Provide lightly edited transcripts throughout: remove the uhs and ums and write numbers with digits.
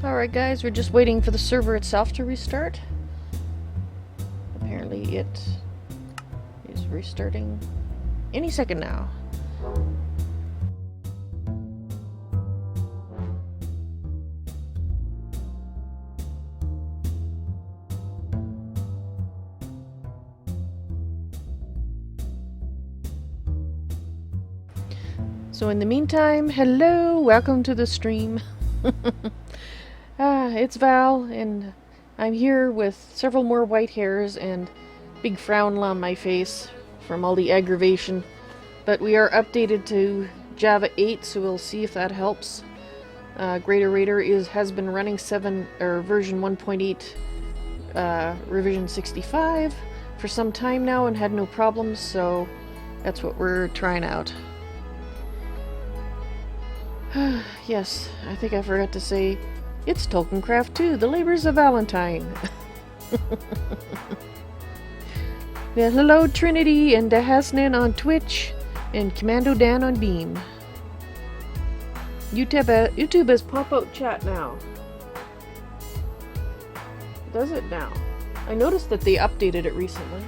Alright guys, we're just waiting for the server itself to restart. Apparently it is restarting any second now. So in the meantime, hello, welcome to the stream. It's Val, and I'm here with several more white hairs and big frown on my face from all the aggravation. But we are updated to Java 8, so we'll see if that helps. GreatOrator has been running version 1.8 revision 65 for some time now and had no problems, so that's what we're trying out. Yes, I think I forgot to say, it's Tolkiencraft II, the labors of Valentine. Well, hello Trinity and Hasnan on Twitch, and Commando Dan on Beam. YouTube has pop-out chat now. Does it now? I noticed that they updated it recently.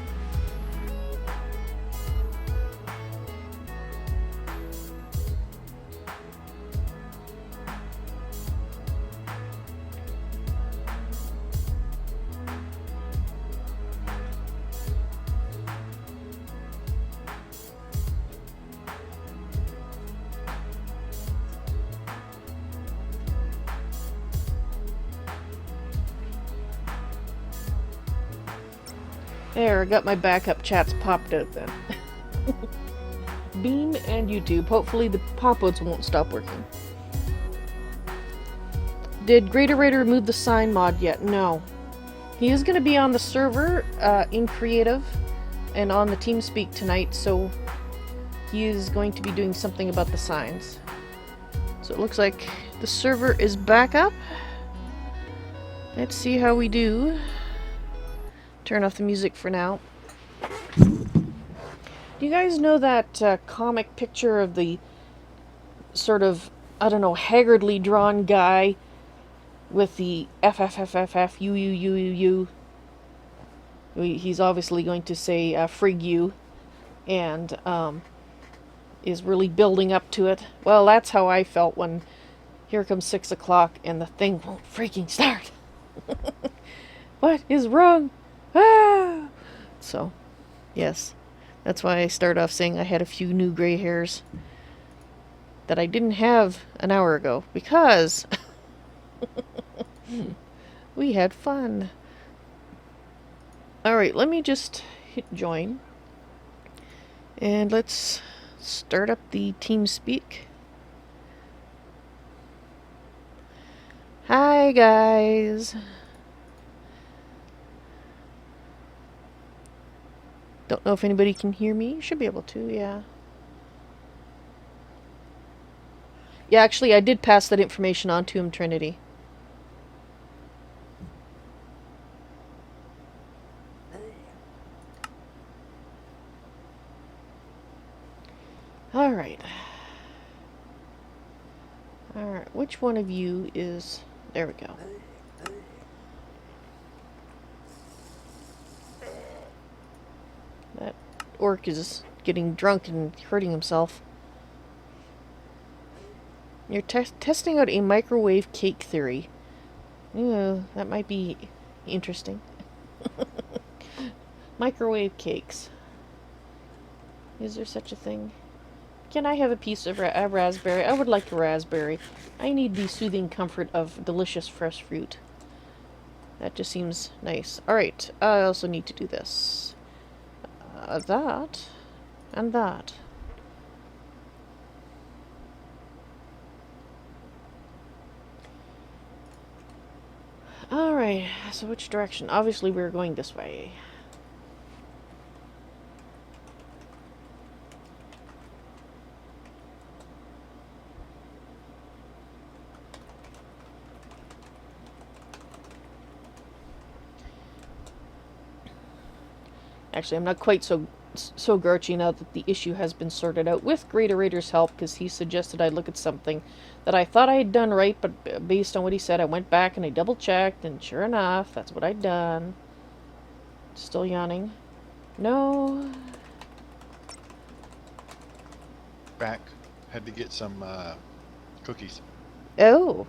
There, I got my backup chats popped out then. Beam and YouTube. Hopefully the pop-outs won't stop working. Did GreatOrator remove the sign mod yet? No. He is going to be on the server in Creative and on the TeamSpeak tonight, so he is going to be doing something about the signs. So it looks like the server is back up. Let's see how we do. Turn off the music for now. Do you guys know that comic picture of the sort of, I don't know, haggardly drawn guy with the FFFFF, U, He's obviously going to say frig you, and is really building up to it. Well, that's how I felt when here comes 6 o'clock and the thing won't freaking start. What is wrong? Ah! So, yes. That's why I start off saying I had a few new gray hairs that I didn't have an hour ago, because we had fun. Alright, let me just hit join. And let's start up the TeamSpeak. Hi, guys. Don't know if anybody can hear me. You should be able to, yeah. Yeah, actually, I did pass that information on to him, Trinity. Alright. Alright, which one of you is... There we go. That orc is getting drunk and hurting himself. You're testing out a microwave cake theory. Yeah, that might be interesting. Microwave cakes. Is there such a thing? Can I have a piece of a raspberry? I would like a raspberry. I need the soothing comfort of delicious fresh fruit. That just seems nice. Alright, I also need to do this. That. And that. Alright, so which direction? Obviously we're going this way. Actually, I'm not quite so grouchy now that the issue has been sorted out with GreatOrator's help, because he suggested I look at something that I thought I had done right, but based on what he said, I went back and I double-checked, and sure enough, that's what I'd done. Still yawning. No. Back. Had to get some cookies. Oh.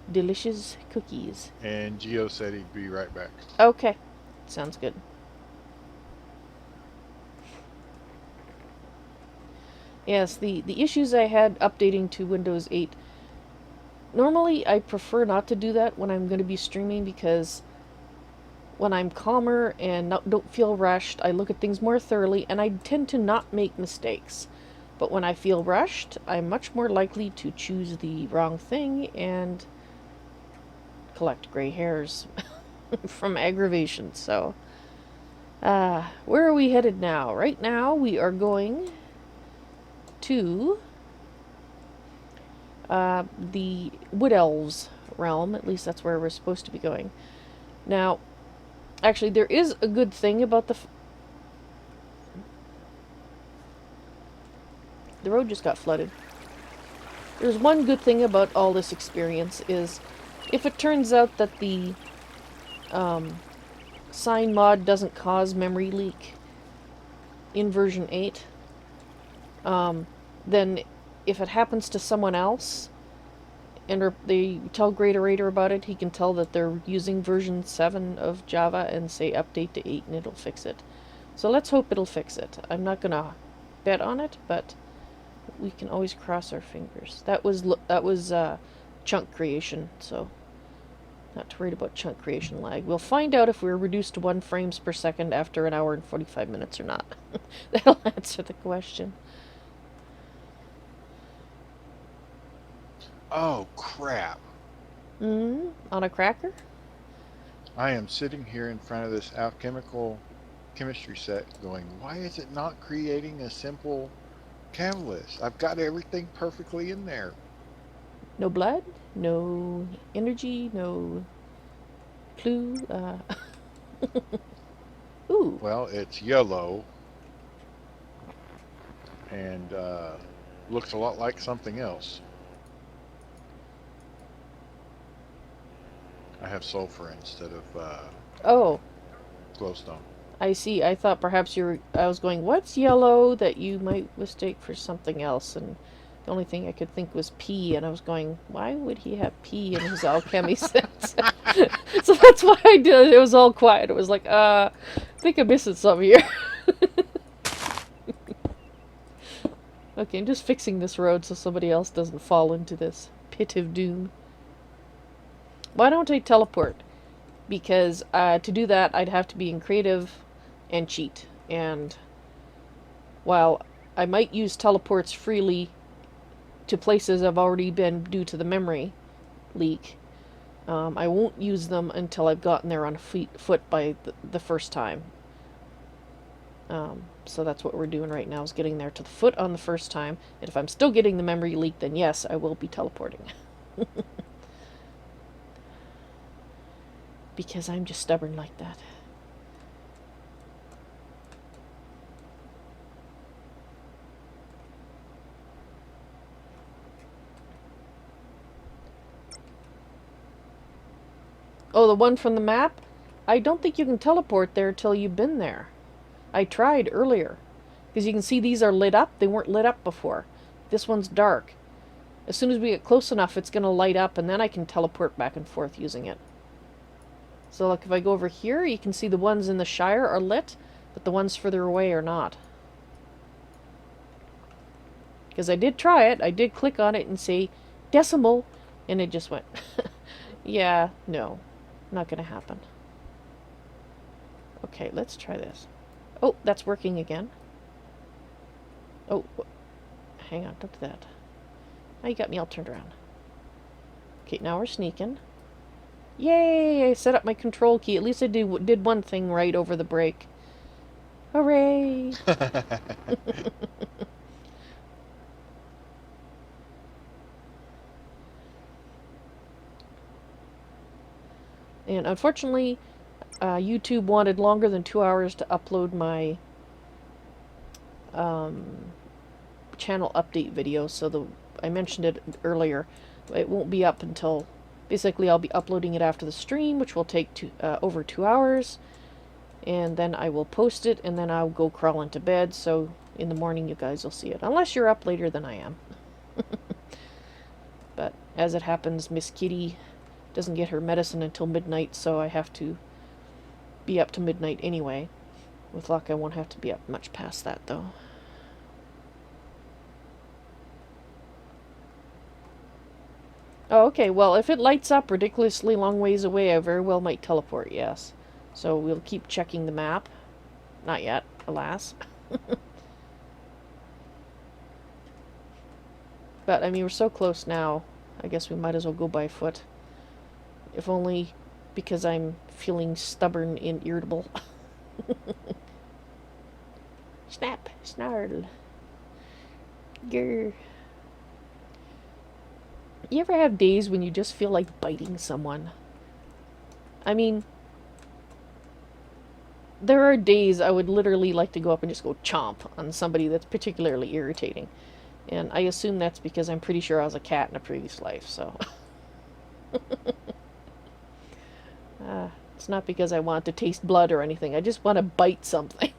Delicious cookies. And Geo said he'd be right back. Okay. Sounds good. Yes, the issues I had updating to Windows 8. Normally, I prefer not to do that when I'm going to be streaming, because when I'm calmer and don't feel rushed, I look at things more thoroughly, and I tend to not make mistakes. But when I feel rushed, I'm much more likely to choose the wrong thing and collect gray hairs from aggravation. So, where are we headed now? Right now, we are going to the Wood Elves realm. At least that's where we're supposed to be going. Now, actually, there is a good thing about the road just got flooded. There's one good thing about all this experience is, if it turns out that the sign mod doesn't cause memory leak in version 8, then if it happens to someone else and they tell GreatOrator about it, he can tell that they're using version 7 of Java and say update to 8 and it'll fix it. So let's hope it'll fix it. I'm not gonna bet on it, but we can always cross our fingers. That was chunk creation, so not too worried about chunk creation lag. We'll find out if we're reduced to 1 frames per second after an hour and 45 minutes or not. That'll answer the question. Oh, crap. On a cracker? I am sitting here in front of this alchemical chemistry set going, why is it not creating a simple catalyst? I've got everything perfectly in there. No blood, no energy, no clue. Ooh. Well, it's yellow and looks a lot like something else. I have sulfur instead of... Oh. glowstone. I see. I thought perhaps I was going, what's yellow that you might mistake for something else? And the only thing I could think was pea, and I was going, why would he have pea in his alchemy set? So that's why I did it. It was all quiet. It was like, I think I'm missing something here. Okay, I'm just fixing this road so somebody else doesn't fall into this pit of doom. Why don't I teleport? Because to do that, I'd have to be in creative and cheat. And while I might use teleports freely to places I've already been due to the memory leak, I won't use them until I've gotten there on foot by the first time. So that's what we're doing right now, is getting there to the foot on the first time. And if I'm still getting the memory leak, then yes, I will be teleporting. Because I'm just stubborn like that. Oh, the one from the map? I don't think you can teleport there till you've been there. I tried earlier. Because you can see these are lit up. They weren't lit up before. This one's dark. As soon as we get close enough, it's going to light up, and then I can teleport back and forth using it. So like if I go over here, you can see the ones in the Shire are lit, but the ones further away are not. Because I did try it. I did click on it and say, decimal, and it just went. Yeah, no. Not going to happen. Okay, let's try this. Oh, that's working again. Oh, hang on, don't do that. Now you got me all turned around. Okay, now we're sneaking. Yay! I set up my control key. At least I did one thing right over the break. Hooray! And unfortunately, YouTube wanted longer than 2 hours to upload my channel update video, so I mentioned it earlier. It won't be up until, basically I'll be uploading it after the stream, which will take over 2 hours, and then I will post it, and then I'll go crawl into bed, so in the morning you guys will see it, unless you're up later than I am. But as it happens, Miss Kitty doesn't get her medicine until midnight, so I have to be up to midnight anyway. With luck, I won't have to be up much past that, though. Oh, okay, well, if it lights up ridiculously long ways away, I very well might teleport, yes. So we'll keep checking the map. Not yet, alas. But, I mean, we're so close now. I guess we might as well go by foot. If only because I'm feeling stubborn and irritable. Snap, snarl. Grr. You ever have days when you just feel like biting someone? I mean, there are days I would literally like to go up and just go chomp on somebody that's particularly irritating. And I assume that's because I'm pretty sure I was a cat in a previous life, so. It's not because I want to taste blood or anything. I just want to bite something.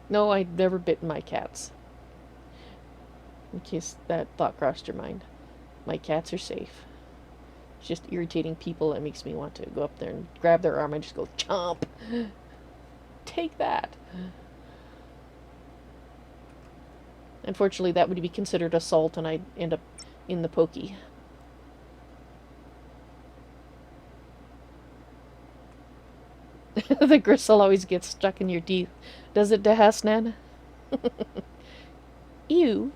No, I've never bitten my cats. In case that thought crossed your mind. My cats are safe. It's just irritating people that makes me want to go up there and grab their arm and just go chomp. Take that. Unfortunately, that would be considered assault, and I'd end up in the pokey. The gristle always gets stuck in your teeth. Does it, Dehasnan? Ew.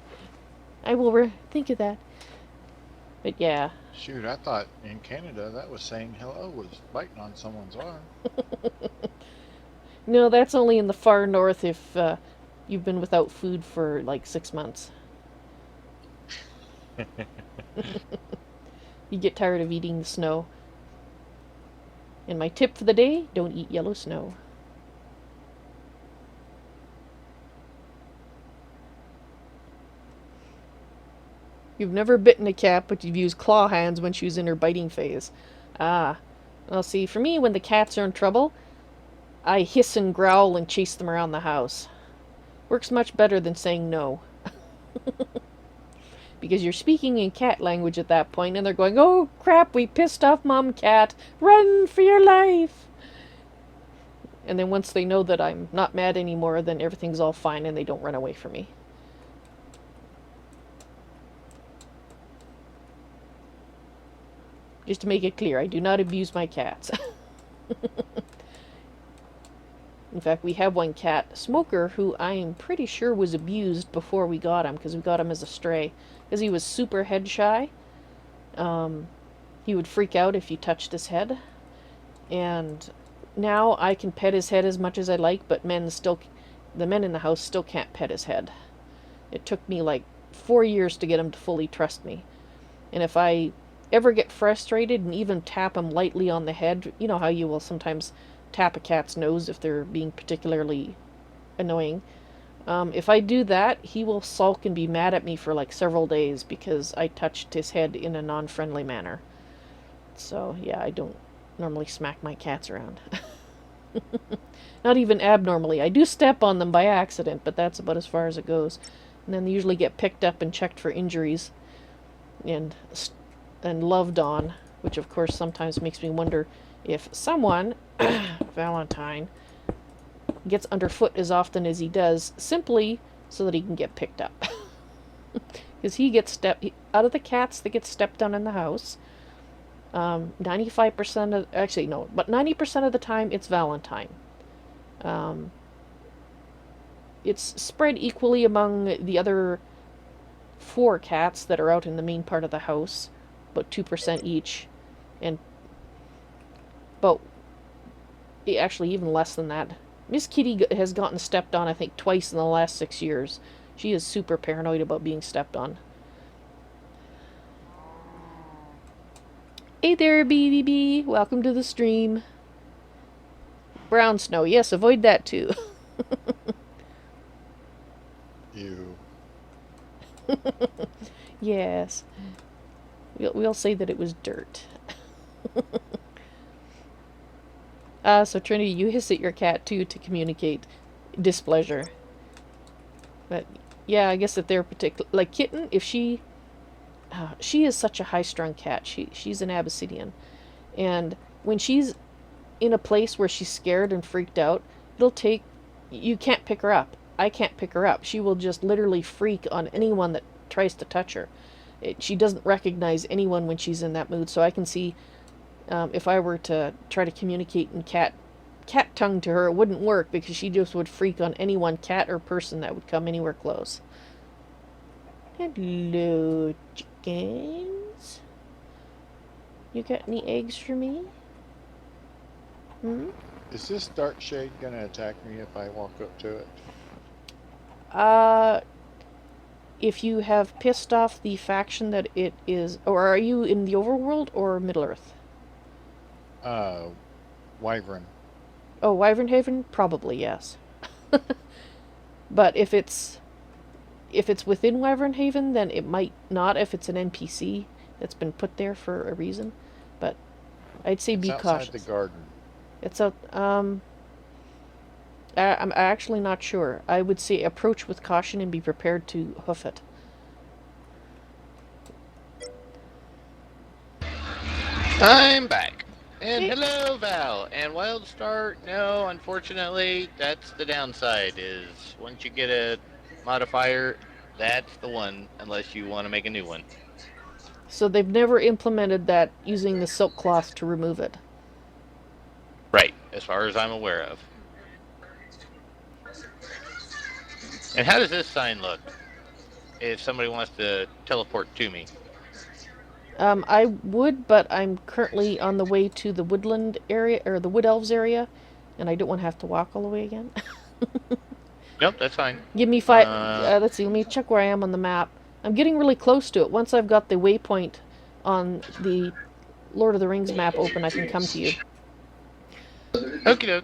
I will think of that. But yeah. Shoot, I thought in Canada that was saying hello was biting on someone's arm. No, that's only in the far north if you've been without food for like 6 months. You get tired of eating the snow. And my tip for the day, don't eat yellow snow. You've never bitten a cat, but you've used claw hands when she was in her biting phase. Ah, Well, see, for me, when the cats are in trouble, I hiss and growl and chase them around the house. Works much better than saying no. Because you're speaking in cat language at that point, and they're going, "Oh crap, we pissed off Mom Cat. Run for your life!" And then once they know that I'm not mad anymore, then everything's all fine and they don't run away from me. Just to make it clear, I do not abuse my cats. In fact, we have one cat, Smoker, who I am pretty sure was abused before we got him, because we got him as a stray. Because he was super head shy. He would freak out if you touched his head. And now I can pet his head as much as I like, but the men in the house still can't pet his head. It took me like 4 years to get him to fully trust me. And if I ever get frustrated and even tap him lightly on the head, you know how you will sometimes tap a cat's nose if they're being particularly annoying. If I do that, he will sulk and be mad at me for like several days because I touched his head in a non-friendly manner. So yeah, I don't normally smack my cats around. Not even abnormally. I do step on them by accident, but that's about as far as it goes. And then they usually get picked up and checked for injuries and loved on, which of course sometimes makes me wonder if someone, Valentine, gets underfoot as often as he does simply so that he can get picked up. Because he gets out of the cats that get stepped on in the house. 95% of, actually no, but 90% of the time it's Valentine. It's spread equally among the other 4 cats that are out in the main part of the house, about 2% each, and but actually even less than that. Miss Kitty has gotten stepped on, I think, twice in the last 6 years. She is super paranoid about being stepped on. Hey there, BBB. Welcome to the stream. Brown snow. Yes, avoid that too. You. Yes. We'll say that it was dirt. So Trinity, you hiss at your cat too to communicate displeasure. But yeah, I guess if they're particular, like Kitten, if she is such a high-strung cat. She's an Abyssinian, and when she's in a place where she's scared and freaked out, you can't pick her up. I can't pick her up. She will just literally freak on anyone that tries to touch her. She doesn't recognize anyone when she's in that mood. So I can see if I were to try to communicate in cat tongue to her, it wouldn't work because she just would freak on anyone, cat or person, that would come anywhere close. Hello, chickens. You got any eggs for me? Is this dark shade gonna attack me if I walk up to it? If you have pissed off the faction that it is, or are you in the overworld or Middle-earth? Wyvern. Oh, Wyvern Haven? Probably, yes. But if it's within Wyvern Haven, then it might not if it's an NPC that's been put there for a reason. But I'd say be cautious. It's outside the garden. It's out. I'm actually not sure. I would say approach with caution and be prepared to hoof it. I'm back. And Hey. hello, Val. And Wildstar, no, unfortunately, that's the downside, is once you get a modifier, that's the one, unless you want to make a new one. So they've never implemented that using the silk cloth to remove it. Right, as far as I'm aware of. And how does this sign look if somebody wants to teleport to me? I would, but I'm currently on the way to the woodland area, or the wood elves area, and I don't want to have to walk all the way again. Nope, that's fine. Give me 5... let's see, let me check where I am on the map. I'm getting really close to it. Once I've got the waypoint on the Lord of the Rings map open, I can come to you. Okie doke.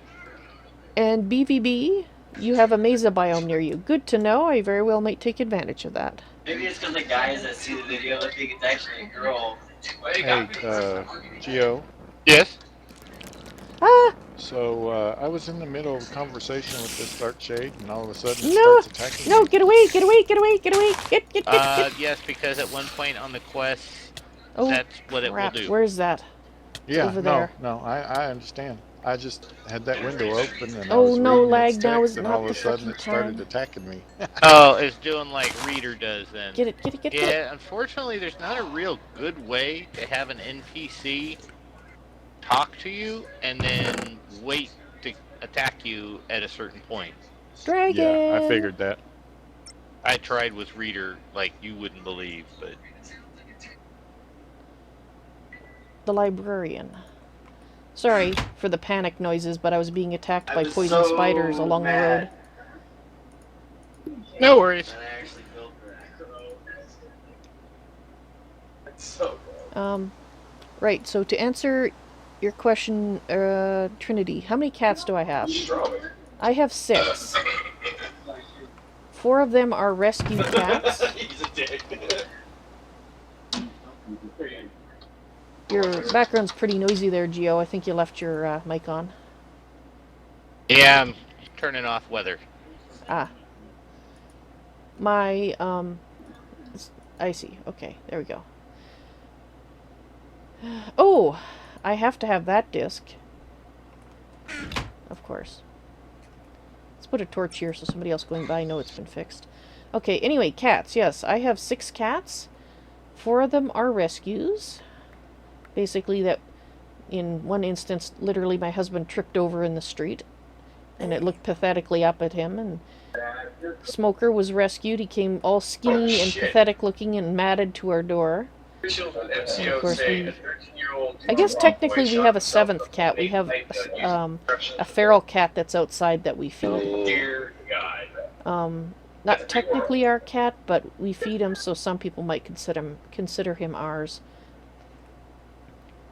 And BVB, you have a mesa biome near you. Good to know. I very well might take advantage of that. Maybe it's because the guys that see the video think it's actually a girl. Hey, Geo, Yes? So I was in the middle of a conversation with this dark shade, and all of a sudden it No! starts attacking No! me. Get away! Get away! Get away! Get away! Get! Yes, because at one point on the quests, Oh, that's what it will crap. do. Where's that? It's Yeah, over no, there. no, I understand. I just had that window open, and I Oh was no, reading its lag. Now is text, and all not of the a sudden frickin' it started time. attacking me. Oh, it's doing like Reader does then. Get it, get it, get it. Yeah, unfortunately, there's not a real good way to have an NPC talk to you and then wait to attack you at a certain point. Yeah, I Dragon! figured that. I tried with Reader like you wouldn't believe, but The librarian. Sorry for the panic noises, but I was being attacked I by was poison so spiders along the road. mad no worries. that I actually built that. It's so good. Right, so to answer your question, Trinity, how many cats do I have? Strawberry. I have 6. 4 of them are rescue cats. He's a dick. Your background's pretty noisy there, Geo. I think you left your mic on. Yeah, I'm turning off weather. Ah. My, I see. Okay, there we go. Oh! I have to have that disc. Of course. Let's put a torch here so somebody else going by knows it's been fixed. Okay, anyway, cats. Yes, I have 6 cats. 4 of them are rescues. Basically, that in one instance, literally my husband tripped over in the street. And it looked pathetically up at him. And Smoker was rescued. He came all skinny and pathetic looking and matted to our door. And of course, I guess technically we have a 7th cat. We have a feral cat that's outside that we feed. Not technically our cat, but we feed him, so some people might consider him ours.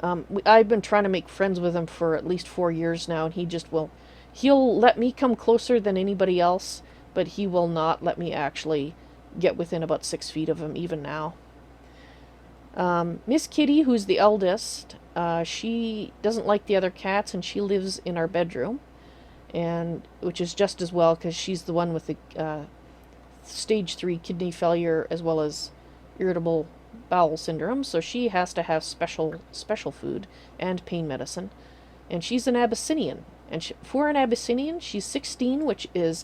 I've been trying to make friends with him for at least 4 years now, and he just will. He'll let me come closer than anybody else, but he will not let me actually get within about 6 feet of him, even now. Miss Kitty, who's the eldest, she doesn't like the other cats, and she lives in our bedroom, and which is just as well, because she's the one with the stage 3 kidney failure as well as irritable bowel syndrome, so she has to have special food and pain medicine. And she's an Abyssinian, and for an Abyssinian, she's 16, which is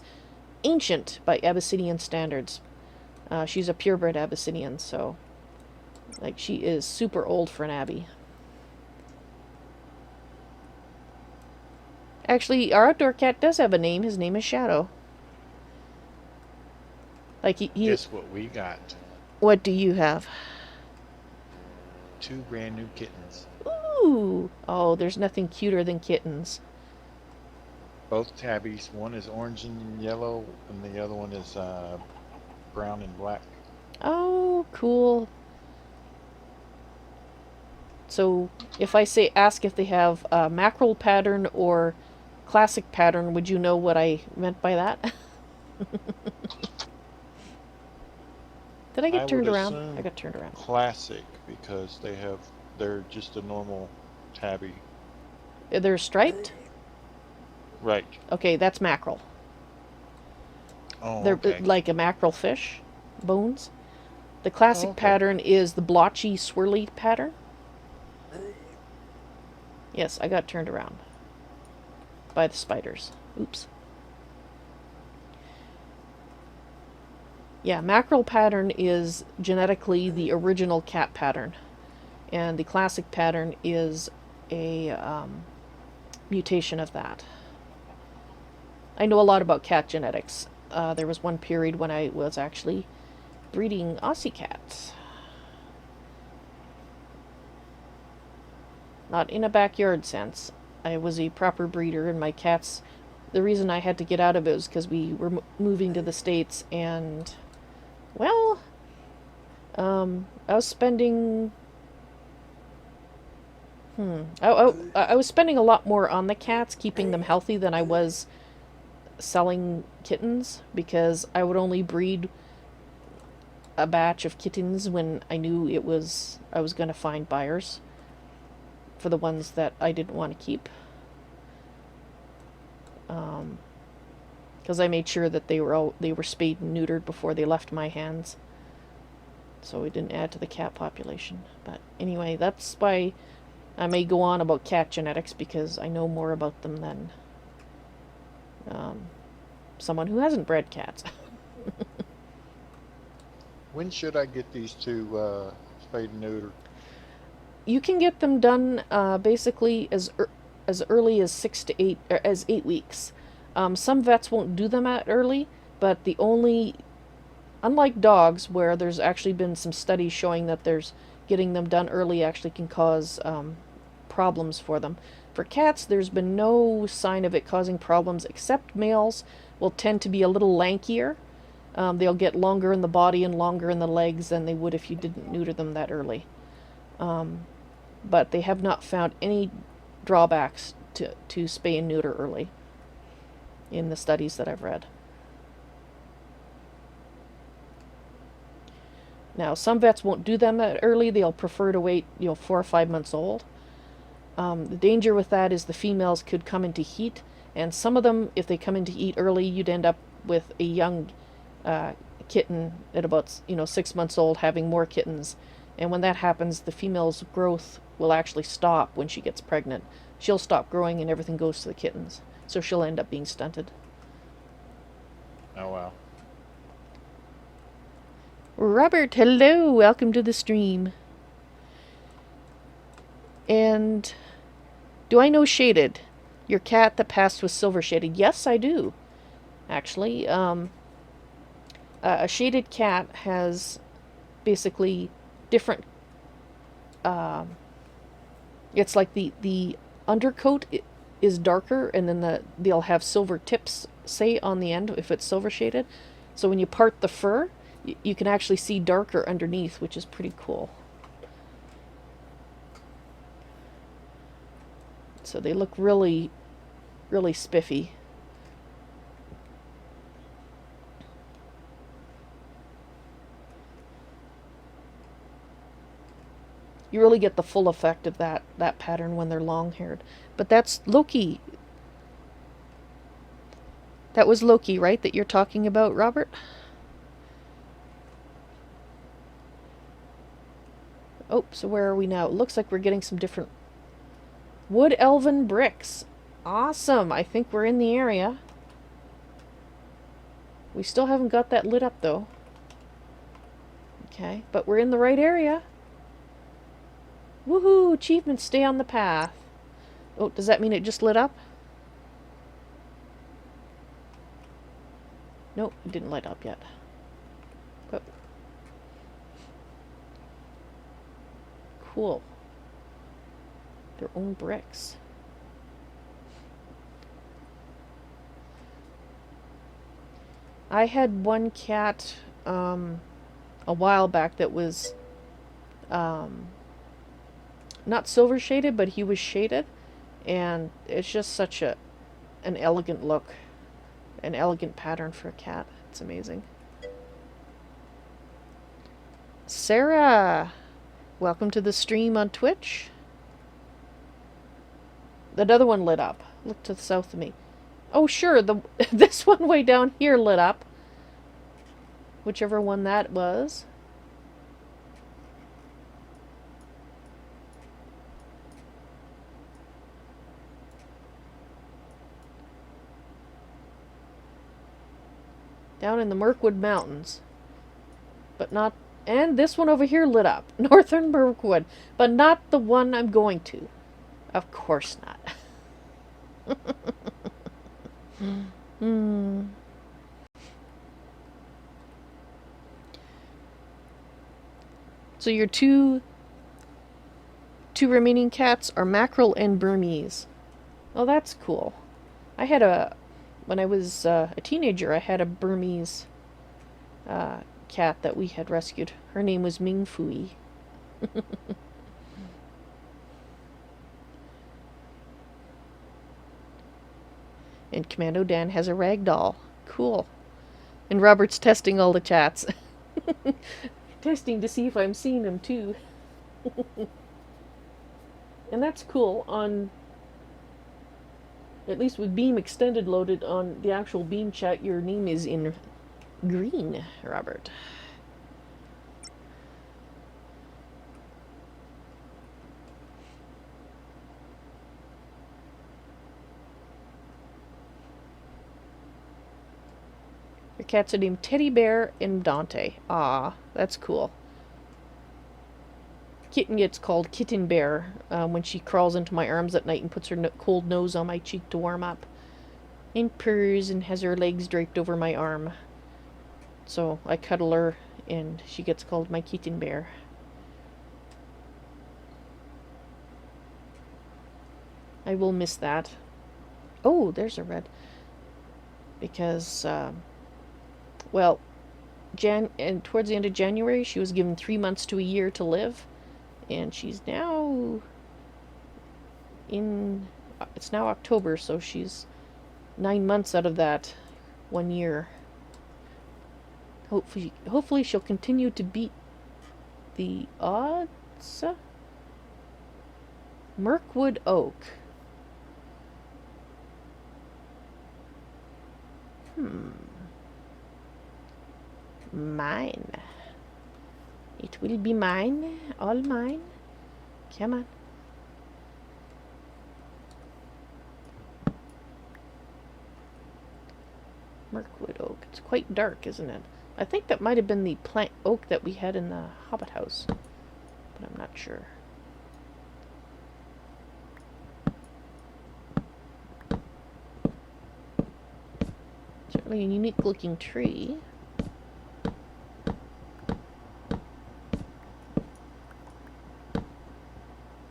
ancient by Abyssinian standards. She's a purebred Abyssinian, so like she is super old for an Abbey. Actually, our outdoor cat does have a name. His name is Shadow. Like he Guess what we got? What do you have? 2 brand new kittens. Ooh! Oh, there's nothing cuter than kittens. Both tabbies. One is orange and yellow, and the other one is brown and black. Oh, cool. So, if I say ask if they have a mackerel pattern or classic pattern, would you know what I meant by that? Did I get turned around? I got turned around. Classic, because they're just a normal tabby. They're striped? Right. Okay, that's mackerel. Oh, They're okay. like a mackerel fish, bones. The classic pattern is the blotchy, swirly pattern. Yes, I got turned around by the spiders. Oops. Yeah, mackerel pattern is genetically the original cat pattern, and the classic pattern is a mutation of that. I know a lot about cat genetics. There was one period when I was actually breeding Aussie cats. Not in a backyard sense. I was a proper breeder, and my cats, the reason I had to get out of it was because we were moving to the States, and, well, I was spending, I was spending a lot more on the cats, keeping them healthy, than I was selling kittens, because I would only breed a batch of kittens when I knew I was going to find buyers for the ones that I didn't want to keep. because I made sure that they were spayed and neutered before they left my hands, so we didn't add to the cat population. But anyway, that's why I may go on about cat genetics, because I know more about them than someone who hasn't bred cats. When should I get these two spayed and neutered? You can get them done basically as early as 8 weeks. Some vets won't do them that early, but unlike dogs, where there's actually been some studies showing that getting them done early actually can cause problems for them. For cats, there's been no sign of it causing problems, except males will tend to be a little lankier. They'll get longer in the body and longer in the legs than they would if you didn't neuter them that early. But they have not found any drawbacks to spay and neuter early in the studies that I've read. Now, some vets won't do them that early. They'll prefer to wait, 4 or 5 months old. The danger with that is the females could come into heat, and some of them, if they come into heat early, you'd end up with a young kitten at about 6 months old having more kittens. And when that happens, the female's growth will actually stop when she gets pregnant. She'll stop growing and everything goes to the kittens. So she'll end up being stunted. Oh, wow. Robert, hello! Welcome to the stream. And do I know Shaded? Your cat that passed was silver shaded. Yes, I do. Actually, a shaded cat has basically different. It's like the undercoat is darker, and then they'll have silver tips, say, on the end if it's silver shaded. So when you part the fur, you can actually see darker underneath, which is pretty cool. So they look really, really spiffy. You really get the full effect of that pattern when they're long-haired. But that's Loki. That was Loki, right, that you're talking about, Robert? Oh, so where are we now? It looks like we're getting some different wood elven bricks. Awesome. I think we're in the area. We still haven't got that lit up, though. Okay, but we're in the right area. Woohoo! Achievement, stay on the path. Oh, does that mean it just lit up? Nope, it didn't light up yet. Oh. Cool. Their own bricks. I had one cat a while back that was not silver shaded, but he was shaded, and it's just such an elegant look, an elegant pattern for a cat. It's amazing. Sarah, welcome to the stream on Twitch. That other one lit up. Look to the south of me. Oh, sure, this one way down here lit up. Whichever one that was. Down in the Mirkwood Mountains. But not... And this one over here lit up. Northern Mirkwood. But not the one I'm going to. Of course not. So your two remaining cats are Mackerel and Burmese. Oh, that's cool. When I was a teenager, I had a Burmese cat that we had rescued. Her name was Ming Fui. And Commando Dan has a rag doll. Cool. And Robert's testing all the chats. Testing to see if I'm seeing them too. And that's cool. At least with Beam Extended loaded on the actual Beam chat, your name is in green, Robert. Your cats are named Teddy Bear and Dante. Ah, that's cool. Kitten gets called Kitten Bear when she crawls into my arms at night and puts her cold nose on my cheek to warm up. And purrs and has her legs draped over my arm. So I cuddle her and she gets called my Kitten Bear. I will miss that. Oh, there's a red. Because, well, and towards the end of January, she was given 3 months to a year to live. And she's now it's now October, so she's 9 months out of that 1 year. Hopefully she'll continue to beat the odds. Mirkwood Oak. Mine. It will be mine. All mine. Come on. Mirkwood Oak. It's quite dark, isn't it? I think that might have been the plant oak that we had in the Hobbit house. But I'm not sure. Certainly a unique looking tree.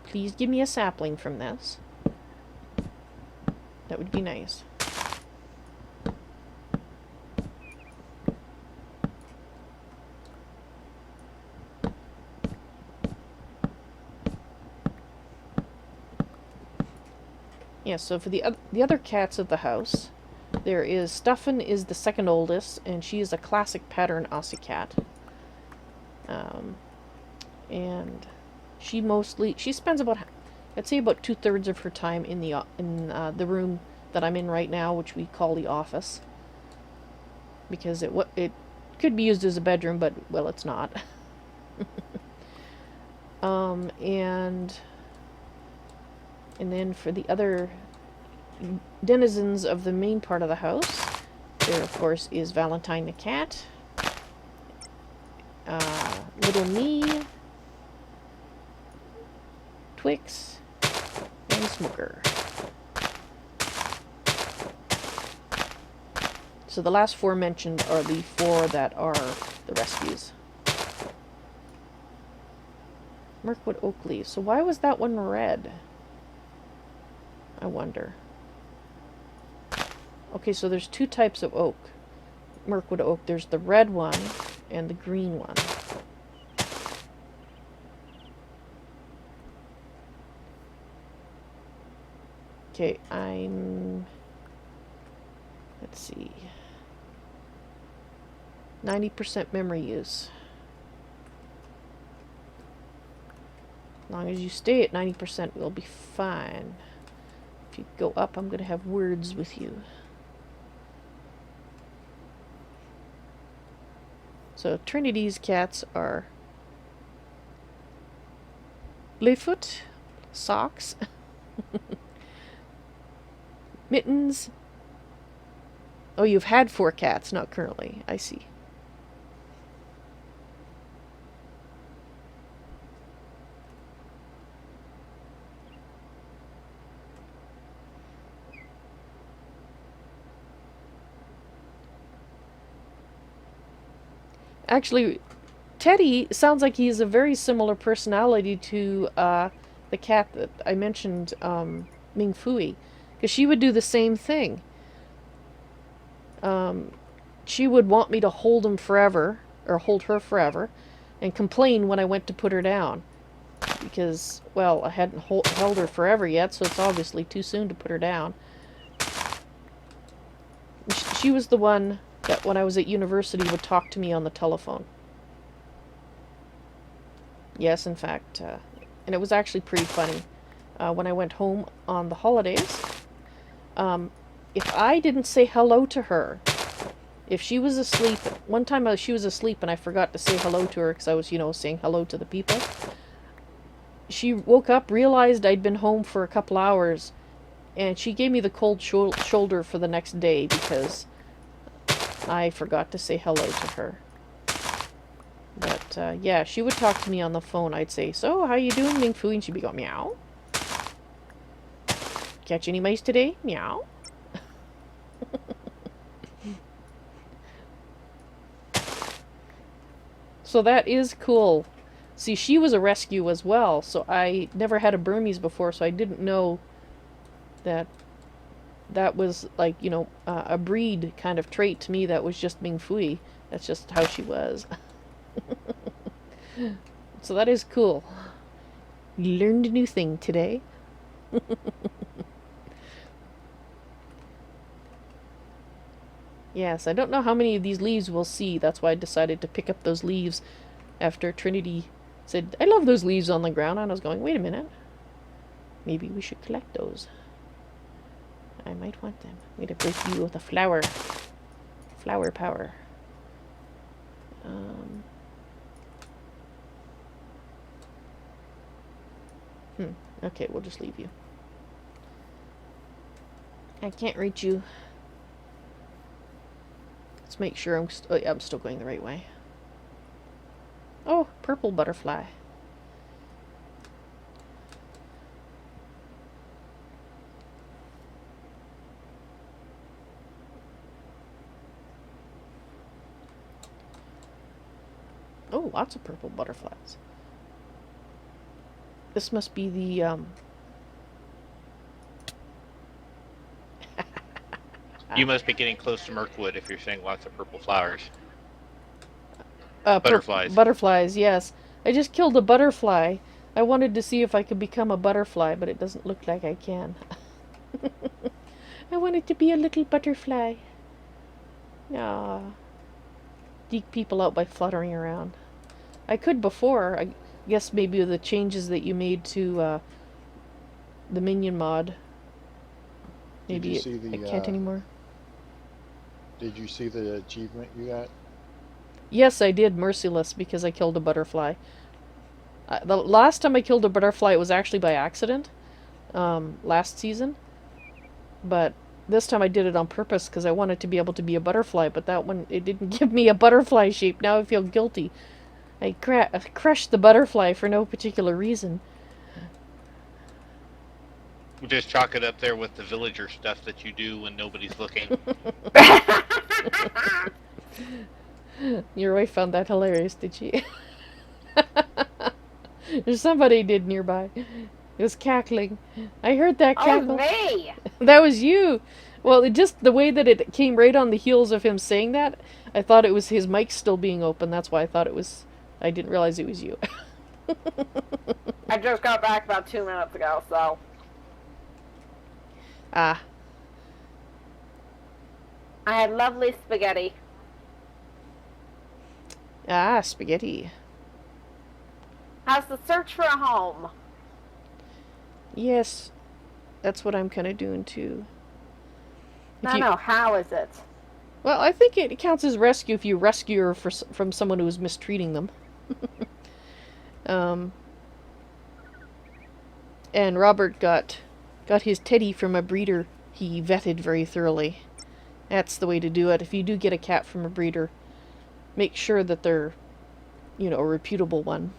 Please give me a sapling from this. That would be nice. Yeah, so for the other cats of the house, there is Stuffin is the second oldest, and she is a classic pattern Aussie cat. And she spends about, I'd say about 2/3 of her time in the room that I'm in right now, which we call the office, because it could be used as a bedroom, but well, it's not. And then for the other denizens of the main part of the house, there of course is Valentine the cat, Little Me, Twix, and Smoker. So the last four mentioned are the four that are the rescues. Mirkwood Oak leaves. So why was that one red? I wonder. Okay, so there's two types of oak. Mirkwood Oak. There's the red one and the green one. Okay, let's see. 90% memory use. As long as you stay at 90%, we'll be fine. If you go up, I'm going to have words with you. So Trinity's cats are Blayfoot, Socks, Mittens. Oh, you've had 4 cats, not currently. I see. Actually, Teddy sounds like he has a very similar personality to the cat that I mentioned, Ming Fui, because she would do the same thing. She would want me to hold him forever, or hold her forever, and complain when I went to put her down. Because, well, I hadn't held her forever yet, so it's obviously too soon to put her down. She was the one that when I was at university would talk to me on the telephone. Yes, in fact, and it was actually pretty funny. When I went home on the holidays, If I didn't say hello to her, if she was asleep, one time she was asleep and I forgot to say hello to her because I was, saying hello to the people. She woke up, realized I'd been home for a couple hours, and she gave me the cold shoulder for the next day because I forgot to say hello to her. But, yeah, she would talk to me on the phone. I'd say, "So, how you doing, Ming Fu?" And she'd be going, "Meow. Catch any mice today? Meow." So that is cool. See, she was a rescue as well, so I never had a Burmese before, so I didn't know that that was, like, a breed kind of trait to me that was just Ming Fui. That's just how she was. So that is cool. You learned a new thing today. Yes, I don't know how many of these leaves we'll see. That's why I decided to pick up those leaves after Trinity said, "I love those leaves on the ground." And I was going, wait a minute. Maybe we should collect those. I might want them. I'm going to break you with a flower. Flower power. Okay, we'll just leave you. I can't reach you. Let's make sure I'm still going the right way. Oh, purple butterfly. Oh, lots of purple butterflies. This must be the, You must be getting close to Mirkwood if you're seeing lots of purple flowers. Butterflies. Butterflies, yes. I just killed a butterfly. I wanted to see if I could become a butterfly, but it doesn't look like I can. I wanted to be a little butterfly. Ah. Geek people out by fluttering around. I could before. I guess maybe with the changes that you made to the minion mod. Maybe I can't anymore. Did you see the achievement you got? Yes, I did. Merciless, because I killed a butterfly. The last time I killed a butterfly, it was actually by accident. Last season. But this time I did it on purpose because I wanted to be able to be a butterfly. But that one, it didn't give me a butterfly shape. Now I feel guilty. I crushed the butterfly for no particular reason. We'll just chalk it up there with the villager stuff that you do when nobody's looking. Your wife found that hilarious, did she? There's somebody did nearby. It was cackling. I heard that cackle. Oh, me! That was you! Well, just the way that it came right on the heels of him saying that, I thought it was his mic still being open. That's why I thought it was... I didn't realize it was you. I just got back about 2 minutes ago, so... Ah. I had lovely spaghetti. Ah, spaghetti. How's the search for a home? Yes. That's what I'm kind of doing, too. No, how is it? Well, I think it counts as rescue if you rescue her from someone who is mistreating them. And Robert got his teddy from a breeder he vetted very thoroughly. That's the way to do it. If you do get a cat from a breeder, make sure that they're, a reputable one.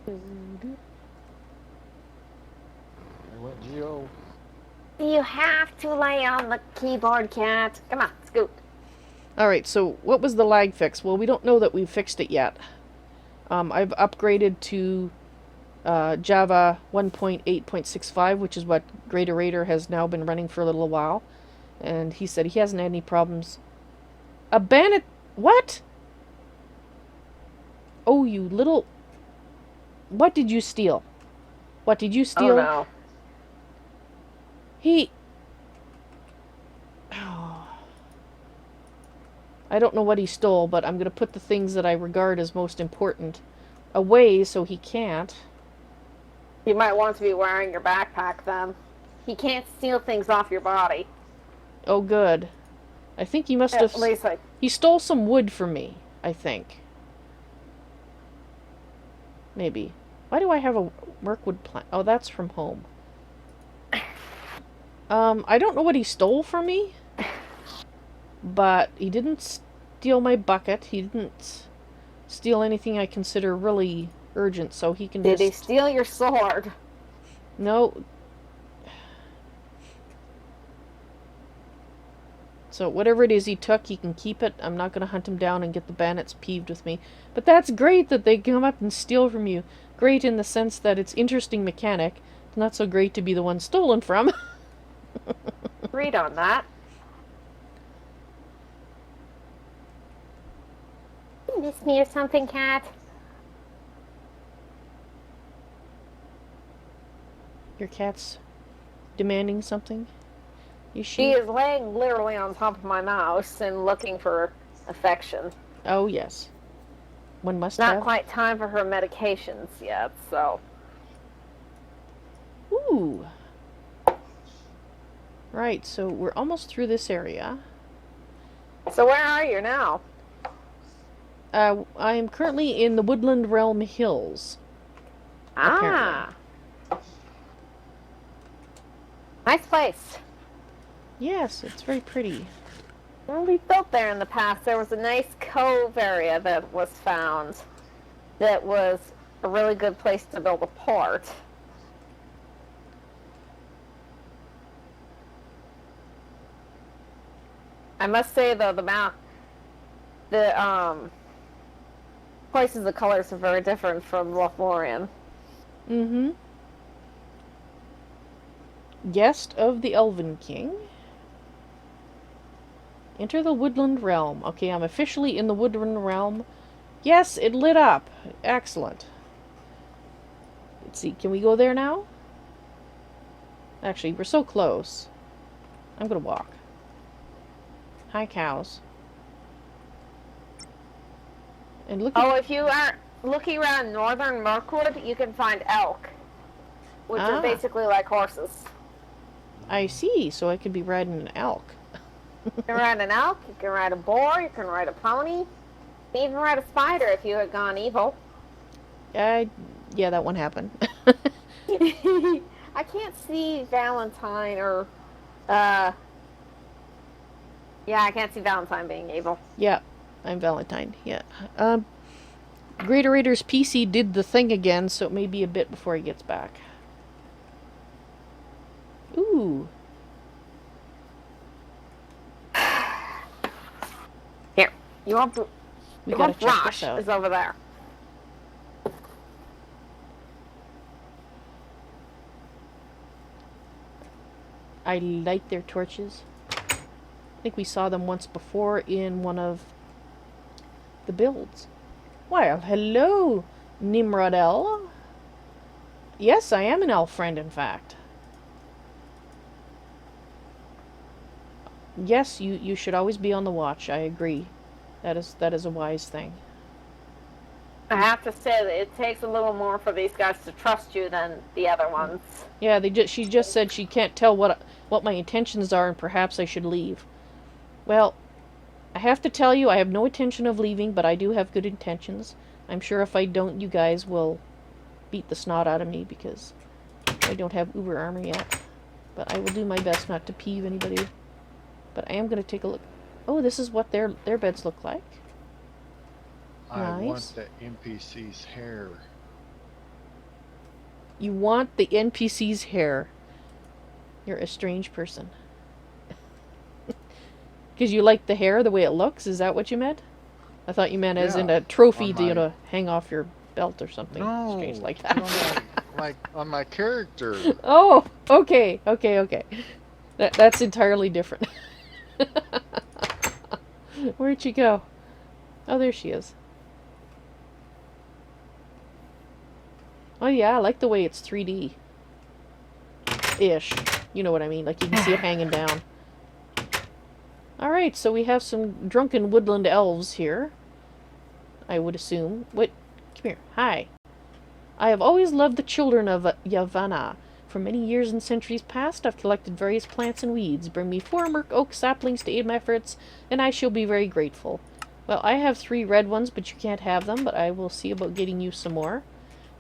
I went Geo. You have to lay on the keyboard, cat. Come on, scoot. Alright, so what was the lag fix? Well, we don't know that we've fixed it yet. I've upgraded to Java 1.8.65, which is what GreatOrator has now been running for a little while. And he said he hasn't had any problems. A bandit... What? Oh, you little... What did you steal? What did you steal? Oh, no. He... Oh. I don't know what he stole, but I'm going to put the things that I regard as most important away so he can't. You might want to be wearing your backpack then. He can't steal things off your body. Oh, good. I think he must have... At least, like... He stole some wood from me, I think. Maybe. Why do I have a workwood plant? Oh, that's from home. I don't know what he stole from me. But he didn't steal my bucket. He didn't steal anything I consider really urgent, so he can Did he steal your sword? No. So whatever it is he took, he can keep it. I'm not going to hunt him down and get the bandits peeved with me. But that's great that they come up and steal from you. Great in the sense that it's interesting mechanic. It's not so great to be the one stolen from. Read on that. You miss me or something, Cat? Your cat's demanding something? Is She is laying literally on top of my mouse and looking for affection. Oh, yes. One must Not have. quite time for her medications yet, so... Ooh. Right, so we're almost through this area. So where are you now? I am currently in the Woodland Realm Hills. Ah. Nice place. Yes, it's very pretty. Well, we built there in the past. There was a nice cove area that was found that was a really good place to build a port. I must say though, the places, the colors are very different from Lothlorien. Mm-hmm. Guest of the Elven King. Enter the Woodland Realm. Okay, I'm officially in the Woodland Realm. Yes, it lit up. Excellent. Let's see, can we go there now? Actually, we're so close. I'm gonna walk. Hi, cows. And look at... Oh, if you are looking around northern Mirkwood, you can find elk, which are basically like horses. I see, so I could be riding an elk. You can ride an elk, you can ride a boar, you can ride a pony, you can even ride a spider if you had gone evil. Yeah, that one happened. I can't see Valentine or, yeah, I can't see Valentine being evil. Yeah, I'm Valentine, yeah. GreatOrator's PC did the thing again, so it may be a bit before he gets back. Ooh. Here, you want to... We gotta check Rosh this out. is over there. I light their torches. I think we saw them once before in one of the builds. Well, hello, Nimrodel. Yes, I am an elf friend, in fact. Yes, you should always be on the watch. I agree. That is a wise thing. I have to say that it takes a little more for these guys to trust you than the other ones. Yeah, she just said she can't tell what my intentions are, and perhaps I should leave. Well, I have to tell you, I have no intention of leaving, but I do have good intentions. I'm sure if I don't, you guys will beat the snot out of me because I don't have uber armor yet. But I will do my best not to peeve anybody. But I am going to take a look. Oh, this is what their beds look like. I Nice. want the NPC's hair. You want the NPC's hair. You're a strange person. Because you like the hair, the way it looks? Is that what you meant? I thought you meant as in a trophy to hang off your belt or something strange like that. like on my character. Oh, okay. That's entirely different. Where'd she go? Oh, there she is. Oh yeah, I like the way it's 3D. Ish. You know what I mean, like you can see it hanging down. Alright, so we have some drunken woodland elves here. I would assume. What? Come here. Hi. I have always loved the children of Yavanna. For many years and centuries past, I've collected various plants and weeds. Bring me 4 Merc oak saplings to aid my efforts, and I shall be very grateful. Well, I have 3 red ones, but you can't have them, but I will see about getting you some more.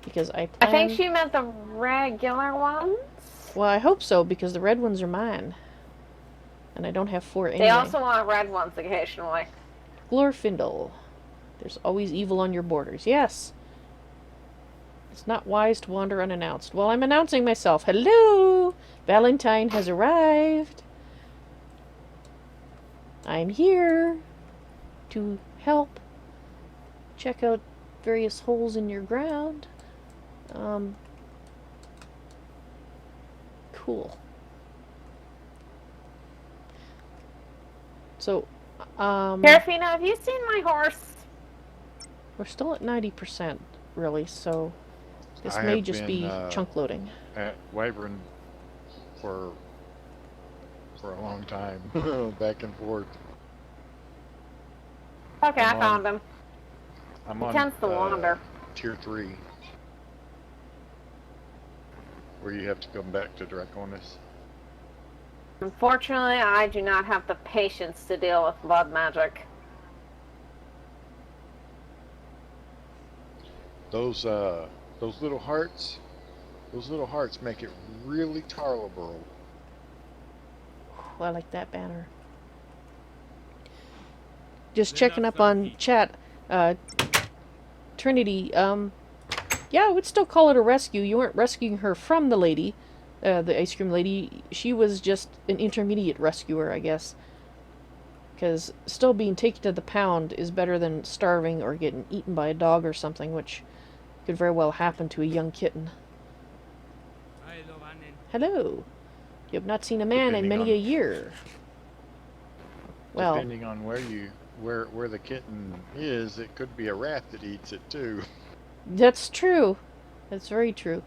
Because I plan... I think she meant the regular ones. Well, I hope so, because the red ones are mine. And I don't have 4 anyway. They also want red ones occasionally. Glorfindel. There's always evil on your borders. Yes. It's not wise to wander unannounced. Well, I'm announcing myself. Hello! Valentine has arrived. I'm here to help check out various holes in your ground. Cool. So, Serafina, have you seen my horse? we're still at 90%, really, so this I may have just been, be chunk loading. At Wyvern for a long time, back and forth. Okay, I I'm found him. I'm He on tends to wander. tier 3, where you have to come back to Draconis. Unfortunately, I do not have the patience to deal with blood magic. Those little hearts make it really tolerable. I like that banner. Just checking up on chat. Trinity, yeah, I would still call it a rescue. You weren't rescuing her from the lady, the ice cream lady. She was just an intermediate rescuer, I guess. Because still being taken to the pound is better than starving or getting eaten by a dog or something, which could very well happen to a young kitten. Hello. You have not seen a man in many a year. Well, Depending on where the kitten is, it could be a rat that eats it too. that's true. That's very true.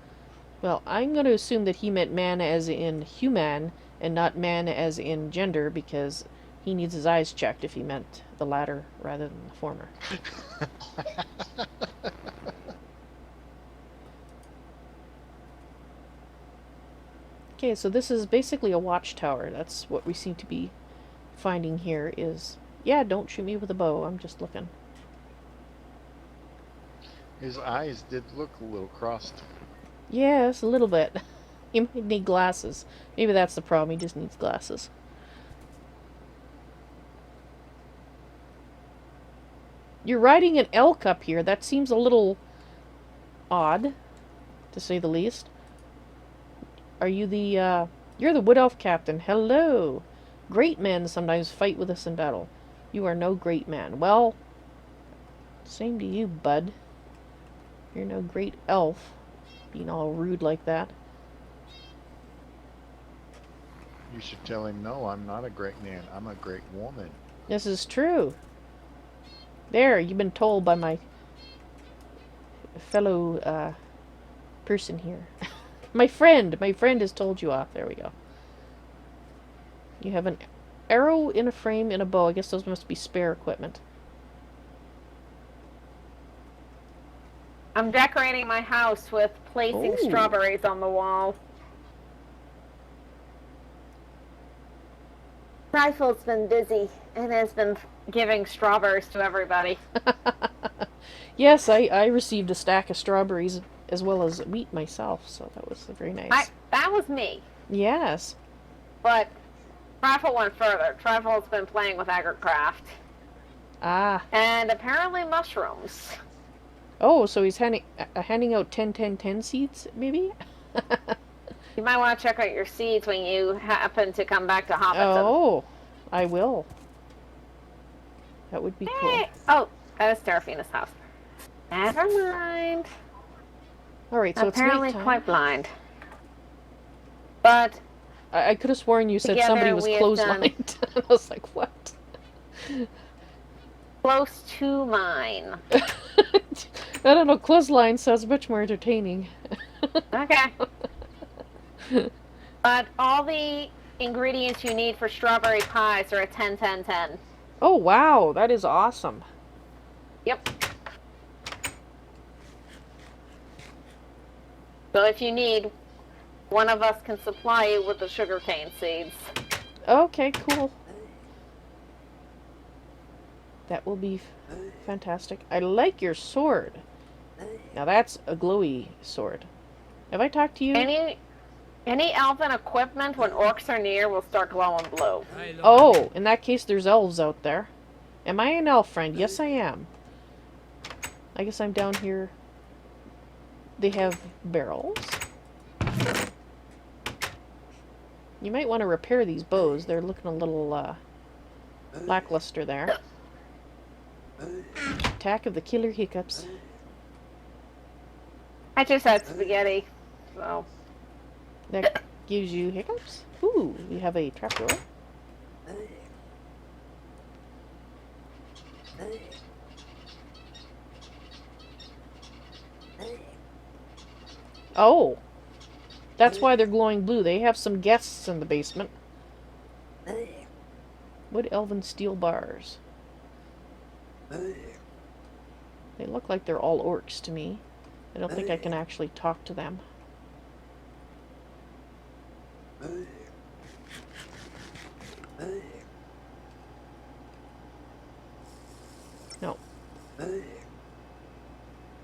Well, I'm going to assume that he meant man as in human and not man as in gender, because he needs his eyes checked if he meant the latter rather than the former. Okay, so this is basically a watchtower. That's what we seem to be finding here is... Yeah, don't shoot me with a bow. I'm just looking. His eyes did look a little crossed. Yes, a little bit. He might need glasses. Maybe that's the problem. He just needs glasses. You're riding an elk up here. That seems a little odd, to say the least. Are you the, you're the Wood Elf Captain. Hello! Great men sometimes fight with us in battle. You are no great man. Well, same to you, bud. You're no great elf, being all rude like that. You should tell him, no, I'm not a great man. I'm a great woman. This is true. There, you've been told by my fellow, person here. My friend has told you off. There we go. You have an arrow in a frame and a bow. I guess those must be spare equipment. I'm decorating my house with placing Ooh. strawberries on the wall. Rifle's been busy and has been giving strawberries to everybody. Yes, I received a stack of strawberries as well as wheat myself, so that was very nice. That was me. Yes. But Trifle went further. Trifle's been playing with Agricraft. Ah. And apparently mushrooms. Oh, so he's handing out 10-10-10 seeds, maybe? You might want to check out your seeds when you happen to come back to Hobbiton. Oh, I will. That would be cool. Oh, that was Serafina's house. Never mind. Alright, so Apparently it's nighttime. quite blind. But I could have sworn you said somebody was we have done- clotheslined. I was like, what? close to mine. I don't know, clothesline sounds much more entertaining. Okay. But all the ingredients you need for strawberry pies are a 10-10-10. Oh, wow, that is awesome. Yep. So if you need, one of us can supply you with the sugarcane seeds. Okay, cool. That will be fantastic. I like your sword. Now that's a glowy sword. Have I talked to you? Any elven equipment when orcs are near will start glowing blue. Oh, in that case there's elves out there. Am I an elf friend? Yes, I am. I guess I'm down here. They have barrels. You might want to repair these bows. They're looking a little lackluster there. Attack of the killer hiccups. I just had spaghetti, so. That gives you hiccups. Ooh, you have a trapdoor. Oh, that's why they're glowing blue. They have some guests in the basement. Wood elven steel bars. They look like they're all orcs to me. I don't think I can actually talk to them. No.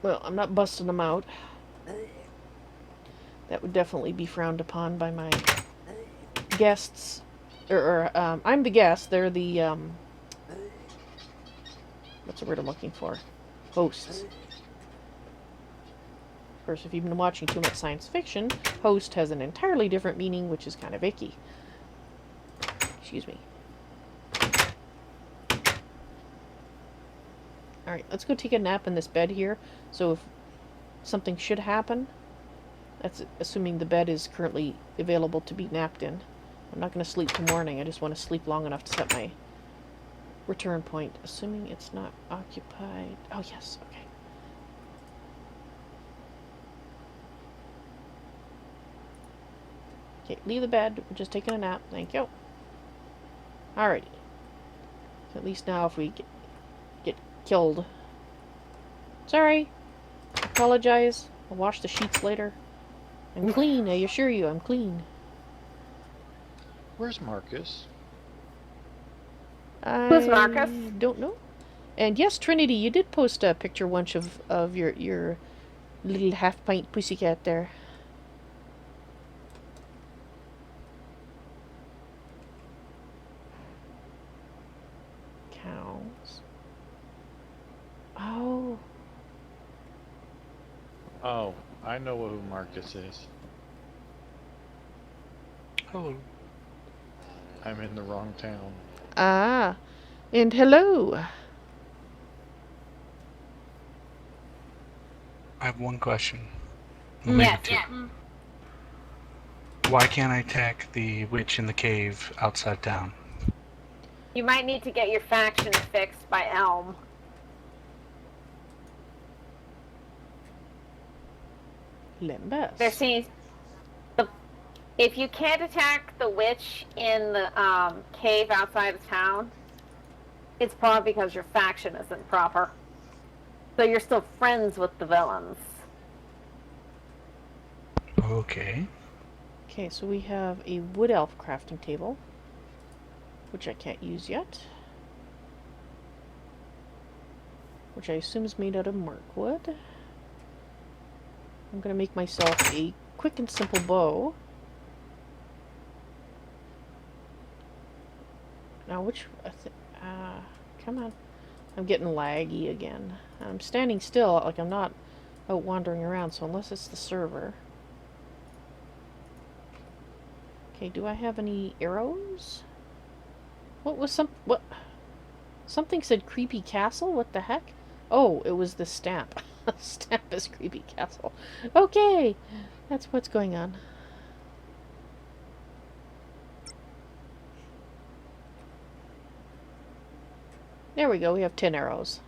Well, I'm not busting them out. That would definitely be frowned upon by my guests. I'm the guest. They're the, what's the word I'm looking for? Hosts. Of course, if you've been watching too much science fiction, host has an entirely different meaning, which is kind of icky. Excuse me. Alright, let's go take a nap in this bed here. So if something should happen, that's assuming the bed is currently available to be napped in. I'm not going to sleep till morning. I just want to sleep long enough to set my return point. Assuming it's not occupied. Oh, yes. Okay. Okay, leave the bed. We're just taking a nap. Thank you. Alrighty. So at least now if we get killed. Sorry. Apologize. I'll wash the sheets later. I'm clean, I assure you, I'm clean. Where's Marcus? Who's Marcus? I don't know. And yes, Trinity, you did post a picture once of your little half-pint pussycat there. Cows. Oh. Oh, I know who Marcus is. Hello. I'm in the wrong town. Ah. And hello. I have one question. Yes, Maybe two. yeah. Why can't I attack the witch in the cave outside town? You might need to get your faction fixed by Elm. Limbus. There seems if you can't attack the witch in the cave outside of town, it's probably because your faction isn't proper. So you're still friends with the villains. Okay. Okay, so we have a wood elf crafting table, which I can't use yet. Which I assume is made out of markwood. I'm going to make myself a quick and simple bow. Now, which... come on. I'm getting laggy again. I'm standing still, like I'm not out wandering around, so unless it's the server. Okay, do I have any arrows? What was what? Something said creepy castle? What the heck? Oh, it was the stamp. Stamp is creepy castle. Okay, that's what's going on. There we go, we have 10 arrows.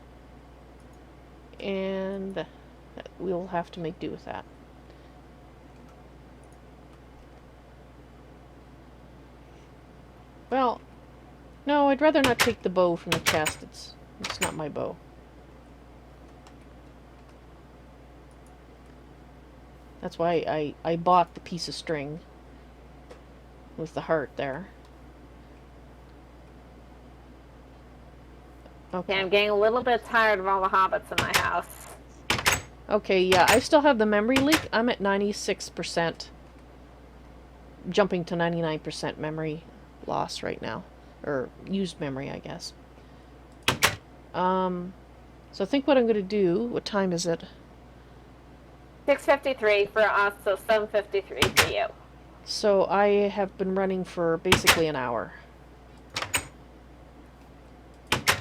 And we'll have to make do with that. Well, no, I'd rather not take the bow from the chest. It's not my bow. That's why I bought the piece of string with the heart there. Okay, Okay. I'm getting a little bit tired of all the hobbits in my house. Okay, yeah, I still have the memory leak. I'm at 96%. Jumping to 99% memory loss right now. Or used memory, I guess. So I think what I'm going to do... What time is it? 6:53 for us, so 7:53 for you. So I have been running for basically an hour.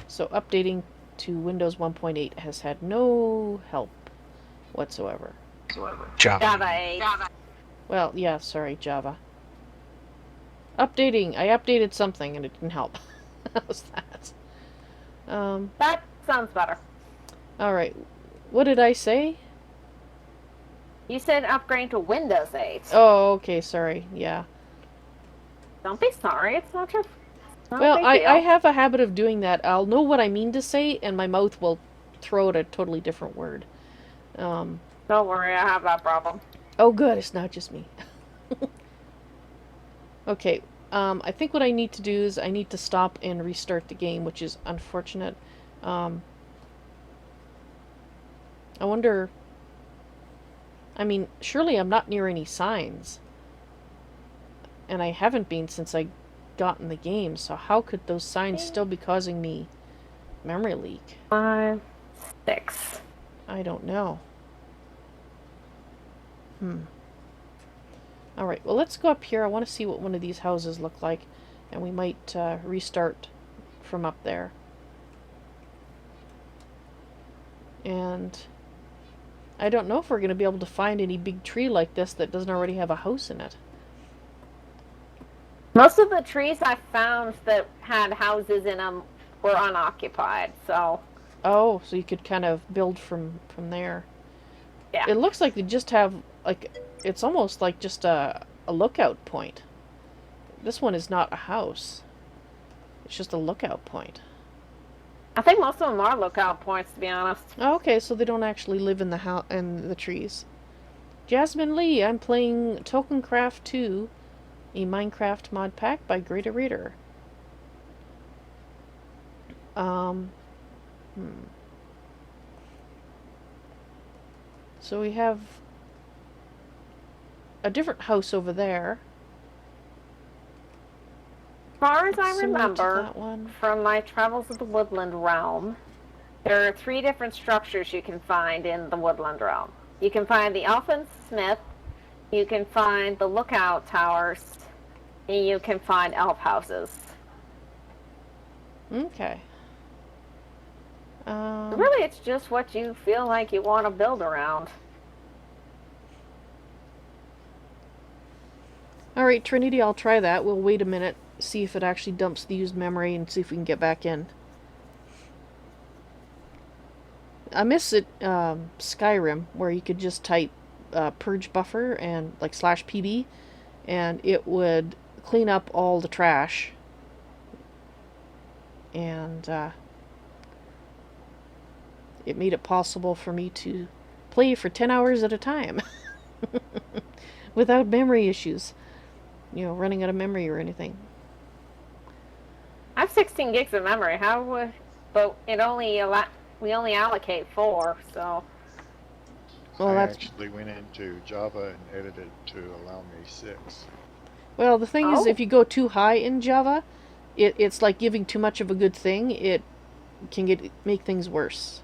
So updating to Windows 1.8 has had no help whatsoever. Java. Java 8. Well, yeah, sorry, Java. Updating. I updated something and it didn't help. How's that? That sounds better. Alright. What did I say? You said upgrade to Windows 8. Oh, okay, sorry. Yeah. Don't be sorry. It's not your... Well, I have a habit of doing that. I'll know what I mean to say, and my mouth will throw out a totally different word. Don't worry, I have that problem. Oh, good. It's not just me. Okay. I think what I need to do is I need to stop and restart the game, which is unfortunate. I wonder... I mean, surely I'm not near any signs. And I haven't been since I got in the game, so how could those signs still be causing me memory leak? 5, 6. I don't know. Alright, well let's go up here. I want to see what one of these houses look like. And we might restart from up there. And I don't know if we're going to be able to find any big tree like this that doesn't already have a house in it. Most of the trees I found that had houses in them were unoccupied, so... Oh, so you could kind of build from there. Yeah. It looks like they just have, like, it's almost like just a lookout point. This one is not a house. It's just a lookout point. I think most of them are lookout points, to be honest. Oh, okay, so they don't actually live in the trees. Jasmine Lee, I'm playing Tolkiencraft II, a Minecraft mod pack by GreatOrator. So we have a different house over there. As far as I Similar to remember, that one. from my travels of the woodland realm, there are 3 different structures you can find in the woodland realm. You can find the elfin smith, you can find the lookout towers, and you can find elf houses. Okay. Really, it's just what you feel like you want to build around. Alright, Trinity, I'll try that. We'll wait a minute, see if it actually dumps the used memory, and see if we can get back in. I miss it, Skyrim, where you could just type purge buffer and like /pb, and it would clean up all the trash. And it made it possible for me to play for 10 hours at a time without memory issues. You know, running out of memory or anything. I have 16 gigs of memory. But we only allocate 4, so... Well, I that's... actually went into Java and edited to allow me 6. Well, the thing is, if you go too high in Java, it's like giving too much of a good thing. It can make things worse.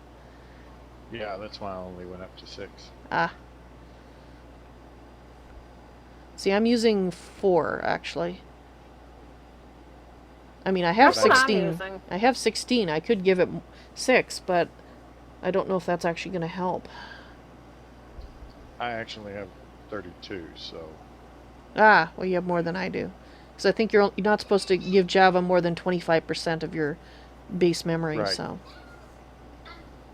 Yeah, that's why I only went up to 6. Ah. See, I'm using 4, actually. I mean, I have That's what I'm 16. using. I have 16. I could give it 6, but I don't know if that's actually going to help. I actually have 32, so... Ah, well, you have more than I do. Because I think you're not supposed to give Java more than 25% of your base memory, Right. so...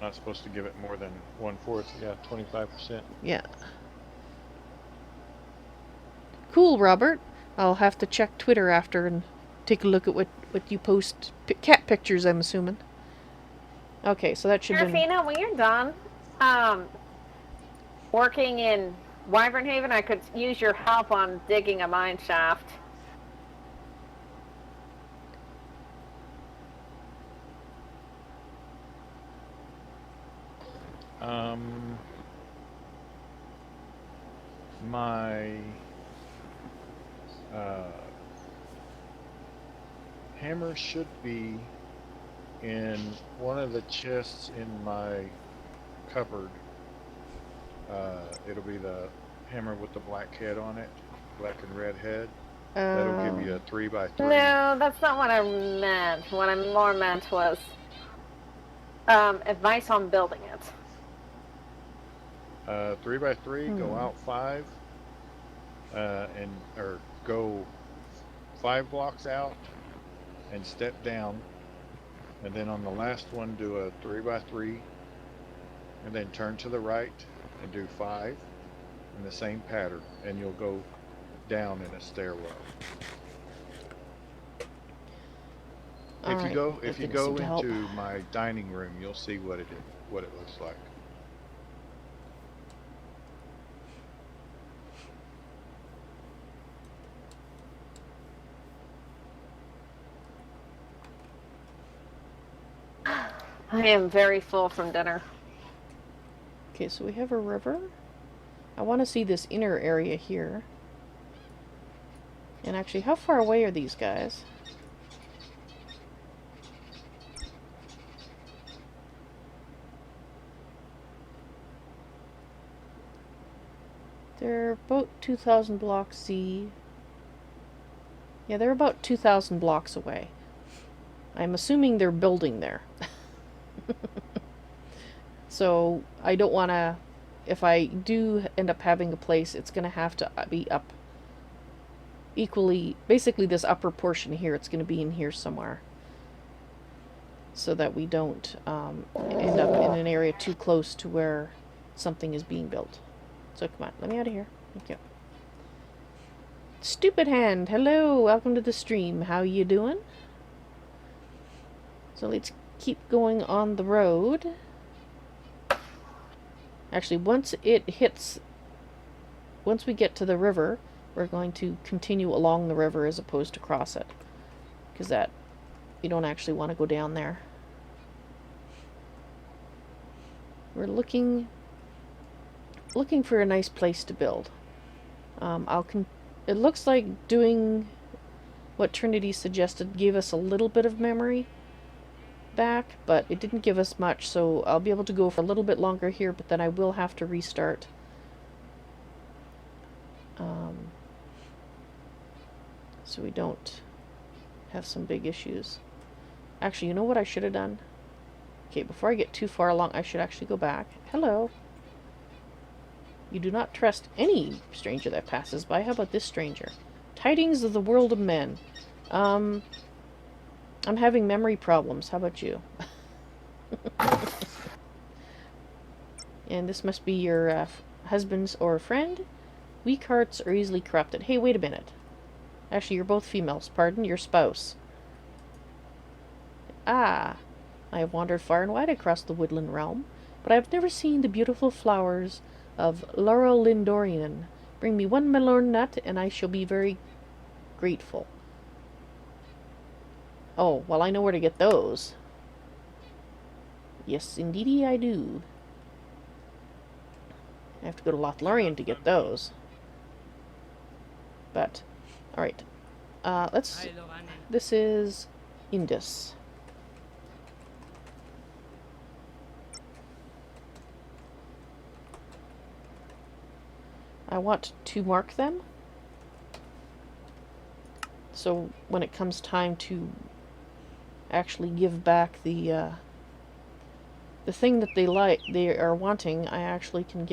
Not supposed to give it more than 1/4, yeah, 25%. Yeah. Cool, Robert. I'll have to check Twitter after and take a look at what you post. Cat pictures, I'm assuming. Okay, so that should be... Serafina, when you're done working in Wyvern Haven, I could use your help on digging a mine shaft. My hammer should be in one of the chests in my cupboard. It'll be the hammer with the black head on it, black and red head. That'll give you a 3x3. No, that's not what I meant. What I more meant was advice on building it. 3x3, go out 5, or go 5 blocks out and step down, and then on the last one do a 3x3, and then turn to the right and do 5 in the same pattern, and you'll go down in a stairwell. If you go into my dining room, you'll see what it looks like. I am very full from dinner. Okay, so we have a river. I want to see this inner area here. And actually, how far away are these guys? They're about 2,000 blocks Z. Yeah, they're about 2,000 blocks away. I'm assuming they're building there. So I don't want to, if I do end up having a place, it's going to have to be up equally, basically this upper portion here, it's going to be in here somewhere. So that we don't end up in an area too close to where something is being built. So come on, let me out of here. Thank you. Stupid Hand, hello, welcome to the stream. How you doing? So let's keep going on the road. Actually, once we get to the river, we're going to continue along the river as opposed to cross it. Because that, you don't actually want to go down there. We're looking for a nice place to build. It looks like doing what Trinity suggested gave us a little bit of memory back, but it didn't give us much, so I'll be able to go for a little bit longer here, but then I will have to restart. So we don't have some big issues. Actually, you know what I should have done? Okay, before I get too far along, I should actually go back. Hello. You do not trust any stranger that passes by. How about this stranger? Tidings of the world of men. I'm having memory problems. How about you? And this must be your husband's or friend. Weak hearts are easily corrupted. Hey, wait a minute. Actually, you're both females. Pardon, your spouse. Ah, I have wandered far and wide across the woodland realm, but I have never seen the beautiful flowers of Laurel Lindorian. Bring me one melon nut, and I shall be very grateful. Oh, well, I know where to get those. Yes, indeedy I do. I have to go to Lothlorien to get those. But, alright. Let's... This is Indus. I want to mark them. So when it comes time to actually give back the thing that they are wanting, I actually can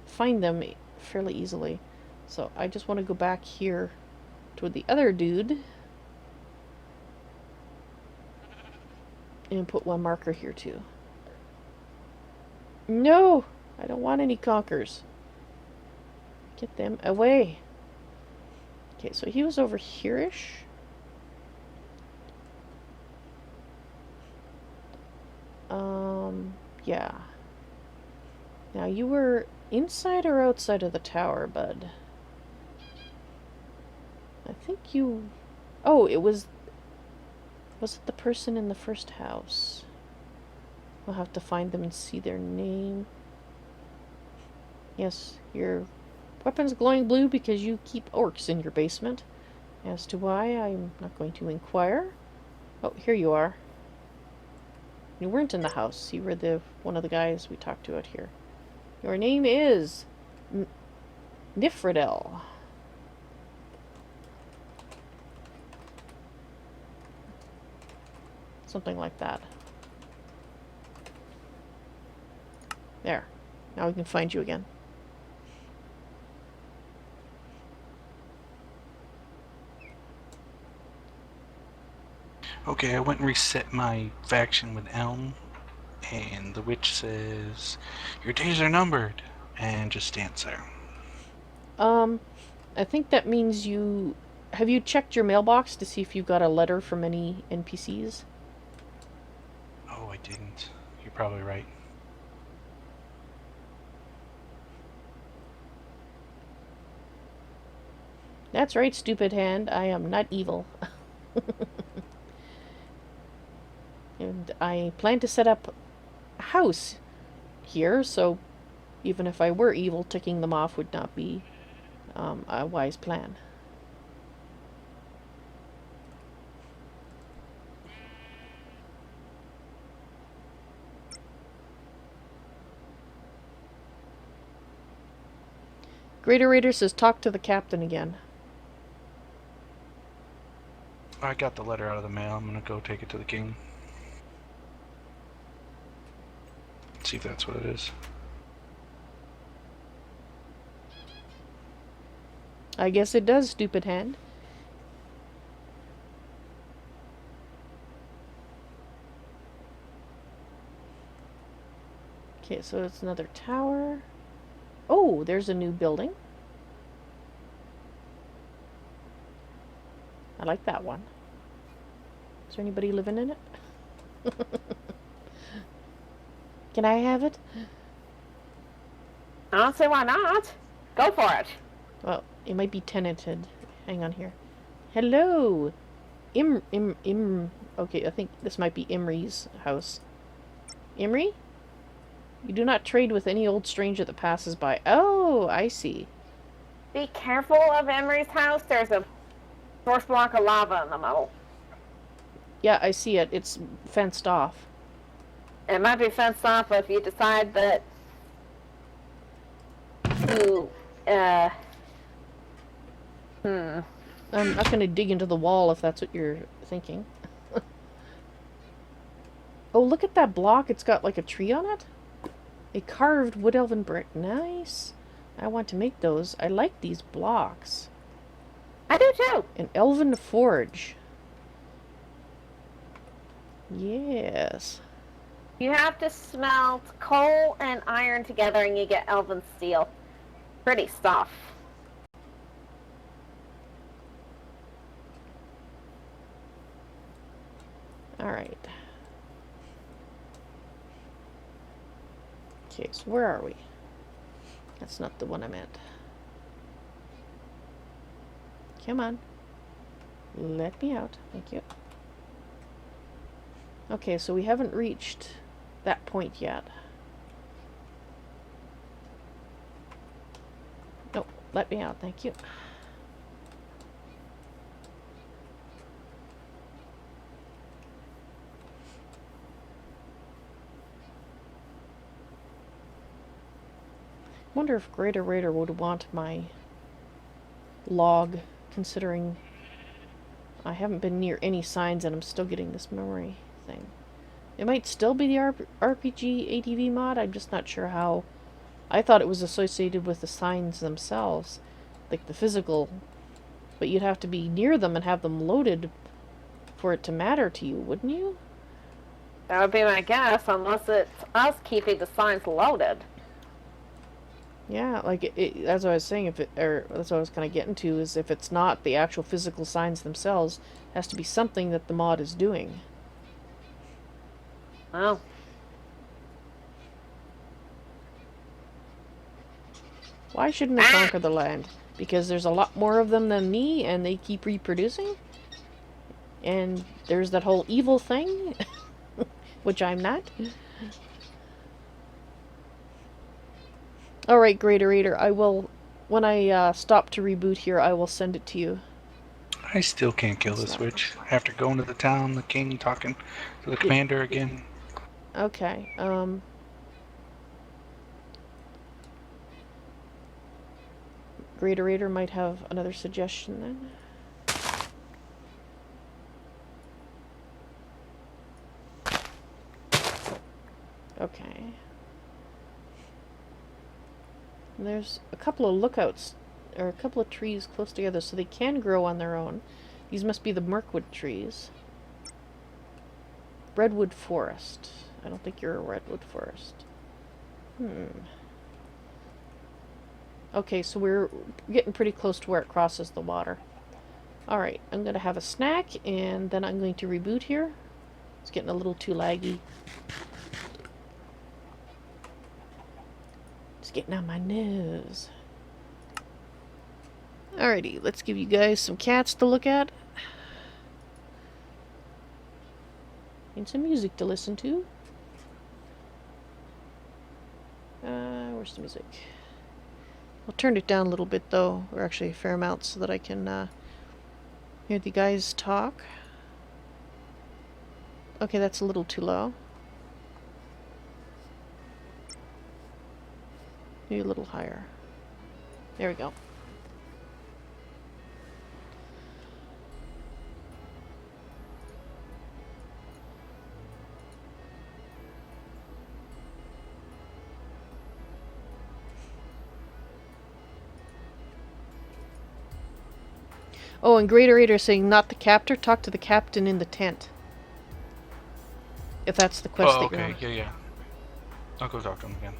find them fairly easily. So I just want to go back here to the other dude and put one marker here too. No, I don't want any conkers. Get them away. Okay, so he was over here-ish. Yeah. Now you were inside or outside of the tower, bud? I think you... Oh, it was... Was it the person in the first house? We'll have to find them and see their name. Yes, your weapon's glowing blue because you keep orcs in your basement. As to why, I'm not going to inquire. Oh, here you are. You weren't in the house. You were one of the guys we talked to out here. Your name is... Nifredel. Something like that. There. Now we can find you again. Okay, I went and reset my faction with Elm, and the witch says, "Your days are numbered," and just stands there. I think that means you... Have you checked your mailbox to see if you got a letter from any NPCs? Oh, I didn't. You're probably right. That's right, stupid hand. I am not evil. And I plan to set up a house here, so even if I were evil, ticking them off would not be a wise plan. GreatOrator says, talk to the captain again. I got the letter out of the mail. I'm gonna go take it to the king. See if that's what it is. I guess it does, stupid hand. Okay, so it's another tower. Oh, there's a new building. I like that one. Is there anybody living in it? Can I have it? I don't see why not. Go for it. Well, it might be tenanted. Hang on here. Hello! Okay, I think this might be Imri's house. Imri? You do not trade with any old stranger that passes by. Oh, I see. Be careful of Emery's house. There's a source block of lava in the middle. Yeah, I see it. It's fenced off. It might be fenced off, but if you decide that you, I'm not going to dig into the wall if that's what you're thinking. Oh, look at that block. It's got like a tree on it. A carved wood elven brick. Nice. I want to make those. I like these blocks. I do too. An elven forge. Yes. You have to smelt coal and iron together and you get elven steel. Pretty stuff. Alright. Okay, so where are we? That's not the one I meant. Come on. Let me out. Thank you. Okay, so we haven't reached that point yet. No, let me out. Thank you. Wonder if GreatOrator would want my log, considering I haven't been near any signs and I'm still getting this memory thing. It might still be the RPG ATV mod, I'm just not sure how. I thought it was associated with the signs themselves, like the physical, but you'd have to be near them and have them loaded for it to matter to you, wouldn't you? That would be my guess, unless it's us keeping the signs loaded. Yeah, like that's what I was saying. If it, or that's what I was kind of getting to, is if it's not the actual physical signs themselves, it has to be something that the mod is doing. Oh. Why shouldn't I conquer the land? Because there's a lot more of them than me, and they keep reproducing? And there's that whole evil thing, which I'm not. Alright, GreatOrator, I will, when I stop to reboot here, I will send it to you. I still can't kill this witch. After going to the town, the king talking to the commander again. Okay, GreatOrator might have another suggestion then. Okay. And there's a couple of lookouts, or a couple of trees close together, so they can grow on their own. These must be the Mirkwood trees. Redwood forest. I don't think you're a redwood forest. Okay, so we're getting pretty close to where it crosses the water. Alright, I'm going to have a snack, and then I'm going to reboot here. It's getting a little too laggy. It's getting on my nose. Alrighty, let's give you guys some cats to look at. And some music to listen to. Where's the music? I'll turn it down a little bit though, or actually a fair amount, so that I can hear the guys talk. Okay, that's a little too low. Maybe a little higher. There we go. Oh, and GreatOrator saying not the captor, talk to the captain in the tent. If that's the quest that you're on. Yeah. I'll go talk to him again.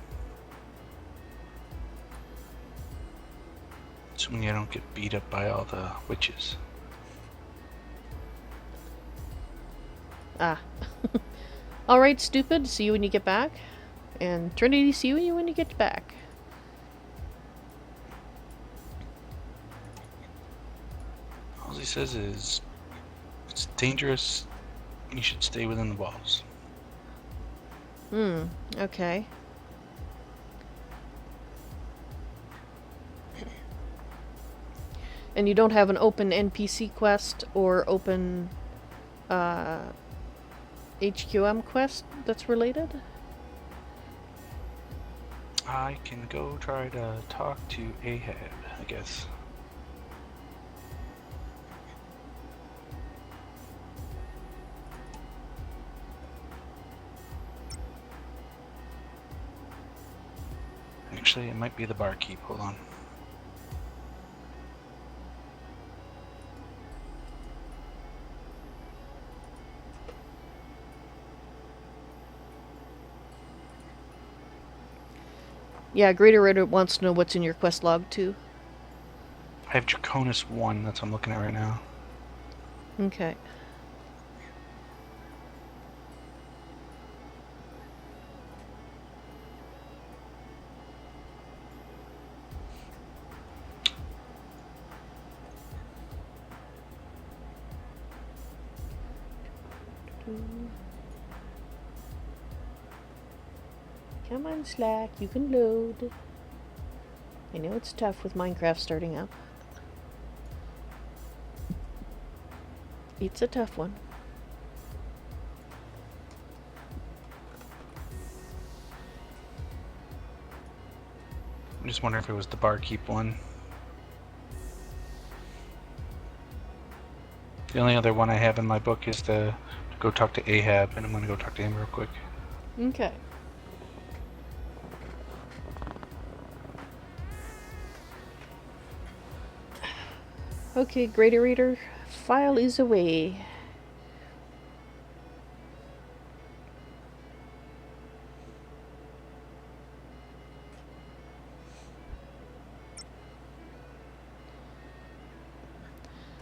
Assuming I don't get beat up by all the witches. Ah. Alright, stupid. See you when you get back. And Trinity, see you when you get back. All he says is, it's dangerous, you should stay within the walls. Okay. And you don't have an open NPC quest or open HQM quest that's related? I can go try to talk to Ahab, I guess. Actually, it might be the barkeep. Hold on. Yeah, GreatOrator wants to know what's in your quest log too. I have Draconis 1, that's what I'm looking at right now. Okay. Come on, Slack, you can load. I know it's tough with Minecraft starting up. It's a tough one. I'm just wondering if it was the barkeep one. The only other one I have in my book is to go talk to Ahab, and I'm going to go talk to him real quick. Okay. Okay, GreatOrator, file is away.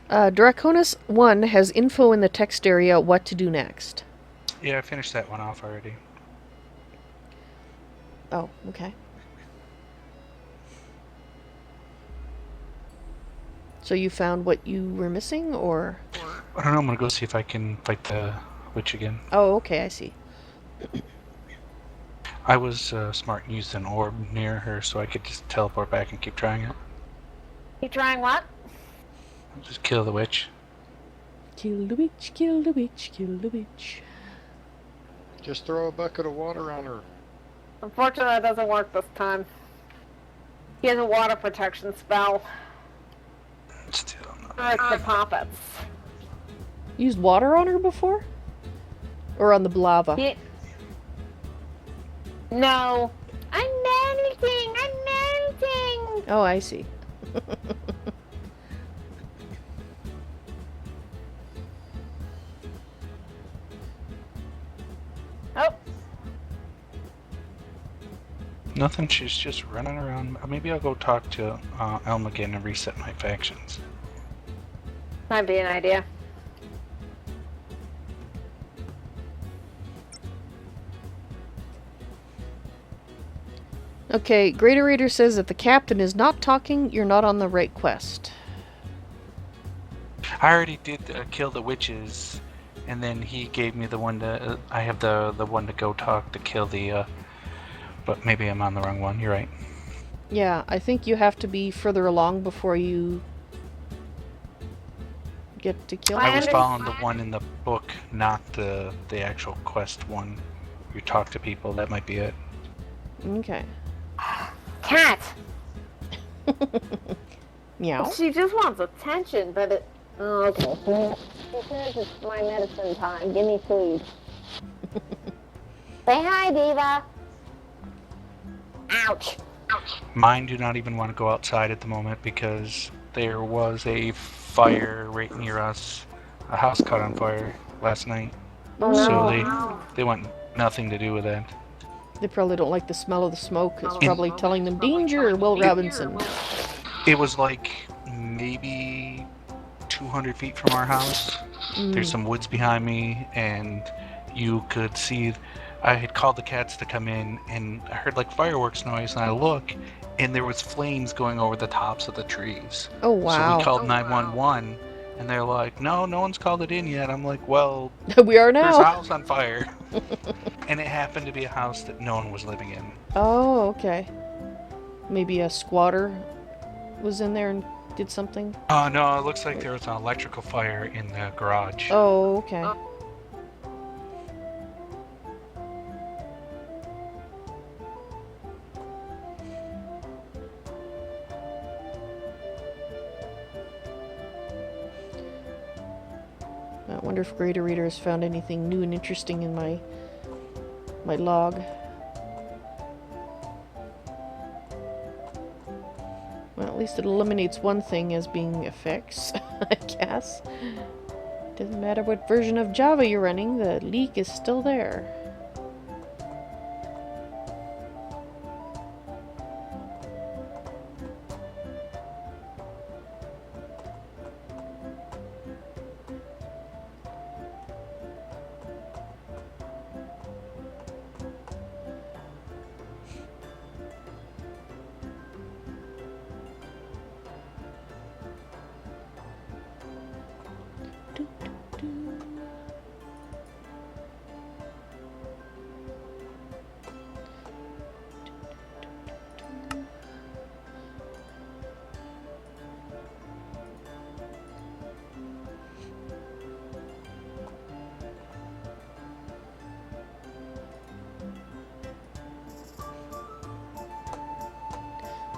Draconis 1 has info in the text area what to do next. Yeah, I finished that one off already. Oh, okay. So you found what you were missing, or? I don't know, I'm gonna go see if I can fight the witch again. Oh, okay, I see. I was smart and used an orb near her so I could just teleport back and keep trying it. You trying what? Just kill the witch. Kill the witch, kill the witch, kill the witch. Just throw a bucket of water on her. Unfortunately, that doesn't work this time. He has a water protection spell. Still not. Like the poppets. Used water on her before? Or on the lava? No. I'm melting! I'm melting! Oh, I see. Oh, Nothing, she's just running around. Maybe I'll go talk to Elm again and reset my factions. might be an idea. Okay, GreatOrator says if the captain is not talking, you're not on the right quest. I already did kill the witches, and then he gave me the one to. I have the one to go talk to kill the. But maybe I'm on the wrong one. You're right. Yeah, I think you have to be further along before you get to kill. I was following the one in the book, not the actual quest one. You talk to people. That might be it. Okay. Cat! Meow. She just wants attention, but it... Oh, okay. She says it's my medicine time. Give me food. Say hi, Diva! Ouch! Mine do not even want to go outside at the moment because there was a fire right near us. A house caught on fire last night. Oh, So no. they want nothing to do with that. They probably don't like the smell of the smoke. It's probably telling them, danger, Will Robinson. It was like maybe 200 feet from our house. There's some woods behind me, and you could see. I had called the cats to come in, and I heard like fireworks noise, and I look, and there was flames going over the tops of the trees. Oh, wow. So we called 911, and they're like, no one's called it in yet. I'm like, well, We are there's a now. house on fire. And it happened to be a house that no one was living in. Oh, okay. Maybe a squatter was in there and did something? Oh, no, it looks like there was an electrical fire in the garage. Oh, okay. I wonder if GreatOrator has found anything new and interesting in my log. Well, at least it eliminates one thing as being effects, I guess. Doesn't matter what version of Java you're running, the leak is still there.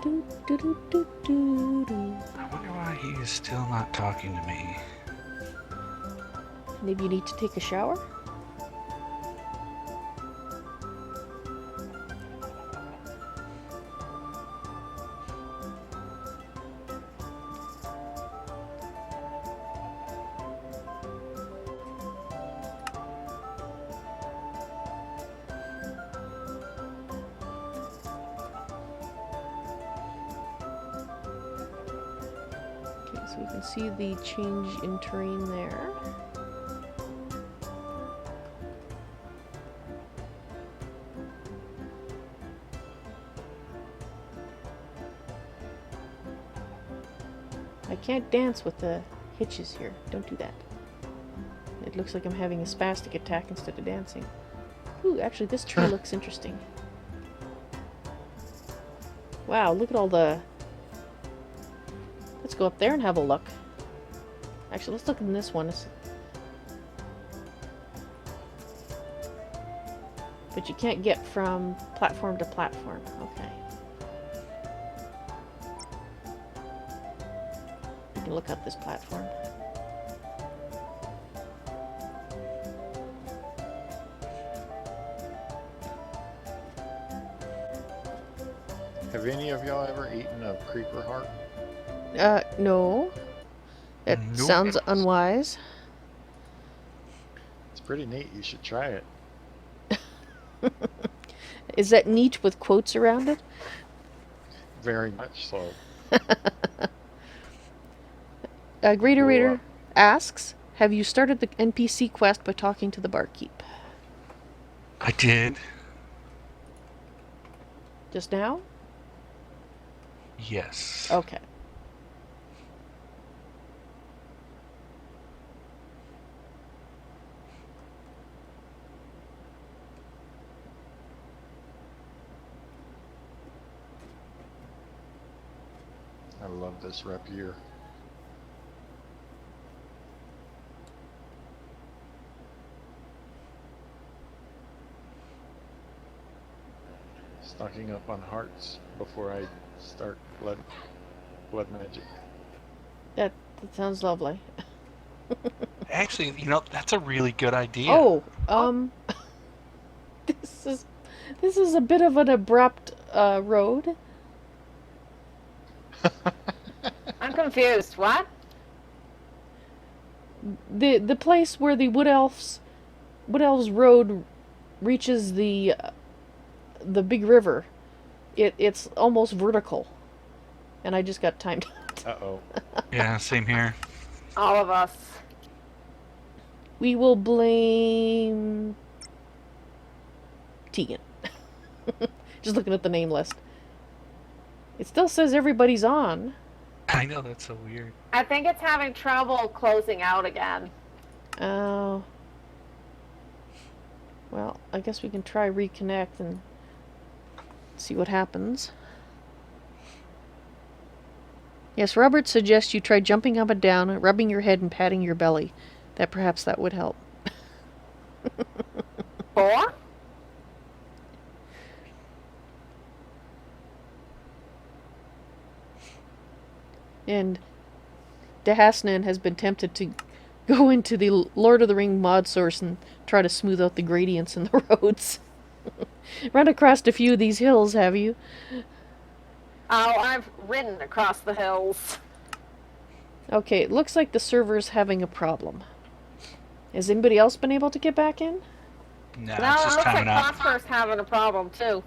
I wonder why he is still not talking to me. Maybe you need to take a shower? So we can see the change in terrain there. I can't dance with the hitches here. Don't do that. It looks like I'm having a spastic attack instead of dancing. Ooh, actually this tree looks interesting. Wow, look at all the... Let's go up there and have a look. Actually, let's look in this one. But you can't get from platform to platform. Okay. You can look up this platform. Have any of y'all ever eaten a creeper heart? No. That Nope. sounds unwise. It's pretty neat. You should try it. Is that neat with quotes around it? Very much so. GreatOrator asks, have you started the NPC quest by talking to the barkeep? I did. Just now? Yes. Okay. I love this rapier. Stocking up on hearts before I start blood magic. That sounds lovely. Actually, that's a really good idea. Oh, this is a bit of an abrupt road. I'm confused. What? The place where the Wood Elves Road reaches the big river, it's almost vertical, and I just got timed out. Uh-oh. Yeah, same here. All of us. We will blame Tegan. Just looking at the name list. It still says everybody's on. I know, that's so weird. I think it's having trouble closing out again. Oh. Well, I guess we can try reconnect and see what happens. Yes, Robert suggests you try jumping up and down, rubbing your head and patting your belly. Perhaps that would help. Four? And Dehasnan has been tempted to go into the Lord of the Ring mod source and try to smooth out the gradients in the roads. Run across a few of these hills, have you? Oh, I've ridden across the hills. Okay, it looks like the server's having a problem. Has anybody else been able to get back in? No, No, it's it just looks like timing out. Prosper's having a problem too.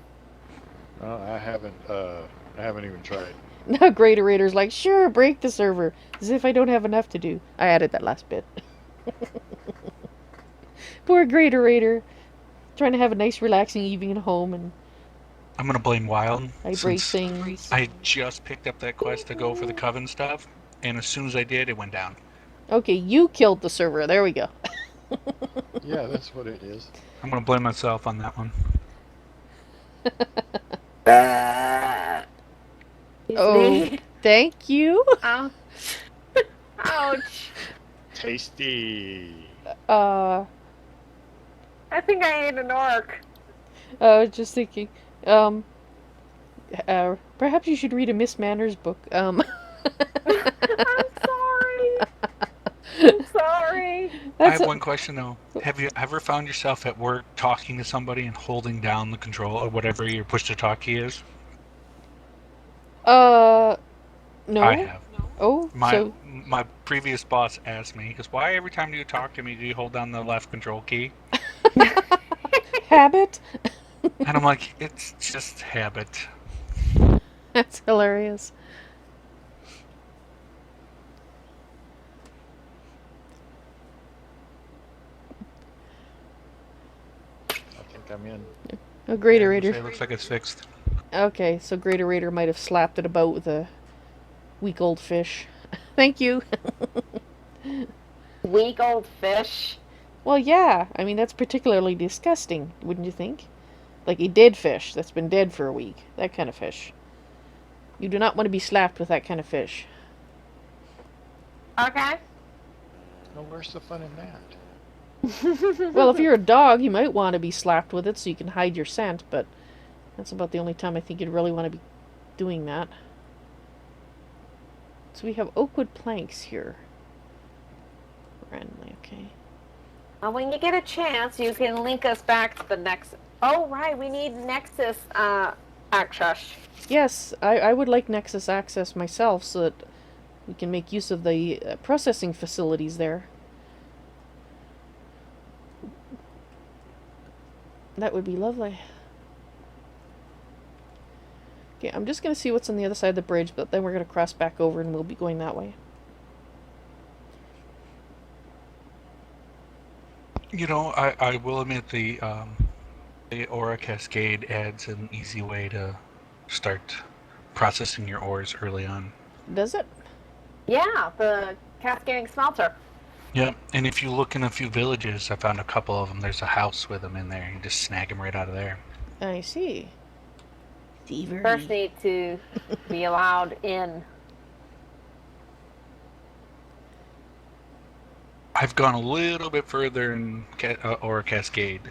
Well, I haven't even tried. Now GreatOrator's like, sure, break the server. As if I don't have enough to do. I added that last bit. Poor GreatOrator. Trying to have a nice relaxing evening at home, and I'm gonna blame Wild. I break things. I just picked up that quest to go for the Coven stuff, and as soon as I did, it went down. Okay, you killed the server. There we go. Yeah, that's what it is. I'm gonna blame myself on that one. Oh, thank you. Ow. Ouch. Tasty. I think I ate an orc. I was just thinking, perhaps you should read a Miss Manners book. I'm sorry. I'm sorry. I have one question though. Have you ever found yourself at work talking to somebody and holding down the control or whatever your push to talk key is? No. I have. Oh, My previous boss asked me, he goes, why every time you talk to me do you hold down the left control key? Habit? And I'm like, it's just habit. That's hilarious. I think I'm in. Oh, GreatOrator. It looks like it's fixed. Okay, so GreatOrator might have slapped it about with a week-old fish. Thank you. Week old fish. Well, yeah. I mean, that's particularly disgusting, wouldn't you think? Like a dead fish that's been dead for a week. That kind of fish. You do not want to be slapped with that kind of fish. Okay. Well, where's the fun in that? Well, if you're a dog, you might want to be slapped with it so you can hide your scent, but that's about the only time I think you'd really want to be doing that. So we have oakwood planks here. Randomly, okay. Well, when you get a chance, you can link us back to the next. Oh, right. We need Nexus access. Yes, I would like Nexus access myself so that we can make use of the processing facilities there. That would be lovely. Okay, I'm just going to see what's on the other side of the bridge, but then we're going to cross back over and we'll be going that way. You know, I will admit the Aura Cascade adds an easy way to start processing your ores early on. Does it? Yeah, the cascading smelter. Yeah, and if you look in a few villages, I found a couple of them. There's a house with them in there. You just snag them right out of there. I see. Thievery. First need to be allowed in. I've gone a little bit further in Aura Cascade.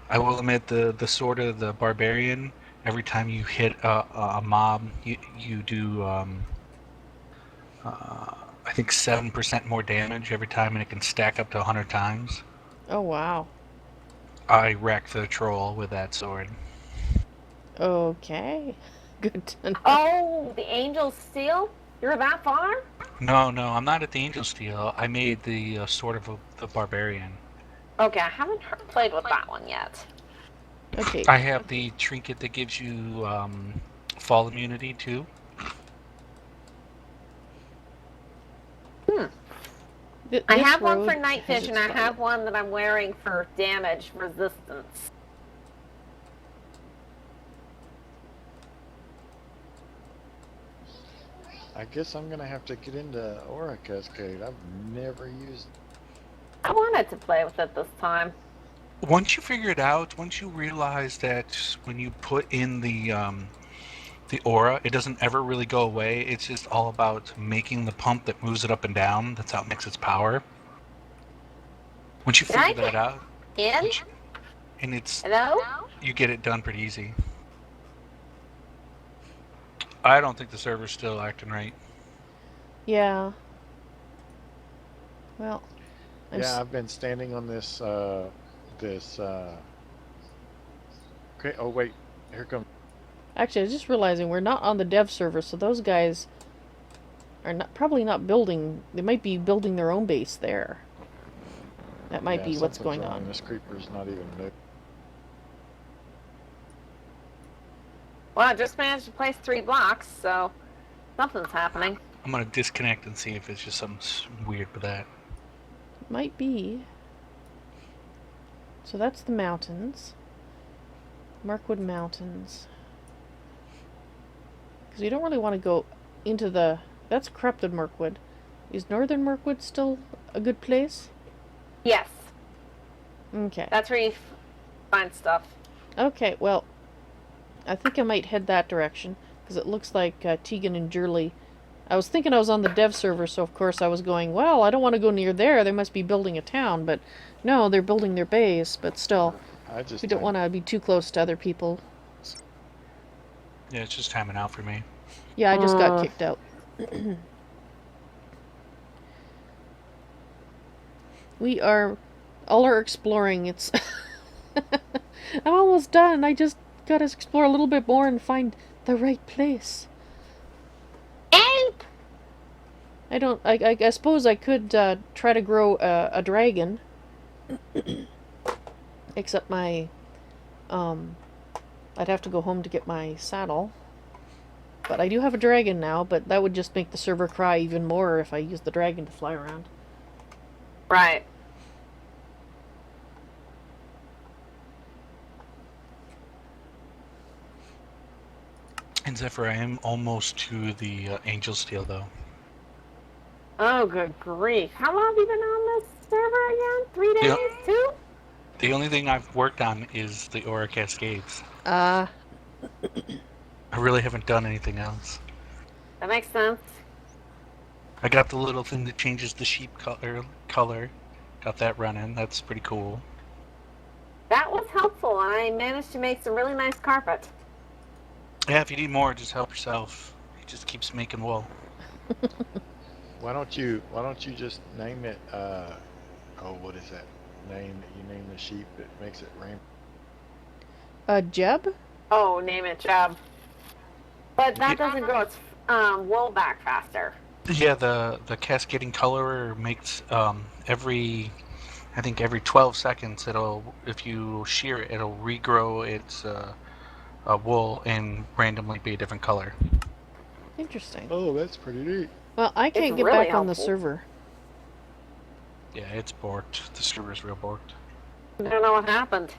I will admit the sort of the barbarian. Every time you hit a mob, you do I think 7% more damage every time, and it can stack up to 100 times. Oh, wow. I wrecked the troll with that sword. Okay. Good to know. Oh, the Angel Steel? You're that far? No, I'm not at the Angel Steel. I made the Sword of the Barbarian. Okay, I haven't played with that one yet. Okay. I have the trinket that gives you fall immunity too. I have one for night vision. I have one that I'm wearing for damage resistance. I guess I'm gonna have to get into Aura Cascade. I've never used. I wanted to play with it this time. Once you figure it out, once you realize that when you put in the aura, it doesn't ever really go away. It's just all about making the pump that moves it up and down. That's how it makes its power. Once you figure that out, and it's Hello? you get it done pretty easy. I don't think the server's still acting right. Yeah. Well, I've been standing on this okay, oh wait, here comes. Actually, I was just realizing we're not on the dev server, so those guys are probably not building. They might be building their own base there. That might be what's going on. This creeper's not even new. Well, I just managed to place 3 blocks, so something's happening. I'm gonna disconnect and see if it's just something weird with that. Might be. So that's the mountains. Mirkwood Mountains. Because you don't really want to go into the... That's corrupted Mirkwood. Is northern Mirkwood still a good place? Yes. Okay. That's where you find stuff. Okay, well, I think I might head that direction. Because it looks like Tegan and Jurley... I was thinking I was on the dev server, so of course I was going, well, I don't want to go near there. They must be building a town. But no, they're building their base. But still, we don't want to be too close to other people. Yeah, it's just timing out for me. Yeah, I just got kicked out. We are... All our exploring, it's... I'm almost done. I just gotta explore a little bit more and find the right place. I suppose I could try to grow a dragon. Except my... I'd have to go home to get my saddle. But I do have a dragon now, but that would just make the server cry even more if I used the dragon to fly around. Right. And Zephyr, I am almost to the Angel Steel, though. Oh, good grief. How long have you been on this server again? 3 days? Yeah. 2? The only thing I've worked on is the Aura Cascades. Ah, I really haven't done anything else. That makes sense. I got the little thing that changes the sheep color. Got that running. That's pretty cool. That was helpful, and I managed to make some really nice carpet. Yeah, if you need more, just help yourself. He just keeps making wool. Why don't you just name it what is that name that you name the sheep that makes it rain? Jeb? Oh, name it Jeb. But that Yeah. doesn't grow its wool back faster. Yeah, the cascading colorer makes every 12 seconds if you shear it, it'll regrow its wool and randomly be a different color. Interesting. Oh, that's pretty neat. Well, I can't It's get really back on the helpful. server. Yeah, it's borked. The server's real borked. I don't know what happened.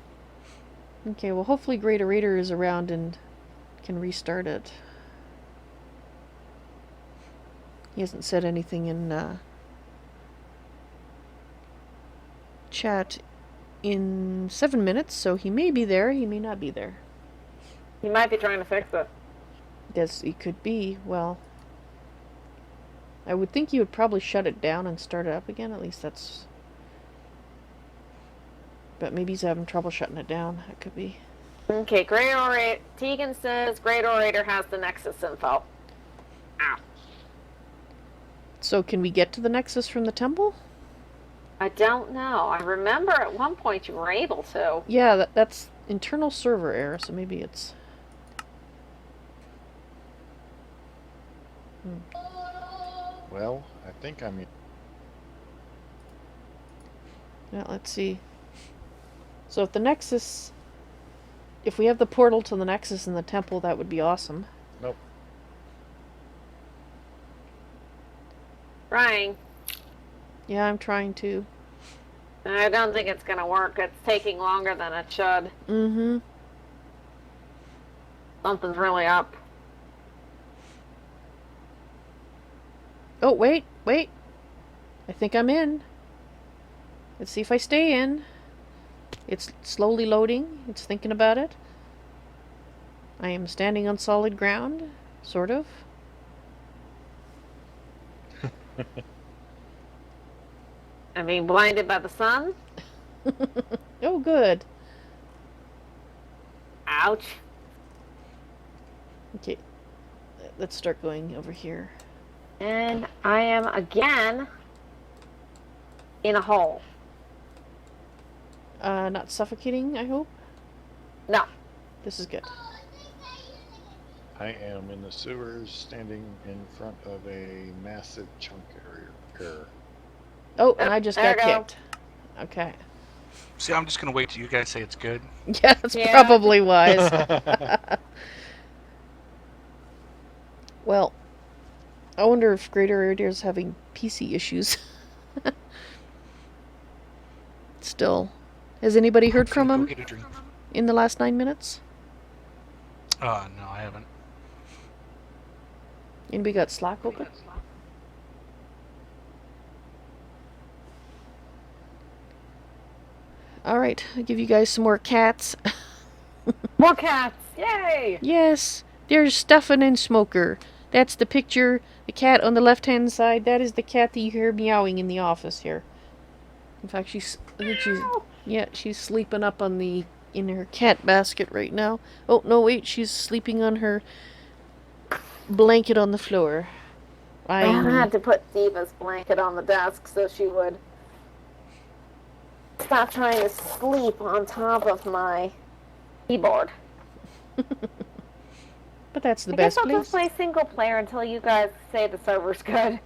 Okay, well, hopefully GreatOrator is around and can restart it. He hasn't said anything in chat in 7 minutes, so he may be there, he may not be there. He might be trying to fix it. Yes, he could be. Well, I would think you would probably shut it down and start it up again. At least that's... But maybe he's having trouble shutting it down. That could be. Okay, GreatOrator. Tegan says GreatOrator has the Nexus info. Ow. So can we get to the Nexus from the temple? I don't know. I remember at one point you were able to. Yeah, that's internal server error, so maybe it's... Well, I think I'm in. Yeah, let's see. So if the Nexus... If we have the portal to the Nexus in the temple, that would be awesome. Nope. Trying. Yeah, I'm trying to. I don't think it's going to work. It's taking longer than it should. Mm-hmm. Something's really up. Oh, wait. I think I'm in. Let's see if I stay in. It's slowly loading. It's thinking about it. I am standing on solid ground, sort of. I'm being blinded by the sun. Oh, good. Ouch. Okay. Let's start going over here. And I am again in a hole. Not suffocating, I hope? No. This is good. I am in the sewers, standing in front of a massive chunk error. Oh, and I just There got we go. kicked. Okay. See, I'm just gonna wait till you guys say it's good. Yeah, that's Yeah. probably wise. Well, I wonder if GreatOrator is having PC issues. Still. Has anybody heard from Go him get a drink. in the last 9 minutes? No, I haven't. Anybody got Slack open? Alright, I'll give you guys some more cats. More cats! Yay! Yes, there's Stuffin' and Smoker. That's the picture, the cat on the left-hand side. That is the cat that you hear meowing in the office here. In fact, I think she's sleeping up in her cat basket right now. Oh, no, wait, she's sleeping on her blanket on the floor. I had to put Diva's blanket on the desk so she would stop trying to sleep on top of my keyboard. But that's the I guess best I'll place. just play single player until you guys say the server's good.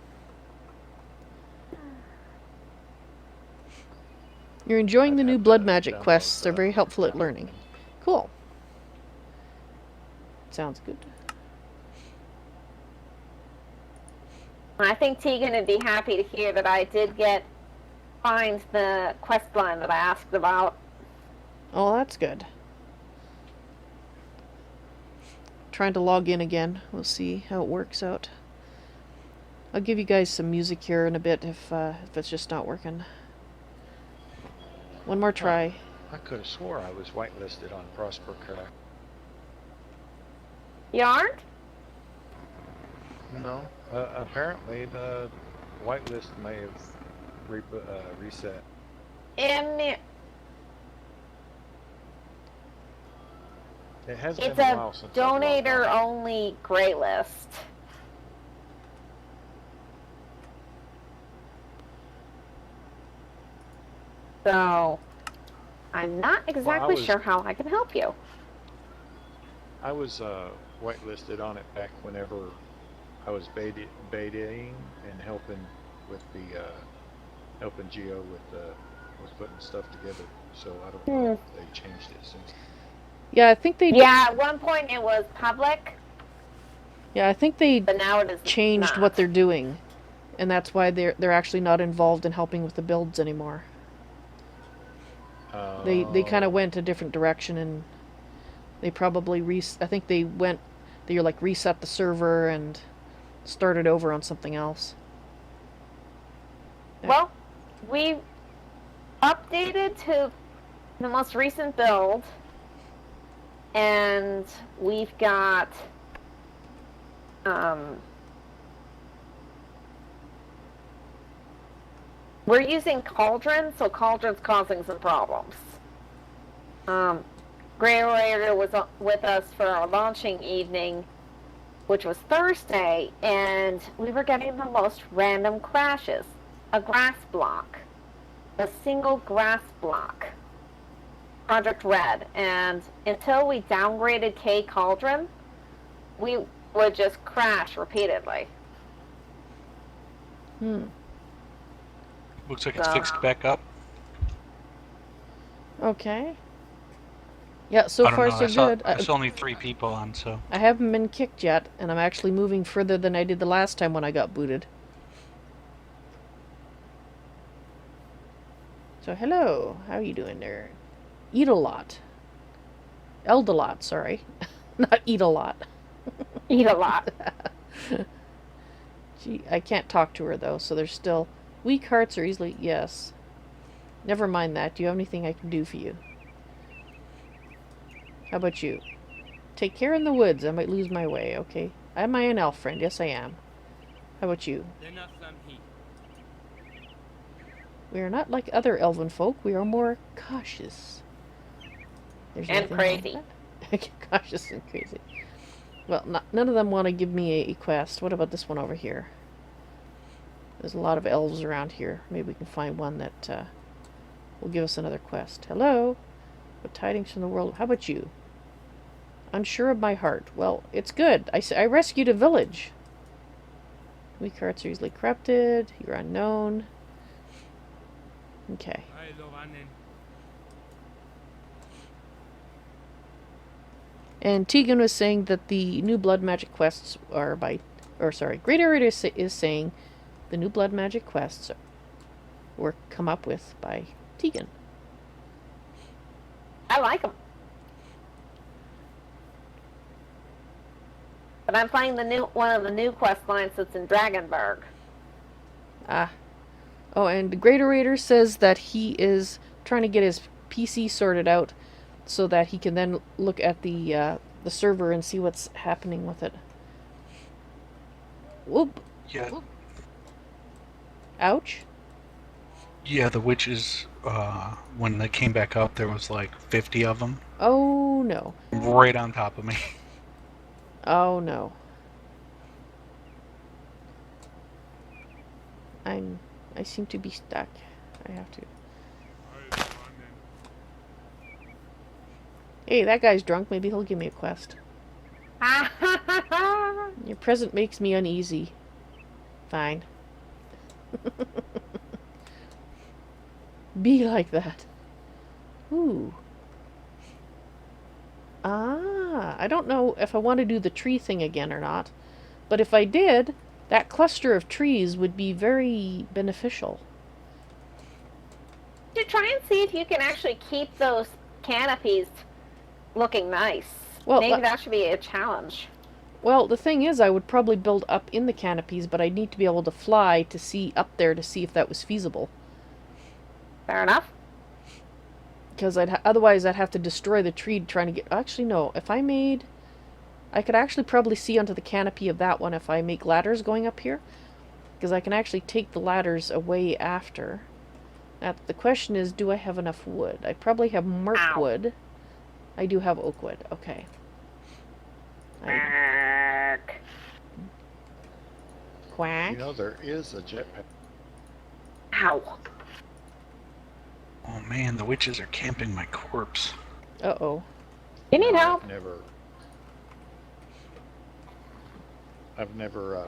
You're enjoying the I'd new have blood to magic download quests. They're the very helpful at stuff. learning. Cool. Sounds good. I think Tegan would be happy to hear that I did find the quest line that I asked about. Oh, that's good. Trying to log in again. We'll see how it works out. I'll give you guys some music here in a bit if it's just not working. One more try. I could have swore I was whitelisted on ProsperCraft. You aren't? No. Apparently the whitelist may have reset. It It has It's been a a while since I've logged donator on. only gray list. So, I'm not exactly was- sure how I can help you. I was whitelisted on it back whenever I was betaing and helping with the helping Geo with putting stuff together. So I don't know if they changed it since. Yeah, I think they. Yeah, at one point it was public, Yeah, I think they but now it is changed not. what they're doing, and that's why they're actually not involved in helping with the builds anymore. They kind of went a different direction, and they probably I think they like reset the server and started over on something else. Well, we updated to the most recent build, and we've got we're using Cauldron, so Cauldron's causing some problems. GreatOrator was with us for our launching evening, which was Thursday, and we were getting the most random crashes. A grass block. A single grass block. Project Red. And until we downgraded K Cauldron, we would just crash repeatedly. Looks like it's fixed back up. Okay. Yeah, so I don't far know. so good. I saw only 3 people on, so. I haven't been kicked yet, and I'm actually moving further than I did the last time when I got booted. So hello, how are you doing there? Eat a lot. Eld a lot, sorry. Not eat a lot. Eat a lot. Gee, I can't talk to her though, so there's still... Weak hearts are easily... Yes. Never mind that. Do you have anything I can do for you? How about you? Take care in the woods. I might lose my way, okay? Am I an elf friend? Yes, I am. How about you? We are not like other elven folk. We are more cautious. There's And nothing crazy. wrong with that. Cautious and crazy. Well, none of them want to give me a quest. What about this one over here? There's a lot of elves around here. Maybe we can find one that will give us another quest. Hello? What tidings from the world? How about you? Unsure of my heart. Well, it's good. I rescued a village. Weak hearts are easily corrupted. You're unknown. Okay. And Tegan was saying that the new blood magic quests are by... Or sorry, GreatOrator is saying the new blood magic quests were come up with by Tegan. I like them. But I'm playing one of the new quest lines that's in Dragonberg. Ah. Oh, and the GreatOrator says that he is trying to get his PC sorted out so that he can then look at the server and see what's happening with it. Whoop. Yeah. Whoop. Ouch. Yeah, the witches, when they came back up, there was like 50 of them. Oh, no. Right on top of me. Oh, no. I seem to be stuck. I have to... Hey, that guy's drunk. Maybe he'll give me a quest. Your present makes me uneasy. Fine. Be like that. Ooh. Ah, I don't know if I want to do the tree thing again or not. But if I did, that cluster of trees would be very beneficial. You try and see if you can actually keep those canopies looking nice. Well, maybe that should be a challenge. Well, the thing is, I would probably build up in the canopies, but I'd need to be able to fly to see up there to see if that was feasible. Fair enough. Because otherwise I'd have to destroy the tree trying to get... Actually, no. If I made... I could actually probably see onto the canopy of that one if I make ladders going up here. Because I can actually take the ladders away after. Now, the question is, do I have enough wood? I probably have mark wood. I do have oak wood. Okay. Quack. You know, there is a jetpack. Ow. Oh man, the witches are camping my corpse. Uh-oh. You need help? I've never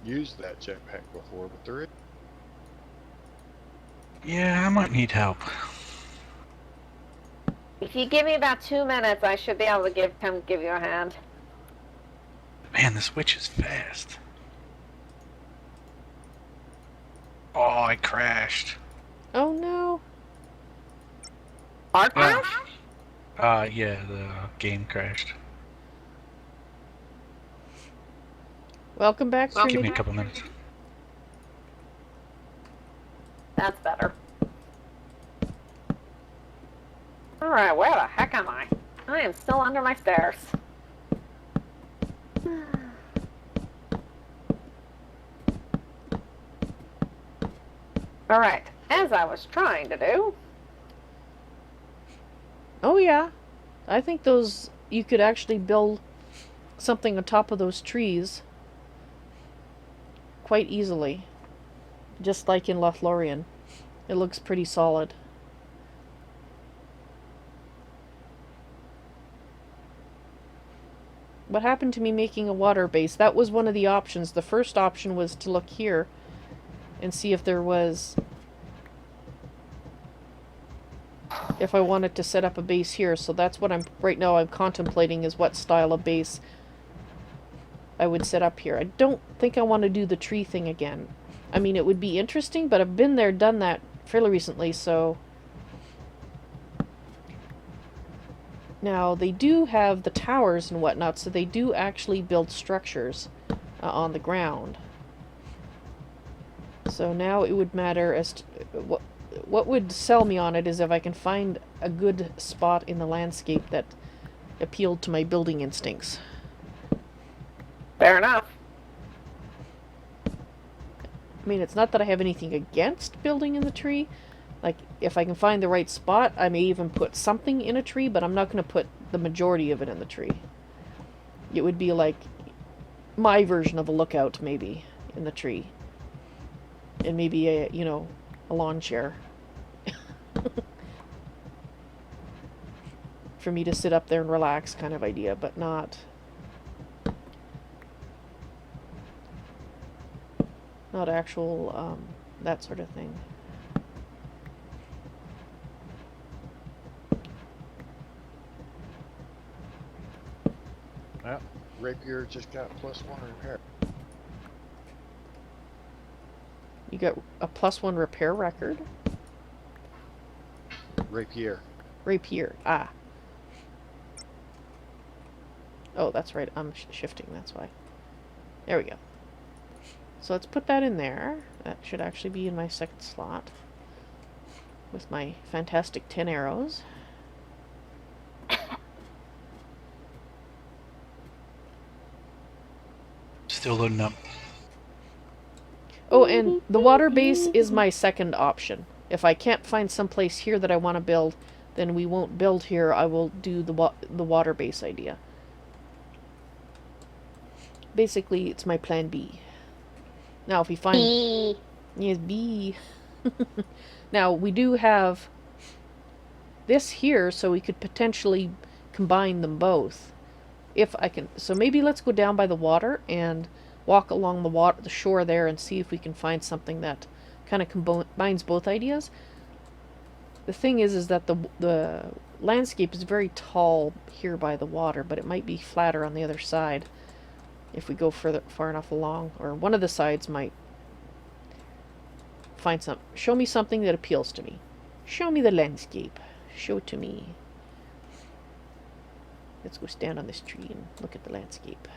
used that jetpack before, but there is. Yeah, I might need help. If you give me about 2 minutes, I should be able to give you a hand. Man, this witch is fast. Oh, I crashed. Oh no. Hard crash? Yeah, the game crashed. Welcome back, Give stream. me a couple minutes. That's better. Alright, where the heck am I? I am still under my stairs. Alright, as I was trying to do. Oh yeah. I think those... You could actually build something on top of those trees quite easily. Just like in Lothlorien. It looks pretty solid. What happened to me making a water base? That was one of the options. The first option was to look here and see if there was... if I wanted to set up a base here. So that's what right now I'm contemplating, is what style of base I would set up here. I don't think I want to do the tree thing again. I mean, it would be interesting, but I've been there, done that fairly recently, so... Now, they do have the towers and whatnot, so they do actually build structures on the ground. So now it would matter as to... What would sell me on it is if I can find a good spot in the landscape that appealed to my building instincts. Fair enough. I mean, it's not that I have anything against building in the tree. Like, if I can find the right spot, I may even put something in a tree, but I'm not going to put the majority of it in the tree. It would be like my version of a lookout, maybe, in the tree. And maybe a, you know, a lawn chair. For me to sit up there and relax kind of idea, but not... not actual, that sort of thing. Well, rapier just got +1 repair. You got a +1 repair record? Rapier. Rapier, ah. Oh, that's right, I'm shifting, that's why. There we go. So let's put that in there. That should actually be in my second slot. With my fantastic 10 arrows. Still loading up. Oh, and the water base is my second option. If I can't find someplace here that I want to build, then we won't build here. I will do the water base idea. Basically, it's my plan B. Now, if we find... B. Yes, B. Now, we do have this here, so we could potentially combine them both. If I can... So maybe let's go down by the water and walk along the shore there and see if we can find something that kind of combines both ideas. The thing is that the landscape is very tall here by the water, but it might be flatter on the other side if we go far enough along, or one of the sides might find show me something that appeals to me. Show me the landscape. Show it to me. Let's go stand on this tree and look at the landscape.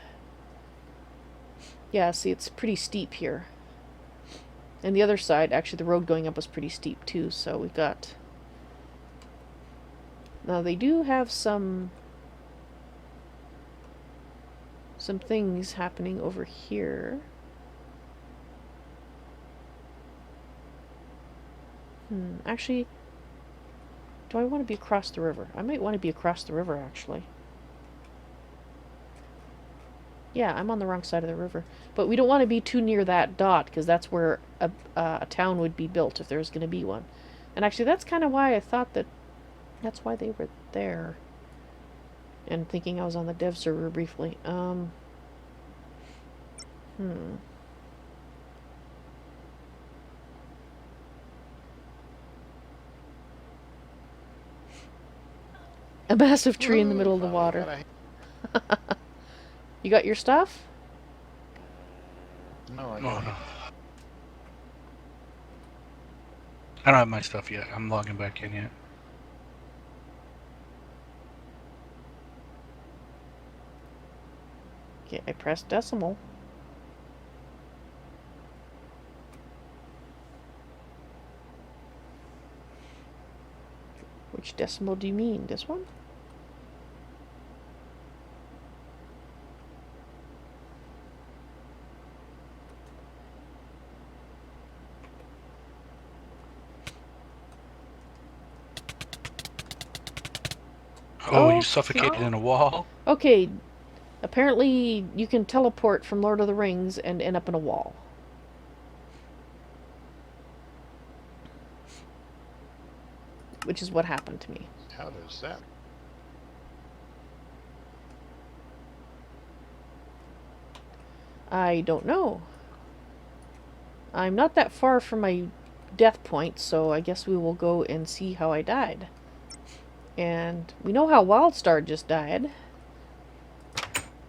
Yeah, see, it's pretty steep here. And the other side, actually the road going up was pretty steep too, so we've got... Now they do have some things happening over here. Actually, do I want to be across the river? I might want to be across the river, actually. Yeah, I'm on the wrong side of the river. But we don't want to be too near that dot, because that's where a town would be built, if there's going to be one. And actually, that's kind of why I thought that... That's why they were there. And thinking I was on the dev server briefly. A massive tree in the middle of the water. You got your stuff? No, I Oh, don't. no. I don't have my stuff yet. I'm logging back in yet. Okay, I pressed decimal. Which decimal do you mean? This one? Oh, Oh, you suffocated in a wall? Okay, apparently you can teleport from Lord of the Rings and end up in a wall. Which is what happened to me. How does that? I don't know. I'm not that far from my death point, so I guess we will go and see how I died. And we know how Wildstar just died.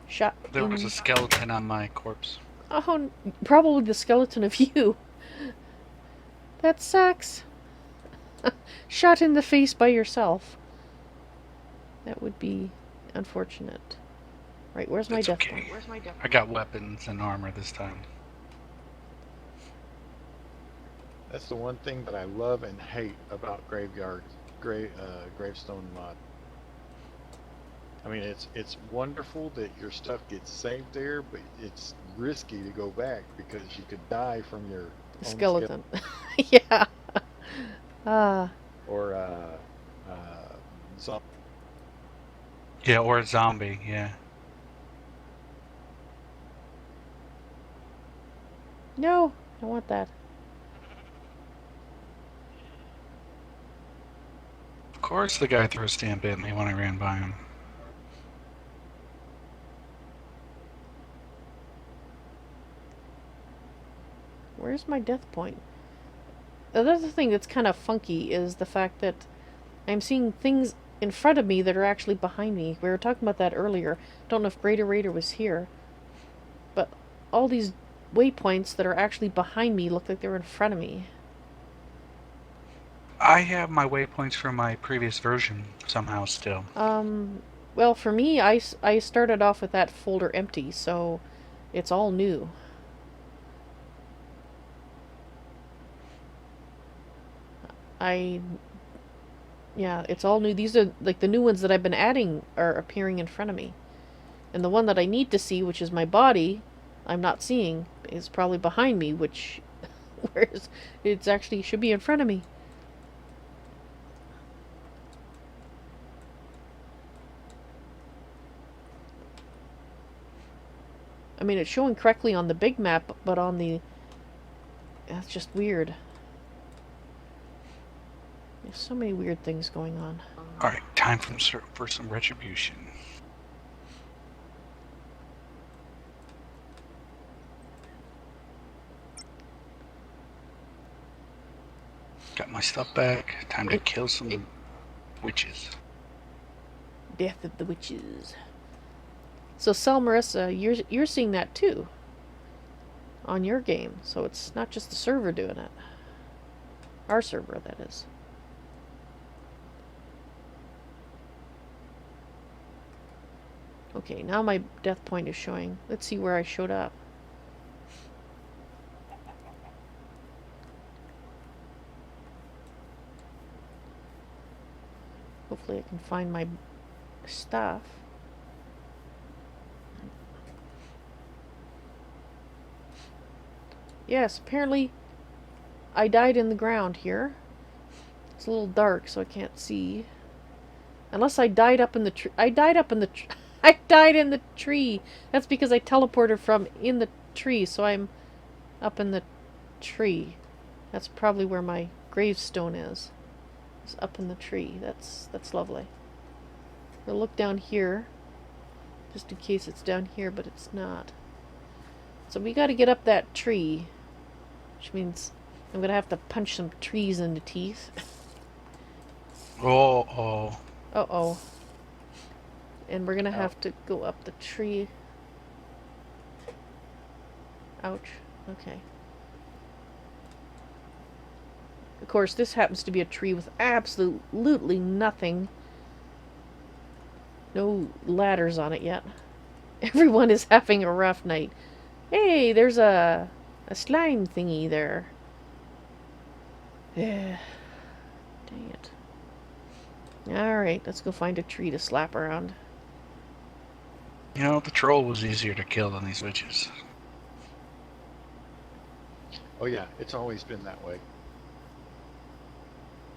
Shot There in... was a skeleton on my corpse. Oh, probably the skeleton of you. That sucks. Shot in the face by yourself. That would be unfortunate. Right, where's my It's death okay. point? I got weapons and armor this time. That's the one thing that I love and hate about gravestone mod. I mean, it's wonderful that your stuff gets saved there, but it's risky to go back because you could die from your own Skeleton. Yeah. or Yeah, or a zombie, yeah. No, I don't want that. Of course the guy threw a stamp at me when I ran by him. Where's my death point? The other thing that's kind of funky is the fact that I'm seeing things in front of me that are actually behind me. We were talking about that earlier. Don't know if GreatOrator was here. But all these waypoints that are actually behind me look like they're in front of me. I have my waypoints from my previous version somehow still. Well, for me, I started off with that folder empty, so it's all new. Yeah, it's all new. These are, like, the new ones that I've been adding are appearing in front of me. And the one that I need to see, which is my body, I'm not seeing, is probably behind me, which, whereas it's actually should be in front of me. I mean, it's showing correctly on the big map, but on the... That's just weird. There's so many weird things going on. Alright, time for some retribution. Got my stuff back. Time to kill some witches. Death of the Witches. So, Marissa, you're seeing that too. On your game. So it's not just the server doing it. Our server, that is. Okay, now my death point is showing. Let's see where I showed up. Hopefully I can find my stuff. Yes, apparently I died in the ground here. It's a little dark, so I can't see. Unless I died up in the tree. I died up in the I died in the tree. That's because I teleported from in the tree, so I'm up in the tree. That's probably where my gravestone is. It's up in the tree. That's lovely. We'll look down here, just in case it's down here, but it's not. So we got to get up that tree, which means I'm gonna have to punch some trees in the teeth. Oh. Uh-oh. And we're gonna have to go up the tree. Ouch. Okay. Of course, this happens to be a tree with absolutely nothing. No ladders on it yet. Everyone is having a rough night. Hey, there's a slime thingy there. Yeah. Dang it. Alright, let's go find a tree to slap around. You know, the troll was easier to kill than these witches. Oh yeah, it's always been that way.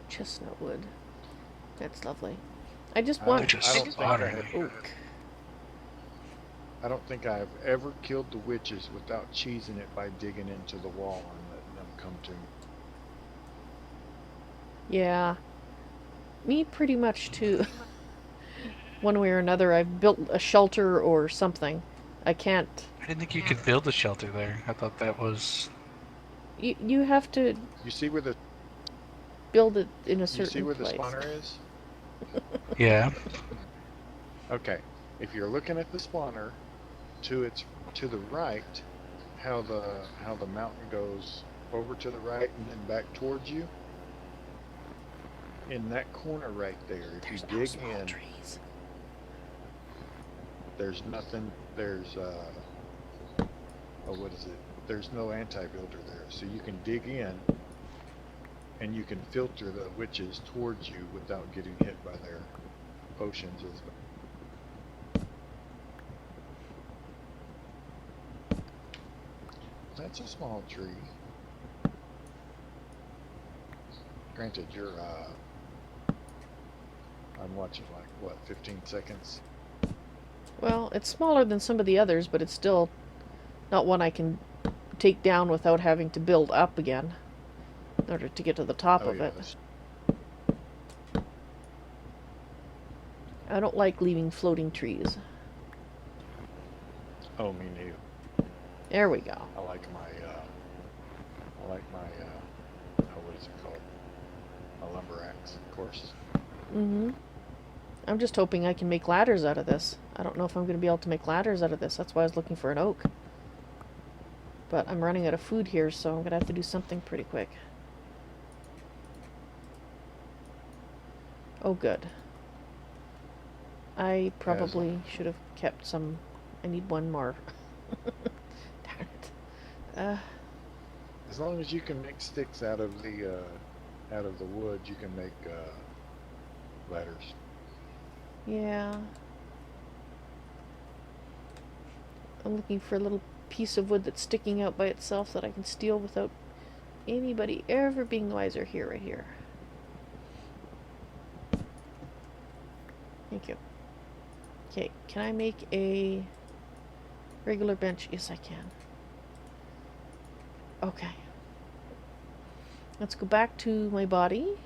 Chestnut wood. That's lovely. I just I want just don't think I slaughtered have, me. oak. I don't think I've ever killed the witches without cheesing it by digging into the wall and letting them come to me. Yeah. Me pretty much too. One way or another, I've built a shelter or something. I can't. I didn't think you could build a shelter there. I thought that was... You have to You see where the build it in a you see certain where the place. spawner is? Yeah. Okay. If you're looking at the spawner, to the right, how the mountain goes over to the right and then back towards you. In that corner right there, if There's you no dig small in, trees. there's nothing. There's what is it? There's no anti-builder there, so you can dig in, and you can filter the witches towards you without getting hit by their potions. That's a small tree. Granted, you're I'm watching like what, 15 seconds. Well, it's smaller than some of the others, but it's still not one I can take down without having to build up again in order to get to the top Oh of yeah. it. I don't like leaving floating trees. Oh, me neither. There we go. I like my what is it called? A lumber axe, of course. Mm-hmm. I'm just hoping I can make ladders out of this. I don't know if I'm going to be able to make ladders out of this. That's why I was looking for an oak. But I'm running out of food here, so I'm going to have to do something pretty quick. Oh, good. I probably should have kept some. I need one more. Darn it. As long as you can make sticks out of the wood, you can make ladders. Yeah. I'm looking for a little piece of wood that's sticking out by itself that I can steal without anybody ever being the wiser. Here, right here. Thank you. Okay, can I make a regular bench? Yes, I can. Okay. Let's go back to my body,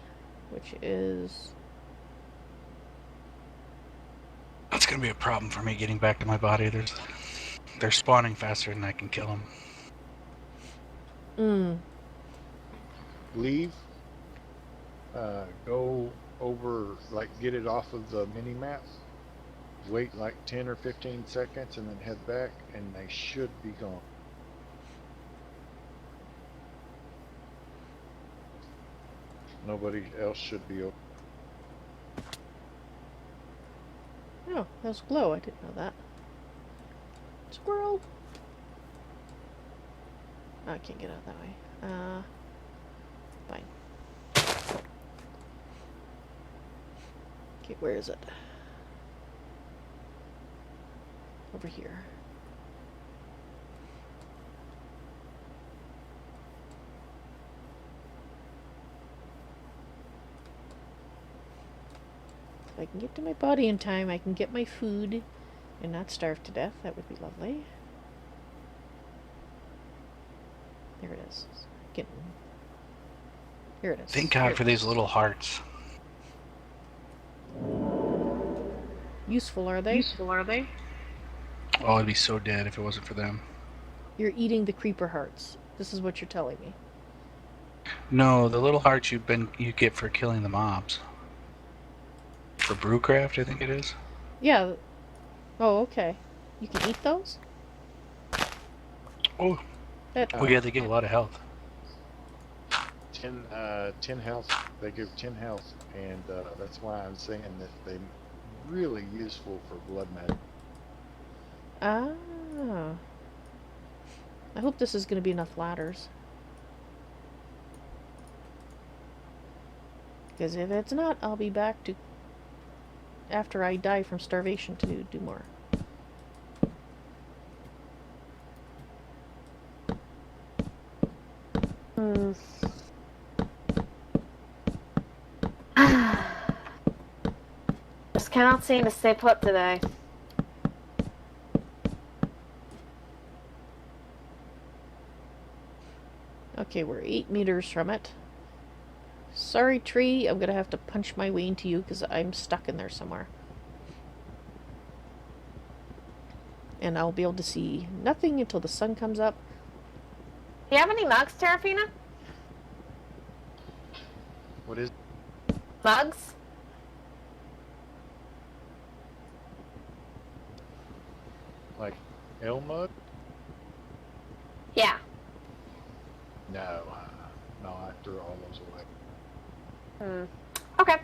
which is... That's gonna be a problem for me getting back to my body. They're spawning faster than I can kill them. Leave. Go over, like, get it off of the mini map. Wait like 10 or 15 seconds and then head back, and they should be gone. Nobody else should be open. Oh, there's glow. I didn't know that. Squirrel! Oh, I can't get out that way. Fine. Okay, where is it? Over here. If I can get to my body in time, I can get my food and not starve to death. That would be lovely. There it is. Here it is. Thank God for these little hearts. Useful, are they? Oh, I'd be so dead if it wasn't for them. You're eating the creeper hearts. This is what you're telling me. No, the little hearts you get for killing the mobs. For brewcraft, I think it is. Yeah. Oh, okay. You can eat those? Oh, That, yeah, they give a lot of health. 10 health. They give 10 health, and that's why I'm saying that they're really useful for blood magic. ah. I hope this is going to be enough ladders. Because if it's not, I'll be back to... after I die from starvation to do more. Just cannot seem to stay put today. Okay, we're 8 meters from it. Sorry, tree. I'm going to have to punch my way into you because I'm stuck in there somewhere. And I'll be able to see nothing until the sun comes up. Do you have any mugs, Terrafina? What is Mugs? like Elmud? Yeah. No, no, I threw all those away. Okay.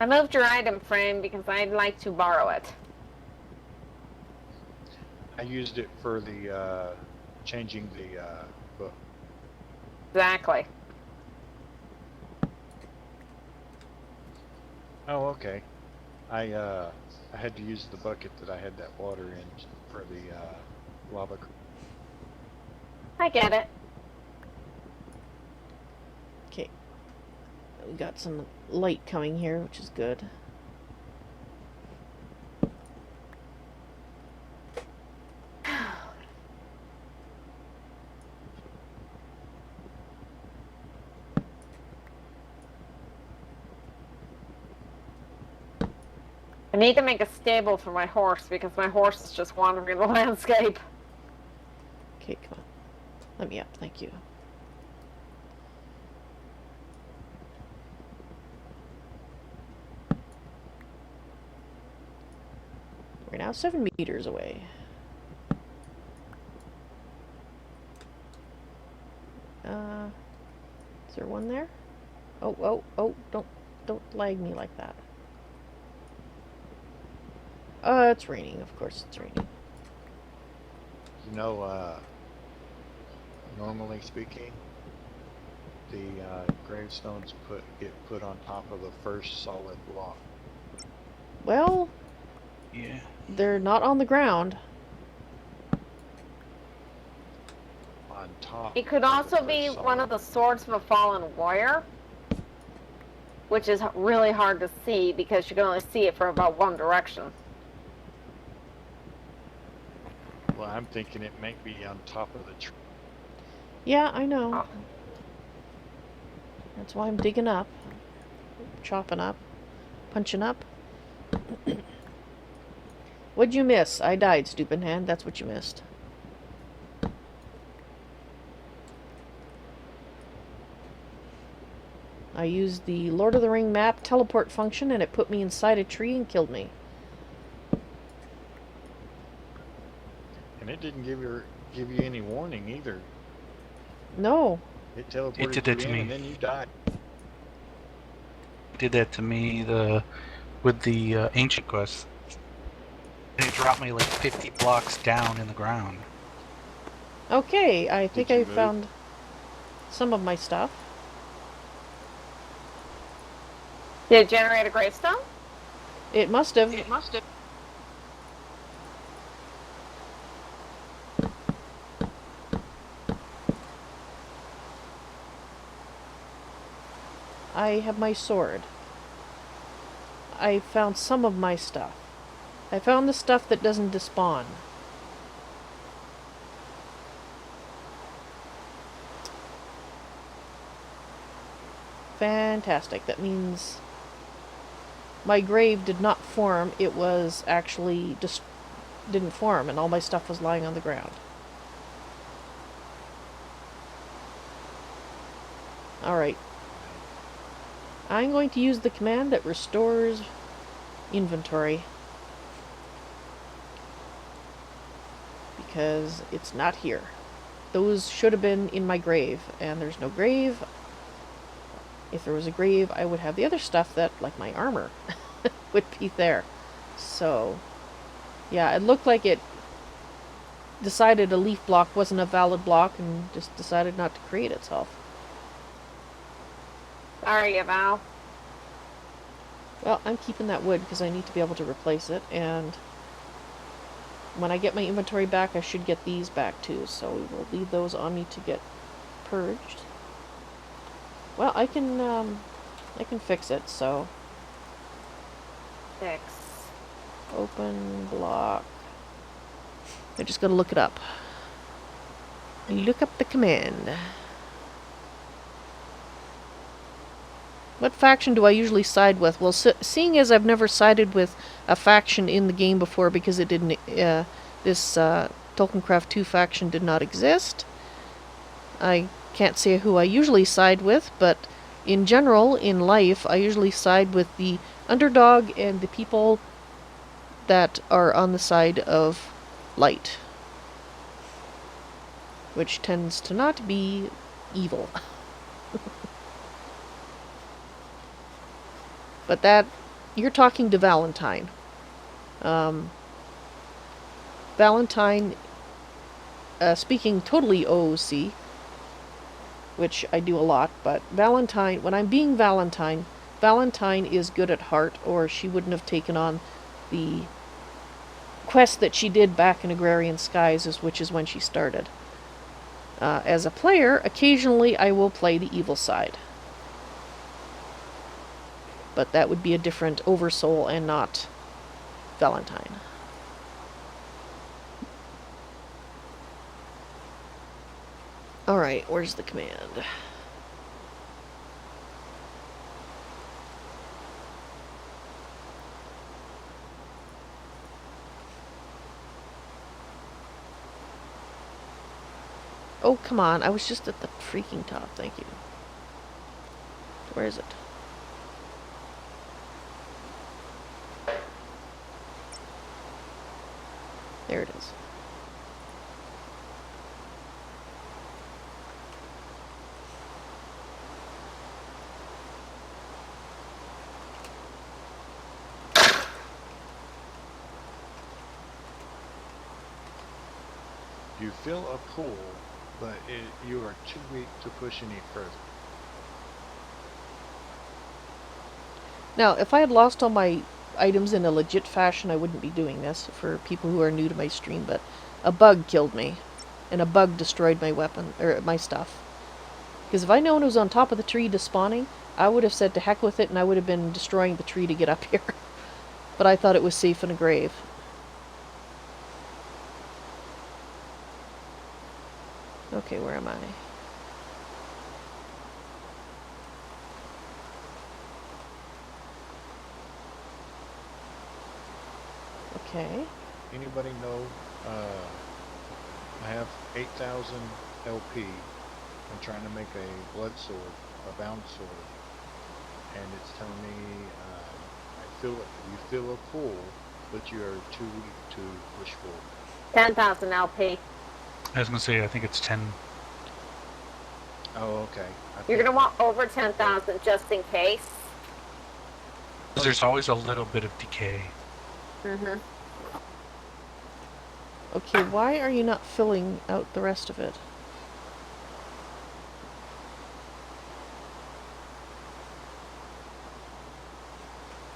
I moved your item frame because I'd like to borrow it. I used it for the changing the book. Exactly. Oh, okay. I had to use the bucket that I had that water in for the lava. I get it. Okay. We got some light coming here, which is good. I need to make a stable for my horse because my horse is just wandering the landscape. Okay, come on. Let me up, thank you. We're now 7 meters away. Is there one there? Oh, don't lag me like that. It's raining, of course it's raining. You know, normally speaking, the gravestones get put on top of the first solid block. Well, Yeah. they're not on the ground. On top. It could of the also first be solid one of the swords of a fallen warrior, which is really hard to see because you can only see it from about one direction. Well, I'm thinking it might be on top of the tree. Yeah, I know. Oh. That's why I'm digging up, chopping up, punching up. What'd you miss? I died, stupid hand. That's what you missed. I used the Lord of the Ring map teleport function and it put me inside a tree and killed me. And it didn't give you any warning either. No. It teleported It did that you to in, me. and then you died. Did that to me with the ancient quest. It dropped me like 50 blocks down in the ground. Okay, I think Did you I move? found some of my stuff. Did it generate a gravestone? It must have. I have my sword. I found some of my stuff. I found the stuff that doesn't despawn. Fantastic. That means my grave did not form. It was actually just didn't form, and all my stuff was lying on the ground. Alright. I'm going to use the command that restores inventory. Because it's not here. Those should have been in my grave, and there's no grave. If there was a grave, I would have the other stuff that, like my armor, would be there. So, yeah, it looked like it decided a leaf block wasn't a valid block and just decided not to create itself. Sorry, Val. Well, I'm keeping that wood because I need to be able to replace it, and when I get my inventory back, I should get these back too, so we will leave those on me to get purged. Well, I can fix it, so... Fix. Open block. I just gotta look it up. Look up the command. What faction do I usually side with? Well, seeing as I've never sided with a faction in the game before because it didn't, this Tolkiencraft II faction did not exist, I can't say who I usually side with, but in general, in life, I usually side with the underdog and the people that are on the side of light, which tends to not be evil. But that, you're talking to Valentine. Valentine, speaking totally OOC, which I do a lot, but Valentine, when I'm being Valentine, Valentine is good at heart, or she wouldn't have taken on the quest that she did back in Agrarian Skies, which is when she started. As a player, occasionally I will play the evil side. But that would be a different Oversoul and not Valentine. Alright, where's the command? Oh, come on. I was just at the freaking top. Thank you. Where is it? There it is. You fill a pool, but you are too weak to push any further. Now, if I had lost all my items in a legit fashion, I wouldn't be doing this for people who are new to my stream, but a bug killed me, and a bug destroyed my weapon, or my stuff. Because if I'd known it was on top of the tree despawning, I would have said to heck with it, and I would have been destroying the tree to get up here. But I thought it was safe in a grave. Okay, where am I? Okay. Anybody know, I have 8,000 LP. I'm trying to make a blood sword, a bound sword. And it's telling me, you fill a pool, but you are too weak to push forward. 10,000 LP. I was gonna say, I think it's 10. Oh, okay. You're going to want over 10,000 just in case. There's always a little bit of decay. Mm-hmm. Okay, why are you not filling out the rest of it?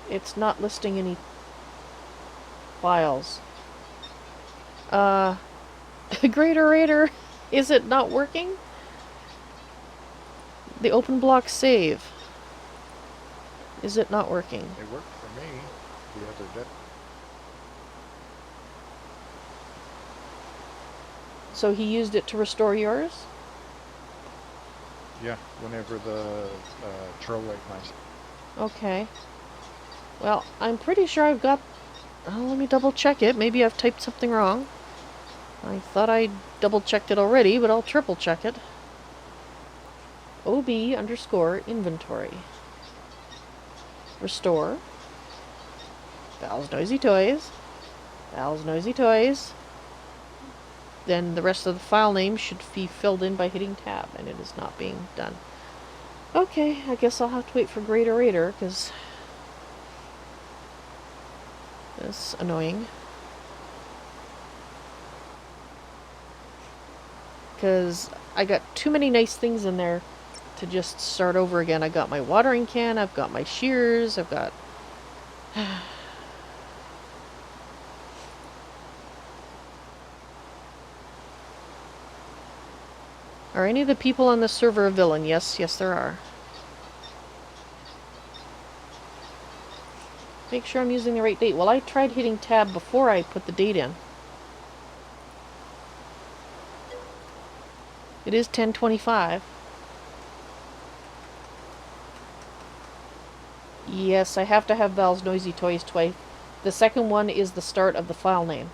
It's not listing any files. GreatOrator, is it not working? The open block save. Is it not working? It worked for me the other day. So he used it to restore yours? Yeah, whenever the troll ate my... Okay. Well, I'm pretty sure I've got... let me double check it. Maybe I've typed something wrong. I thought I double checked it already, but I'll triple check it. OB_inventory. Restore. Val's NoisyToys. Val's NoisyToys. Then the rest of the file name should be filled in by hitting tab, and it is not being done. Okay, I guess I'll have to wait for GreatOrator, because that's annoying. Because I got too many nice things in there to just start over again. I got my watering can, I've got my shears, I've got... Are any of the people on this server a villain? Yes, yes there are. Make sure I'm using the right date. Well, I tried hitting tab before I put the date in. It is 10:25. Yes, I have to have Val's NoisyToys twice. The second one is the start of the file name.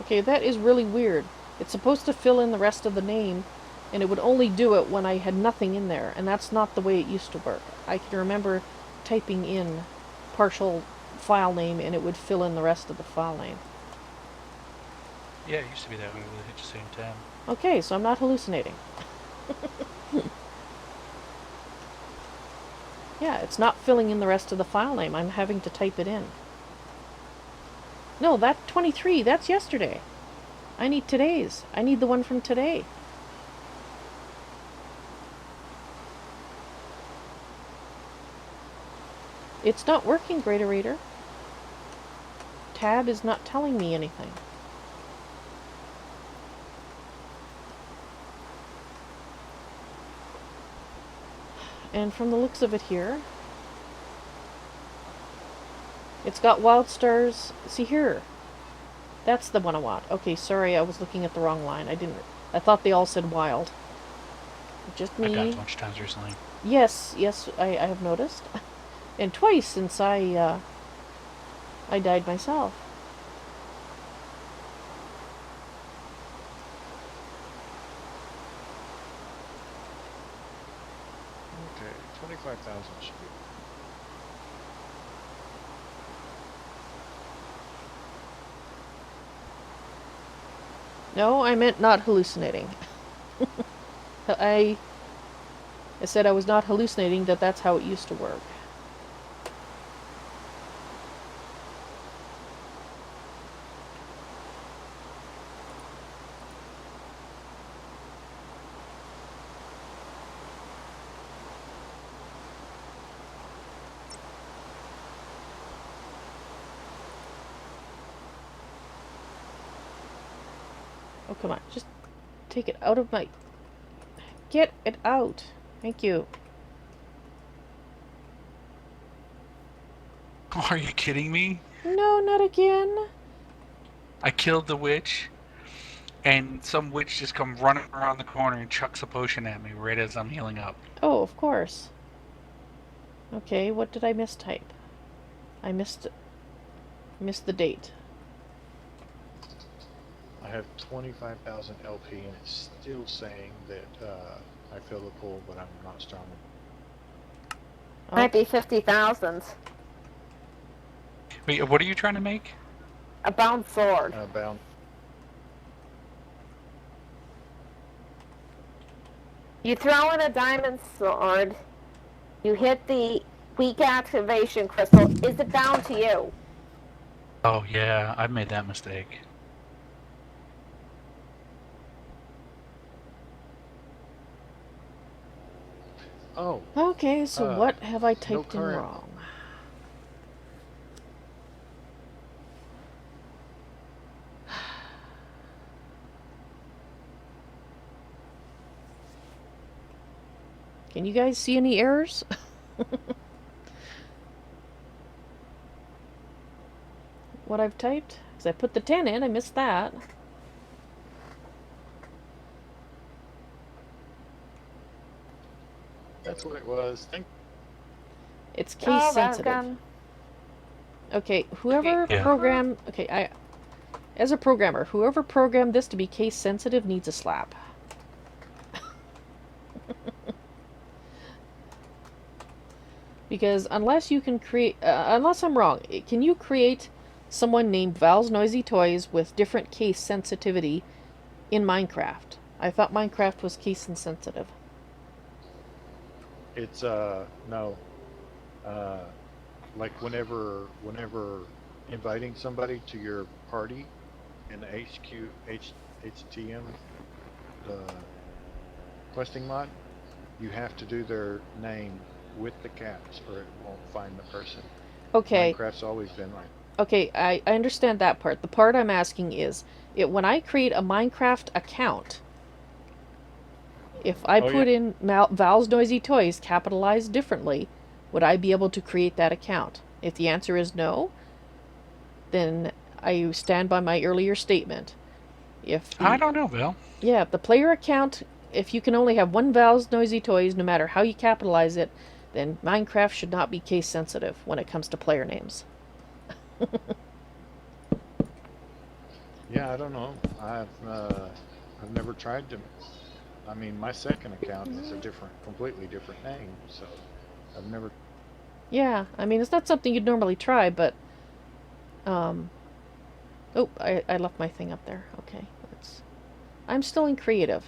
Okay, that is really weird. It's supposed to fill in the rest of the name, and it would only do it when I had nothing in there, and that's not the way it used to work. I can remember typing in partial file name, and it would fill in the rest of the file name. Yeah, it used to be that way. We would hit the same tab. Okay, so I'm not hallucinating. Yeah, it's not filling in the rest of the file name. I'm having to type it in. No, that 23, that's yesterday. I need today's. I need the one from today. It's not working, GreatOrator. Tab is not telling me anything. And from the looks of it here, it's got wild stars. See here. That's the one I want. Okay, sorry, I was looking at the wrong line. I thought they all said wild. Just me. I've died a bunch of times recently. Yes, yes, I have noticed. And twice since I died myself. Okay, 25,000 should be... No, I meant not hallucinating. I said I was not hallucinating, that's how it used to work. Oh, come on. Just take it out of my... Get it out. Thank you. Are you kidding me? No, not again. I killed the witch, and some witch just come running around the corner and chucks a potion at me right as I'm healing up. Oh, of course. Okay, what did I mistype? I missed the date. have 25,000 LP, and it's still saying that I fill the pool, but I'm not strong. Might be 50,000. Wait, what are you trying to make? A bound sword. Bound. You throw in a diamond sword. You hit the weak activation crystal. Is it bound to you? Oh yeah, I made that mistake. Oh, Okay, so what have I no typed in current. wrong? Can you guys see any errors? What I've typed? Because I put the 10 in, I missed that. That's what it was. It's case Oh, sensitive. Valentine. Okay, whoever Yeah. programmed... Okay, as a programmer, whoever programmed this to be case sensitive needs a slap. Because unless you can create... unless I'm wrong, can you create someone named Vals NoisyToys with different case sensitivity in Minecraft? I thought Minecraft was case insensitive. It's no. Like whenever inviting somebody to your party in the HTM questing mod, you have to do their name with the caps or it won't find the person. Okay. Minecraft's always been like. Okay, I understand that part. The part I'm asking is, when I create a Minecraft account, if I put in Val's Noisy Toys capitalized differently, would I be able to create that account? If the answer is no, then I stand by my earlier statement. I don't know, Val. Yeah, if the player account, if you can only have one Val's Noisy Toys, no matter how you capitalize it, then Minecraft should not be case sensitive when it comes to player names. Yeah, I don't know. I've never tried to. I mean, my second account is a completely different name, so I've never. Yeah, I mean, it's not something you'd normally try, but oh, I left my thing up there. Okay, I'm still in creative.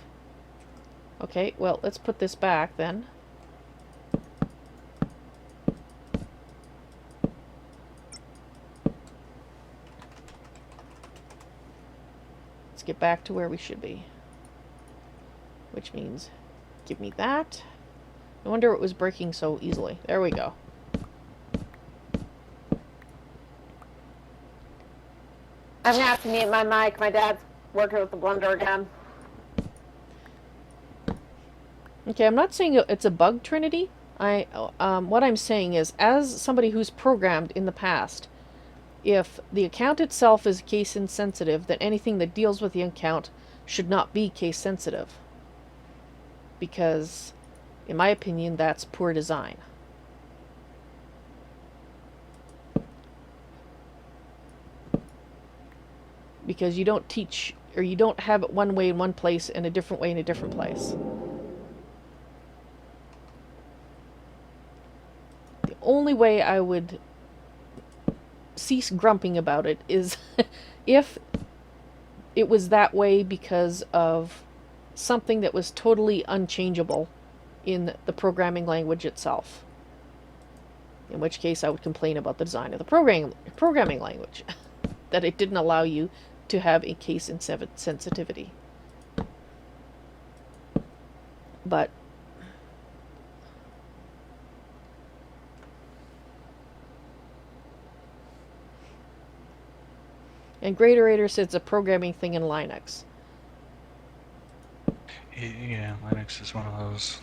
Okay, well, let's put this back then. Let's get back to where we should be. Which means, give me that. No wonder it was breaking so easily. There we go. I'm gonna have to mute my mic. My dad's working with the blender again. Okay, I'm not saying it's a bug, Trinity. What I'm saying is, as somebody who's programmed in the past, if the account itself is case insensitive, then anything that deals with the account should not be case sensitive. Because, in my opinion, that's poor design. Because you don't teach, or you don't have it one way in one place and a different way in a different place. The only way I would cease grumping about it is if it was that way because of something that was totally unchangeable in the programming language itself. In which case I would complain about the design of the programming language. That it didn't allow you to have a case sensitivity. But and GreatOrator says it's a programming thing in Linux. Yeah, Linux is one of those.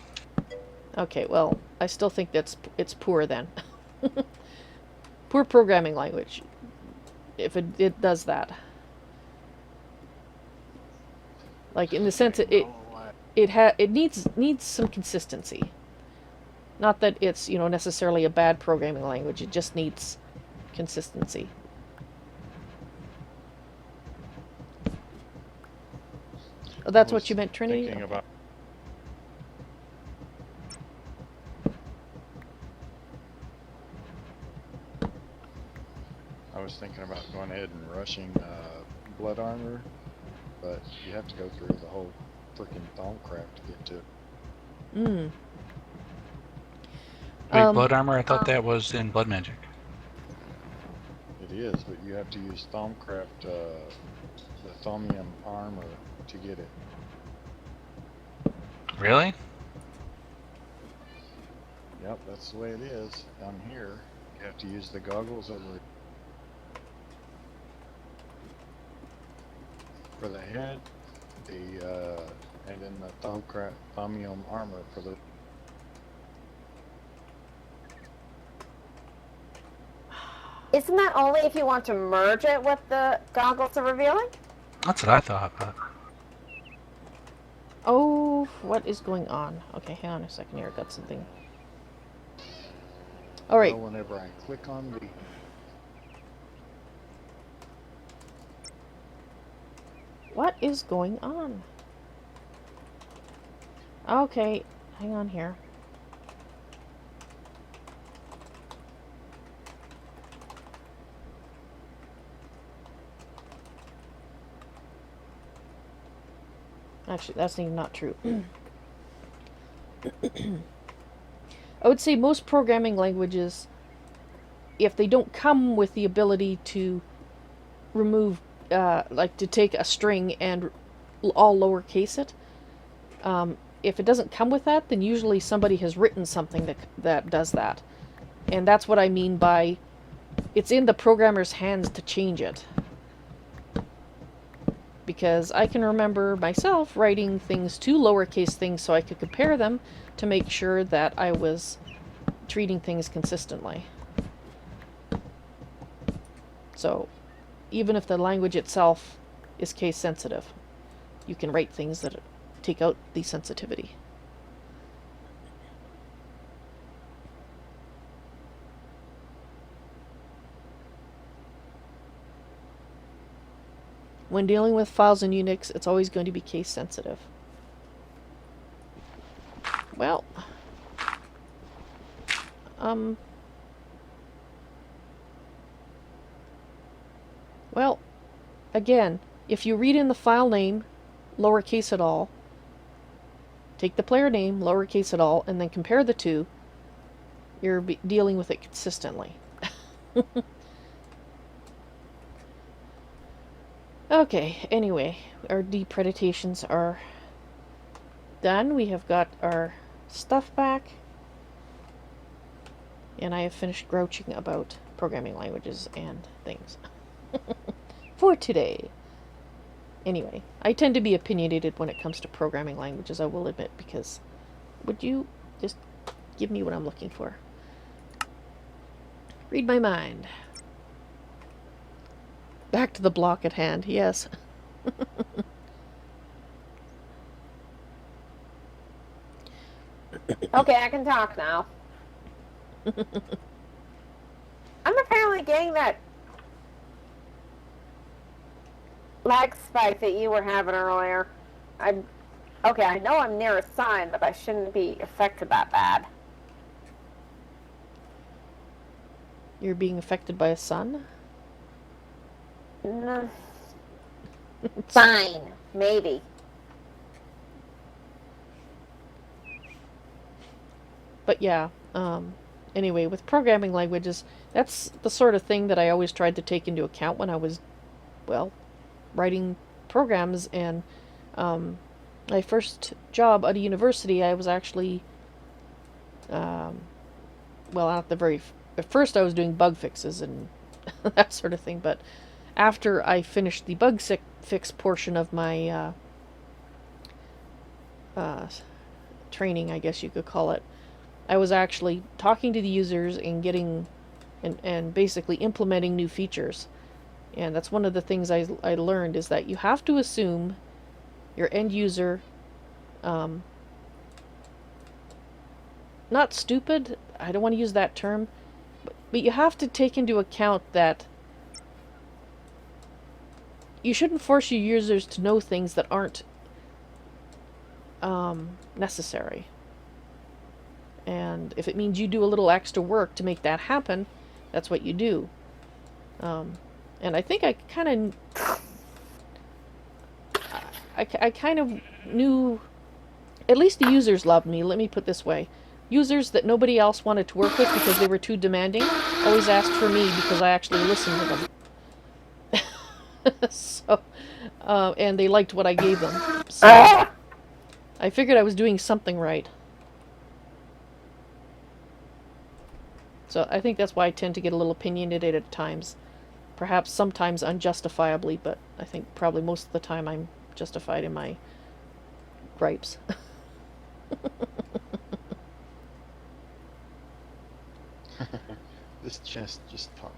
Okay, well, I still think it's poor then. Poor programming language. If it does that. Like in the sense it needs some consistency. Not that it's, necessarily a bad programming language. It just needs consistency. Oh, that's I what was you meant, Trinity? thinking Okay. about. I was thinking about going ahead and rushing blood armor, but you have to go through the whole freaking Tolkiencraft to get to it. Mm. Wait, blood armor? I thought Oh. that was in blood magic. It is, but you have to use Tolkiencraft, the Thaumium armor to get it. Really? Yep, that's the way it is down here. You have to use the goggles over for the head, and then the Thaumium armor for the. Isn't that only if you want to merge it with the goggles of revealing? That's what I thought. But... Oh, what is going on? Okay, hang on a second here. I got something. All right. Well, whenever I click on the. What is going on? Okay, hang on here. Actually, that's even not true. I would say most programming languages, if they don't come with the ability to remove, like to take a string and all lowercase it, if it doesn't come with that, then usually somebody has written something that does that. And that's what I mean by it's in the programmer's hands to change it. Because I can remember myself writing things to lowercase things so I could compare them to make sure that I was treating things consistently. So, even if the language itself is case sensitive, you can write things that take out the sensitivity. When dealing with files in Unix, it's always going to be case sensitive. Well, well, again, if you read in the file name, lowercase it all, take the player name, lowercase it all, and then compare the two, you're dealing with it consistently. Okay, anyway, our depreditations are done. We have got our stuff back. And I have finished grouching about programming languages and things. For today. Anyway, I tend to be opinionated when it comes to programming languages, I will admit, because would you just give me what I'm looking for? Read my mind. Back to the block at hand, yes. Okay, I can talk now. I'm apparently getting that lag spike that you were having earlier. Okay, I know I'm near a sign, but I shouldn't be affected that bad. You're being affected by a sun? No. Fine, maybe. But yeah, anyway, with programming languages, that's the sort of thing that I always tried to take into account when I was, well, writing programs. And my first job at a university, I was actually, well, at first I was doing bug fixes and that sort of thing, but after I finished the bug fix portion of my training, I guess you could call it, I was actually talking to the users and getting and basically implementing new features. And that's one of the things I learned, is that you have to assume your end user, not stupid, I don't want to use that term, but you have to take into account that you shouldn't force your users to know things that aren't necessary. And if it means you do a little extra work to make that happen, that's what you do. And I think I kind of, I kind of knew, at least the users loved me, let me put it this way. Users that nobody else wanted to work with because they were too demanding always asked for me because I actually listened to them. So, and they liked what I gave them. So I figured I was doing something right. So I think that's why I tend to get a little opinionated at times. Perhaps sometimes unjustifiably, but I think probably most of the time I'm justified in my gripes. This chest just talk.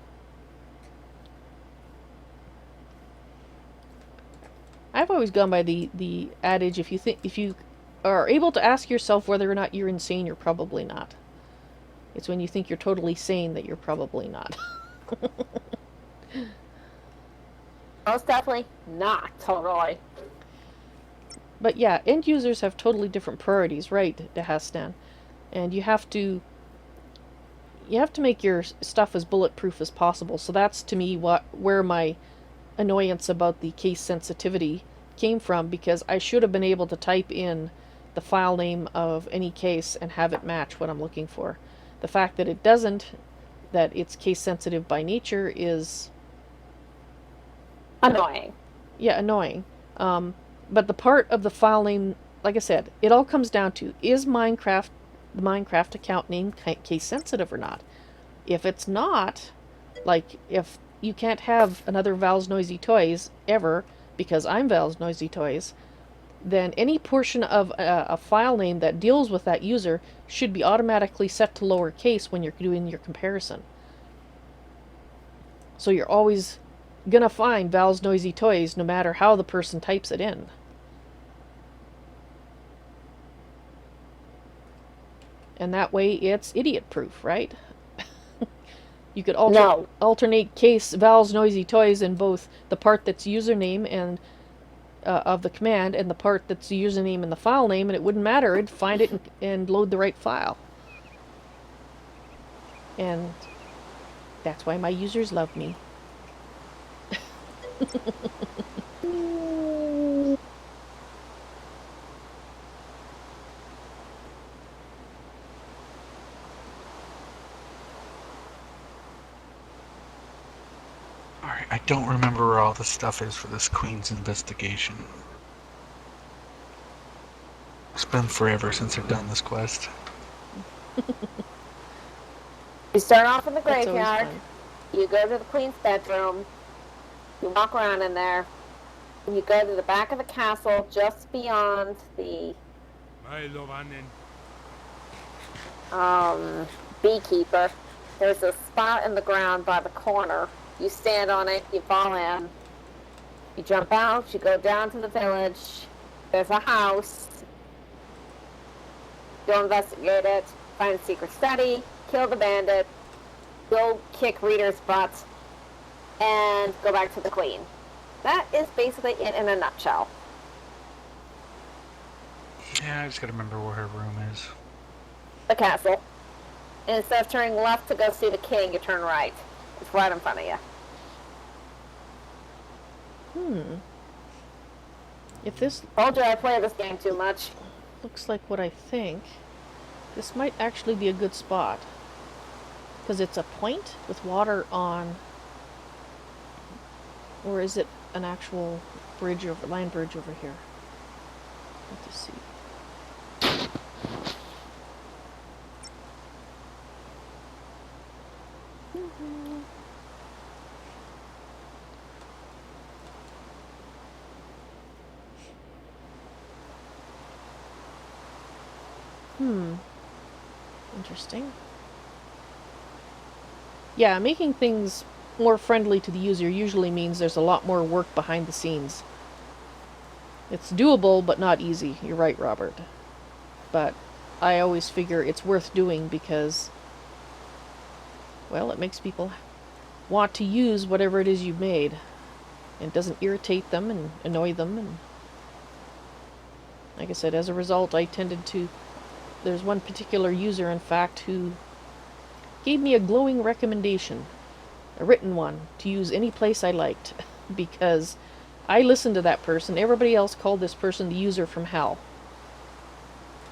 I've always gone by the adage, if you are able to ask yourself whether or not you're insane, you're probably not. It's when you think you're totally sane that you're probably not. Most definitely not totally. But yeah, end users have totally different priorities, right, Dehastan? And you have to make your stuff as bulletproof as possible. So that's to me where my annoyance about the case sensitivity came from, because I should have been able to type in the file name of any case and have it match what I'm looking for. The fact that it doesn't, that it's case sensitive by nature, is annoying. Yeah, annoying. But the part of the file name, like I said, it all comes down to, is the Minecraft account name case sensitive or not? If it's not, like if you can't have another Vals NoisyToys ever because I'm Vals NoisyToys, then any portion of a file name that deals with that user should be automatically set to lowercase when you're doing your comparison. So you're always gonna find Vals NoisyToys no matter how the person types it in. And that way it's idiot proof, right? You could alternate case Vals NoisyToys in both the part that's username and of the command and the part that's the username and the file name, and it wouldn't matter. It'd find it and load the right file. And that's why my users love me. Alright, I don't remember where all the stuff is for this Queen's investigation. It's been forever since I've done this quest. You start off in the That's always graveyard, fun. you go to the Queen's bedroom, you walk around in there, and you go to the back of the castle just beyond the beekeeper. There's a spot in the ground by the corner. You stand on it, you fall in, you jump out, you go down to the village, there's a house, go investigate it, find a secret study, kill the bandit, go kick Reader's butt, and go back to the Queen. That is basically it in a nutshell. Yeah, I just gotta remember where her room is. The castle. And instead of turning left to go see the king, you turn right. It's right in front of you. If this Told you I play this game too much. looks like what I think, this might actually be a good spot. Because it's a point with water on... Or is it an actual bridge over, land bridge over here? Let's see. Interesting. Yeah, making things more friendly to the user usually means there's a lot more work behind the scenes. It's doable, but not easy. You're right, Robert. But I always figure it's worth doing because, well, it makes people want to use whatever it is you've made. And it doesn't irritate them and annoy them. And Like I said, as a result, I tended to... There's one particular user, in fact, who gave me a glowing recommendation, a written one, to use any place I liked, because I listened to that person. Everybody else called this person the user from hell.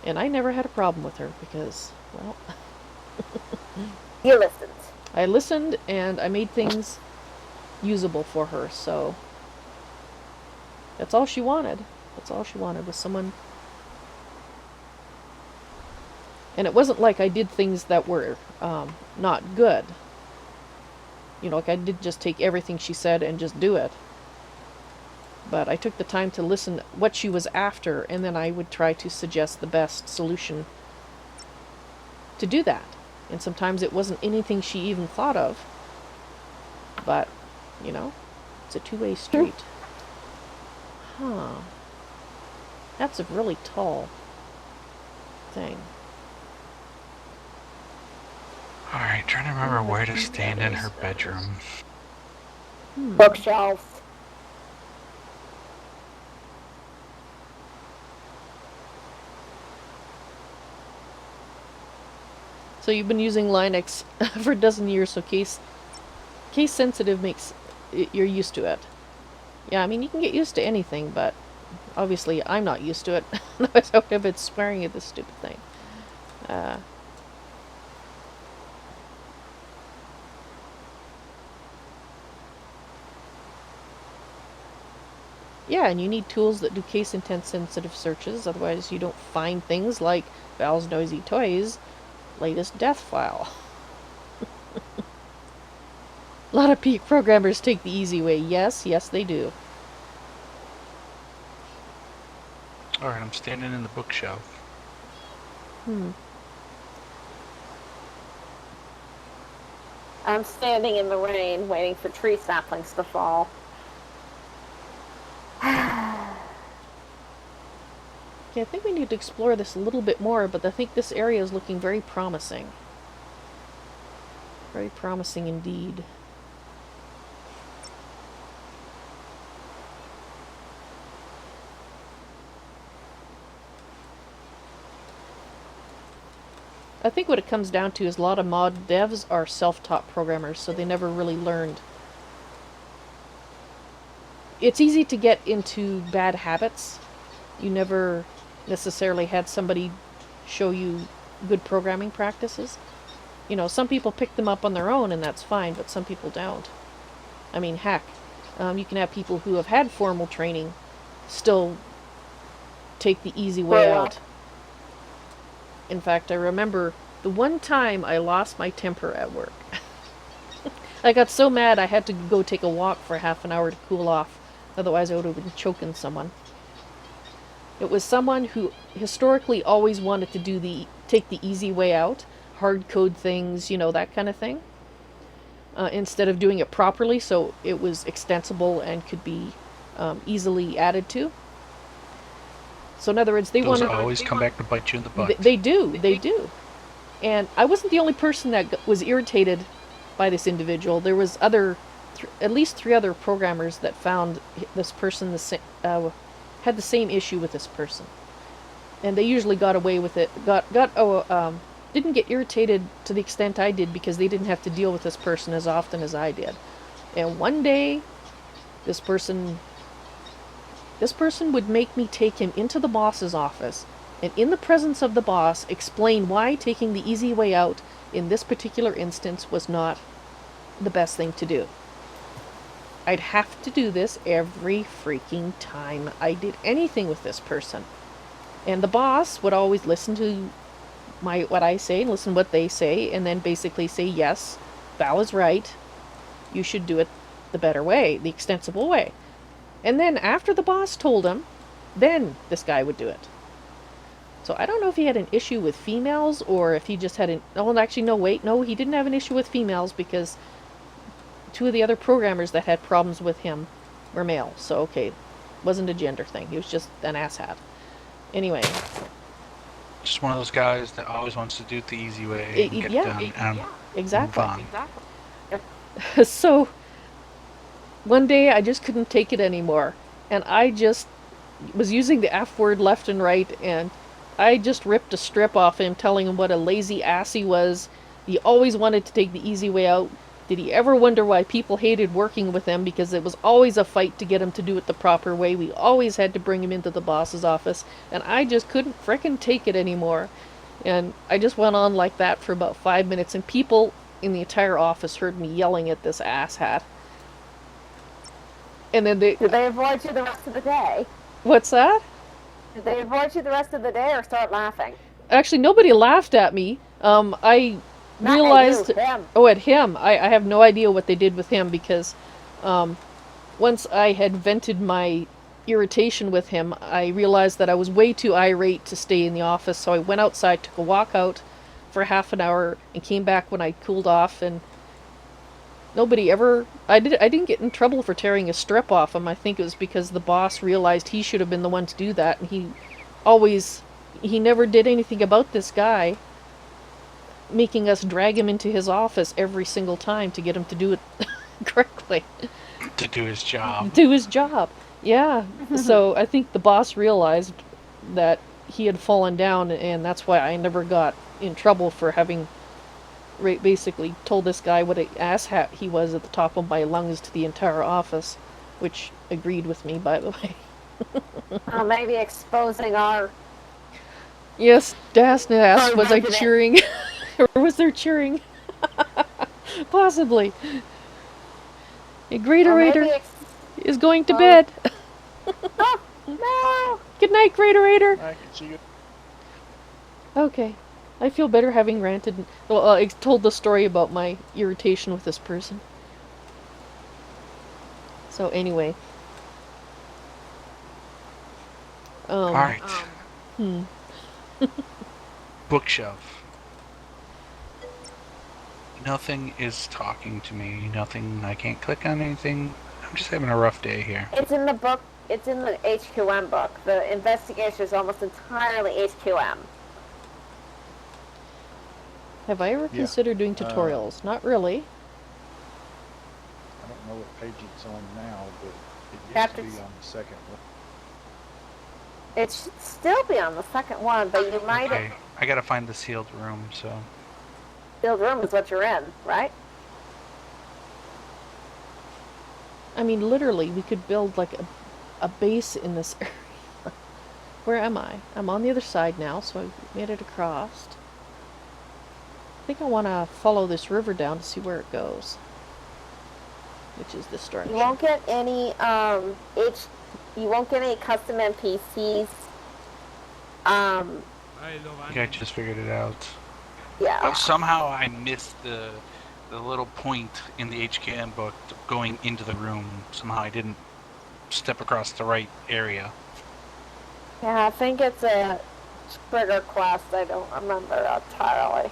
And I never had a problem with her, because, well... You listened. I listened, and I made things usable for her, so... That's all she wanted. That's all she wanted, was someone... And it wasn't like I did things that were not good. You know, like I did just take everything she said and just do it. But I took the time to listen what she was after, and then I would try to suggest the best solution to do that. And sometimes it wasn't anything she even thought of. But, you know, it's a two-way street. Huh. That's a really tall thing. Alright, trying to remember where to stand in her bedroom. Bookshelf. So you've been using Linux for a dozen years, so case sensitive makes you're used to it. Yeah, I mean, you can get used to anything, but obviously I'm not used to it. Otherwise I would have been swearing at this stupid thing. Yeah, and you need tools that do case intent sensitive searches, otherwise you don't find things like Val's NoisyToys latest death file. A lot of programmers take the easy way. Yes, they do. Alright, I'm standing in the bookshelf. I'm standing in the rain, waiting for tree saplings to fall. Yeah, I think we need to explore this a little bit more, but I think this area is looking very promising. Very promising indeed. I think what it comes down to is a lot of mod devs are self-taught programmers, so they never really learned. It's easy to get into bad habits. You never necessarily had somebody show you good programming practices. You know, some people pick them up on their own, and that's fine, but some people don't. I mean, heck, you can have people who have had formal training still take the easy way out. In fact, I remember the one time I lost my temper at work. I got so mad I had to go take a walk for half an hour to cool off. Otherwise I would have been choking someone. It was someone who historically always wanted to take the easy way out, hard code things, you know, that kind of thing, instead of doing it properly so it was extensible and could be easily added to. So in other words, they want to always come back to bite you in the butt. They do. And I wasn't the only person that was irritated by this individual. There was at least 3 other programmers that found this person had the same issue with this person, and they usually got away with it. Didn't get irritated to the extent I did because they didn't have to deal with this person as often as I did. And one day, this person would make me take him into the boss's office, and in the presence of the boss, explain why taking the easy way out in this particular instance was not the best thing to do. I'd have to do this every freaking time I did anything with this person. And the boss would always listen to what I say, listen to what they say, and then basically say, yes, Val is right. You should do it the better way, the extensible way. And then after the boss told him, then this guy would do it. So I don't know if he had an issue with females or if he just had he didn't have an issue with females because 2 of the other programmers that had problems with him were male. So okay, wasn't a gender thing. He was just an asshat. Anyway. Just one of those guys that always wants to do it the easy way and get it done. Exactly. So one day I just couldn't take it anymore, and I just was using the F word left and right, and I just ripped a strip off him, telling him what a lazy ass he was. He always wanted to take the easy way out. Did he ever wonder why people hated working with him? Because it was always a fight to get him to do it the proper way. We always had to bring him into the boss's office, and I just couldn't frickin' take it anymore. And I just went on like that for about 5 minutes, and people in the entire office heard me yelling at this asshat. And then Did they avoid you the rest of the day? What's that? Did they avoid you the rest of the day or start laughing? Actually, nobody laughed at me. I Not realized... at you, him. Oh, at him. I have no idea what they did with him, because once I had vented my irritation with him, I realized that I was way too irate to stay in the office, so I went outside, took a walk out for half an hour, and came back when I cooled off, and nobody ever... I didn't get in trouble for tearing a strip off him. I think it was because the boss realized he should have been the one to do that, and he never did anything about this guy, making us drag him into his office every single time to get him to do it correctly. To do his job. Do his job. Yeah. So I think the boss realized that he had fallen down, and that's why I never got in trouble for having basically told this guy what an asshat he was at the top of my lungs to the entire office, which agreed with me, by the way. Maybe exposing our... Yes, Dasnas, was I resident. cheering? Or was there cheering? Possibly. A GreatOrator is going to bed. Oh, no! Good night, GreatOrator. I can see you. Okay. I feel better having ranted. Well, I told the story about my irritation with this person. So anyway. Alright. Hmm. Bookshelf. Nothing is talking to me. Nothing. I can't click on anything. I'm just having a rough day here. It's in the book. It's in the HQM book. The investigation is almost entirely HQM. Have I ever considered doing tutorials? Not really. I don't know what page it's on now, but it used Chapter to be on the second one. It should still be on the second one, but you might Okay. have... I gotta find the sealed room, so... Sealed room is what you're in, right? I mean, literally, we could build like a base in this area. Where am I? I'm on the other side now, so I made it across. I think I want to follow this river down to see where it goes. Which is this direction. You won't get any you won't get any custom NPCs. I think I just figured it out. Yeah. But somehow I missed the little point in the HKM book going into the room. Somehow I didn't step across the right area. Yeah, I think it's a trigger quest. I don't remember entirely.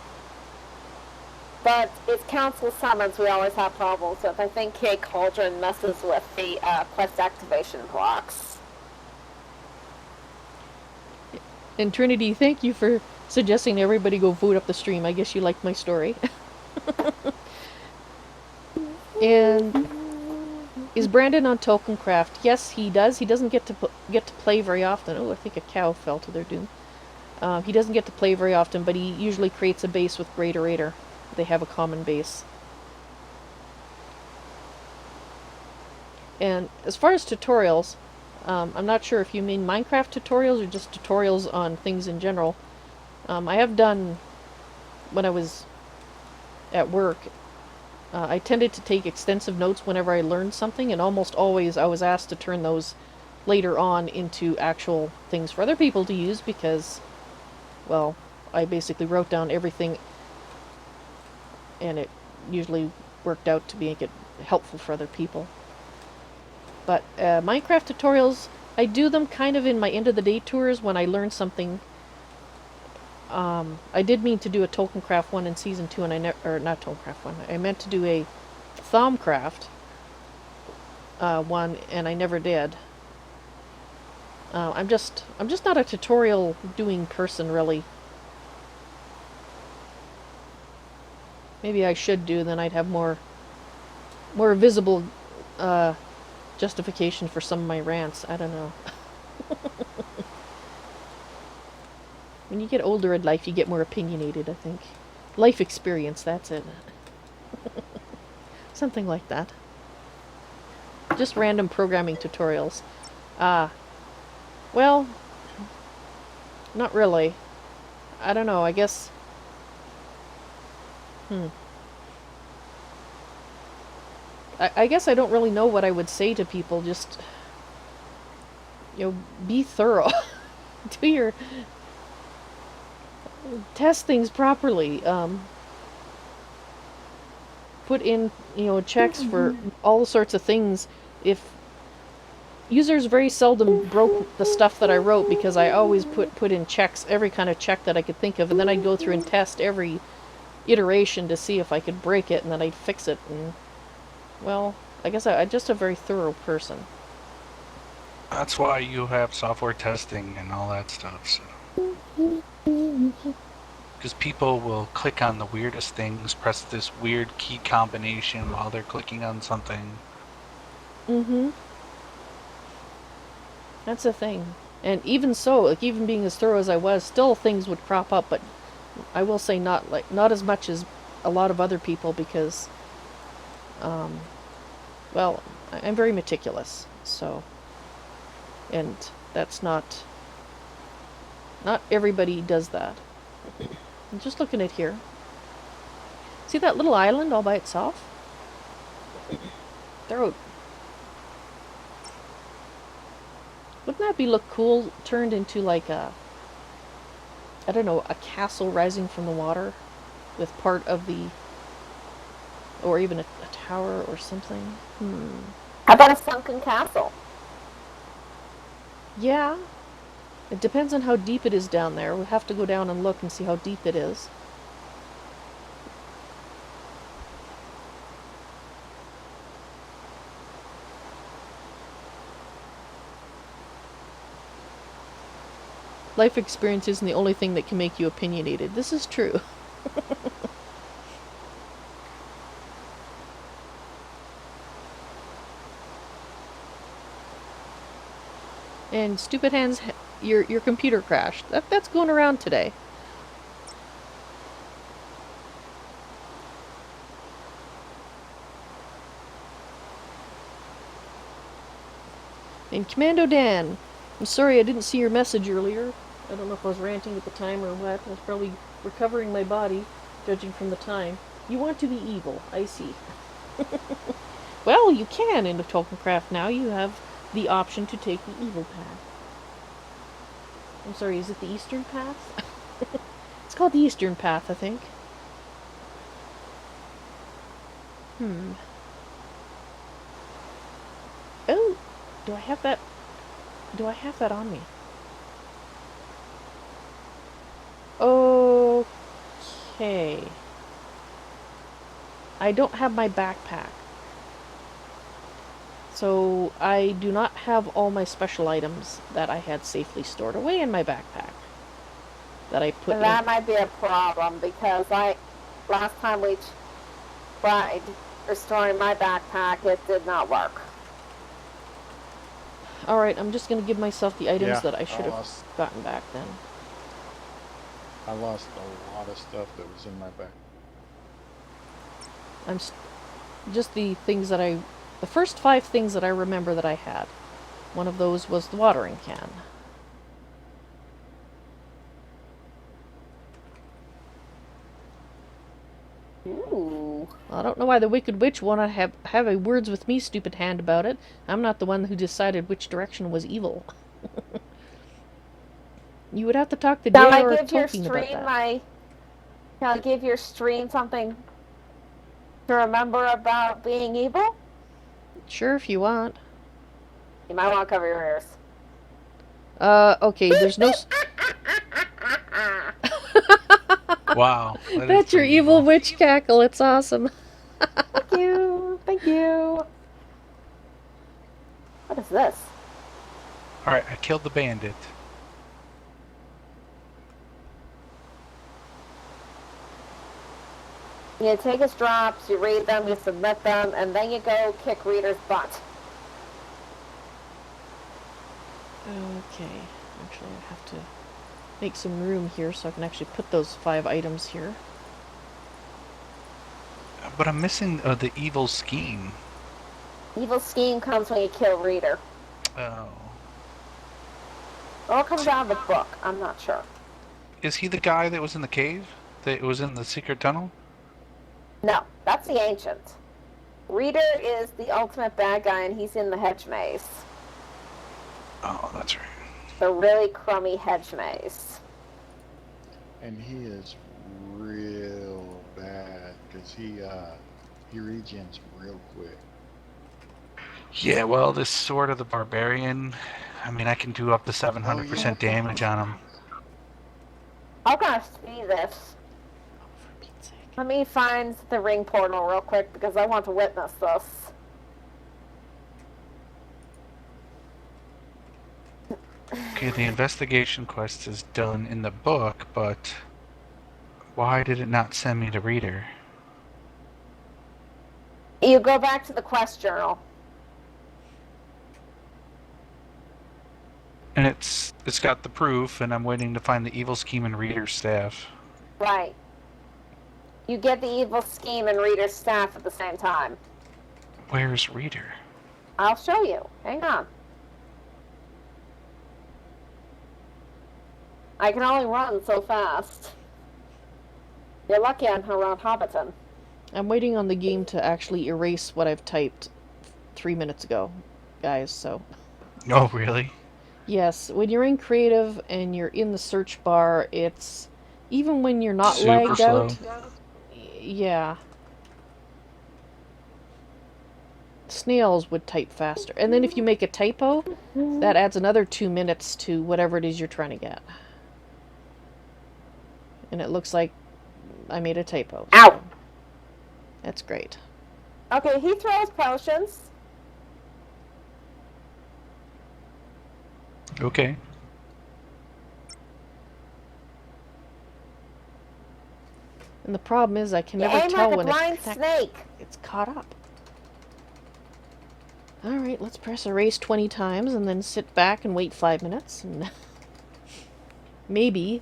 But it's council summons we always have problems with. I think K Cauldron messes with the quest activation blocks. And Trinity, thank you for suggesting everybody go vote up the stream. I guess you liked my story. And is Brandon on Tolkiencraft? Yes, he does. He doesn't get to play very often. Oh, I think a cow fell to their doom. He doesn't get to play very often, but he usually creates a base with GreatOrator. They have a common base. And as far as tutorials, I'm not sure if you mean Minecraft tutorials or just tutorials on things in general. I have done, when I was at work, I tended to take extensive notes whenever I learned something, and almost always I was asked to turn those later on into actual things for other people to use because, well, I basically wrote down everything, and it usually worked out to make it helpful for other people. But Minecraft tutorials, I do them kind of in my end of the day tours when I learn something. I did mean to do a Tolkiencraft 1 in Season 2, and I never, or not Tolkiencraft 1, I meant to do a Thaumcraft 1, and I never did. I'm just not a tutorial doing person, really. Maybe I should do, then I'd have more visible justification for some of my rants. I don't know. When you get older in life, you get more opinionated, I think. Life experience, that's it. Something like that. Just random programming tutorials. Well, not really. I don't know, I guess... I guess I don't really know what I would say to people, just... You know, be thorough. Do your... Test things properly. Put in, you know, checks for all sorts of things. If... Users very seldom broke the stuff that I wrote because I always put in checks, every kind of check that I could think of, and then I'd go through and test every iteration to see if I could break it, and then I'd fix it, and... Well, I guess I'm just a very thorough person. That's why you have software testing and all that stuff, so... Because people will click on the weirdest things, press this weird key combination while they're clicking on something. That's a thing. And even so, like, even being as thorough as I was, still things would crop up, but I will say not as much as a lot of other people because, well, I'm very meticulous, so, and that's not everybody does that. I'm just looking at here. See that little island all by itself? Throat. Wouldn't that look cool, turned into like a, I don't know, a castle rising from the water with part of the, or even a tower or something? How about a sunken castle? Yeah. It depends on how deep it is down there. We'll have to go down and look and see how deep it is. Life experience isn't the only thing that can make you opinionated. This is true. And Stupid Hands, your computer crashed. That's going around today. And Commando Dan, I'm sorry I didn't see your message earlier. I don't know if I was ranting at the time or what. I was probably recovering my body, judging from the time. You want to be evil, I see. Well, you can in the Tolkiencraft now. You have the option to take the evil path. I'm sorry, is it the Eastern path? It's called the Eastern path, I think. Oh, do I have that? Do I have that on me? Okay. I don't have my backpack. So I do not have all my special items that I had safely stored away in my backpack. That I put That might be a problem because last time we tried restoring my backpack, it did not work. Alright, I'm just going to give myself the items that I should have gotten back then. I lost a lot of stuff that was in my bag. Just the things that the first 5 things that I remember that I had. One of those was the watering can. Ooh. I don't know why the Wicked Witch wanted to have a words with me, Stupid Hand, about it. I'm not the one who decided which direction was evil. You would have to talk to Dale or Tolkien about that. Can I give your stream something to remember about being evil? Sure, if you want. You might want to cover your ears. Okay, there's no... Wow. That's your evil witch cackle, it's awesome. Thank you, thank you. What is this? Alright, I killed the bandit. You take his drops, you read them, you submit them, and then you go kick reader's butt. Okay, actually I have to make some room here so I can actually put those 5 items here. But I'm missing the evil scheme. Evil scheme comes when you kill Reader. Oh. Or it comes out of the book. I'm not sure. Is he the guy that was in the cave? That was in the secret tunnel? No, that's the Ancient. Reader is the ultimate bad guy, and he's in the hedge maze. Oh, that's right. The really crummy hedge maze. And he is real bad because he regens real quick. Yeah, well, this Sword of the Barbarian, I mean, I can do up to 700% damage on him. I'm gonna see this. For Pete's sake. Let me find the ring portal real quick because I want to witness this. Okay, the investigation quest is done in the book, but why did it not send me the Reader? You go back to the quest journal. And it's got the proof, and I'm waiting to find the evil scheme and Reader's staff. Right. You get the evil scheme and Reader's staff at the same time. Where's Reader? I'll show you. Hang on. I can only run so fast. You're lucky I'm around Hobbiton. I'm waiting on the game to actually erase what I've typed 3 minutes ago, guys, so... Oh, really? Yes, when you're in creative and you're in the search bar, it's... Even when you're not Super lagged slow. out... Yeah. Snails would type faster. And then if you make a typo, that adds another 2 minutes to whatever it is you're trying to get. And it looks like I made a typo. So Ow! that's great. Okay, he throws potions. Okay. And the problem is I can You never aim tell like a when blind snake. it's caught up. Alright, let's press erase 20 times and then sit back and wait 5 minutes and maybe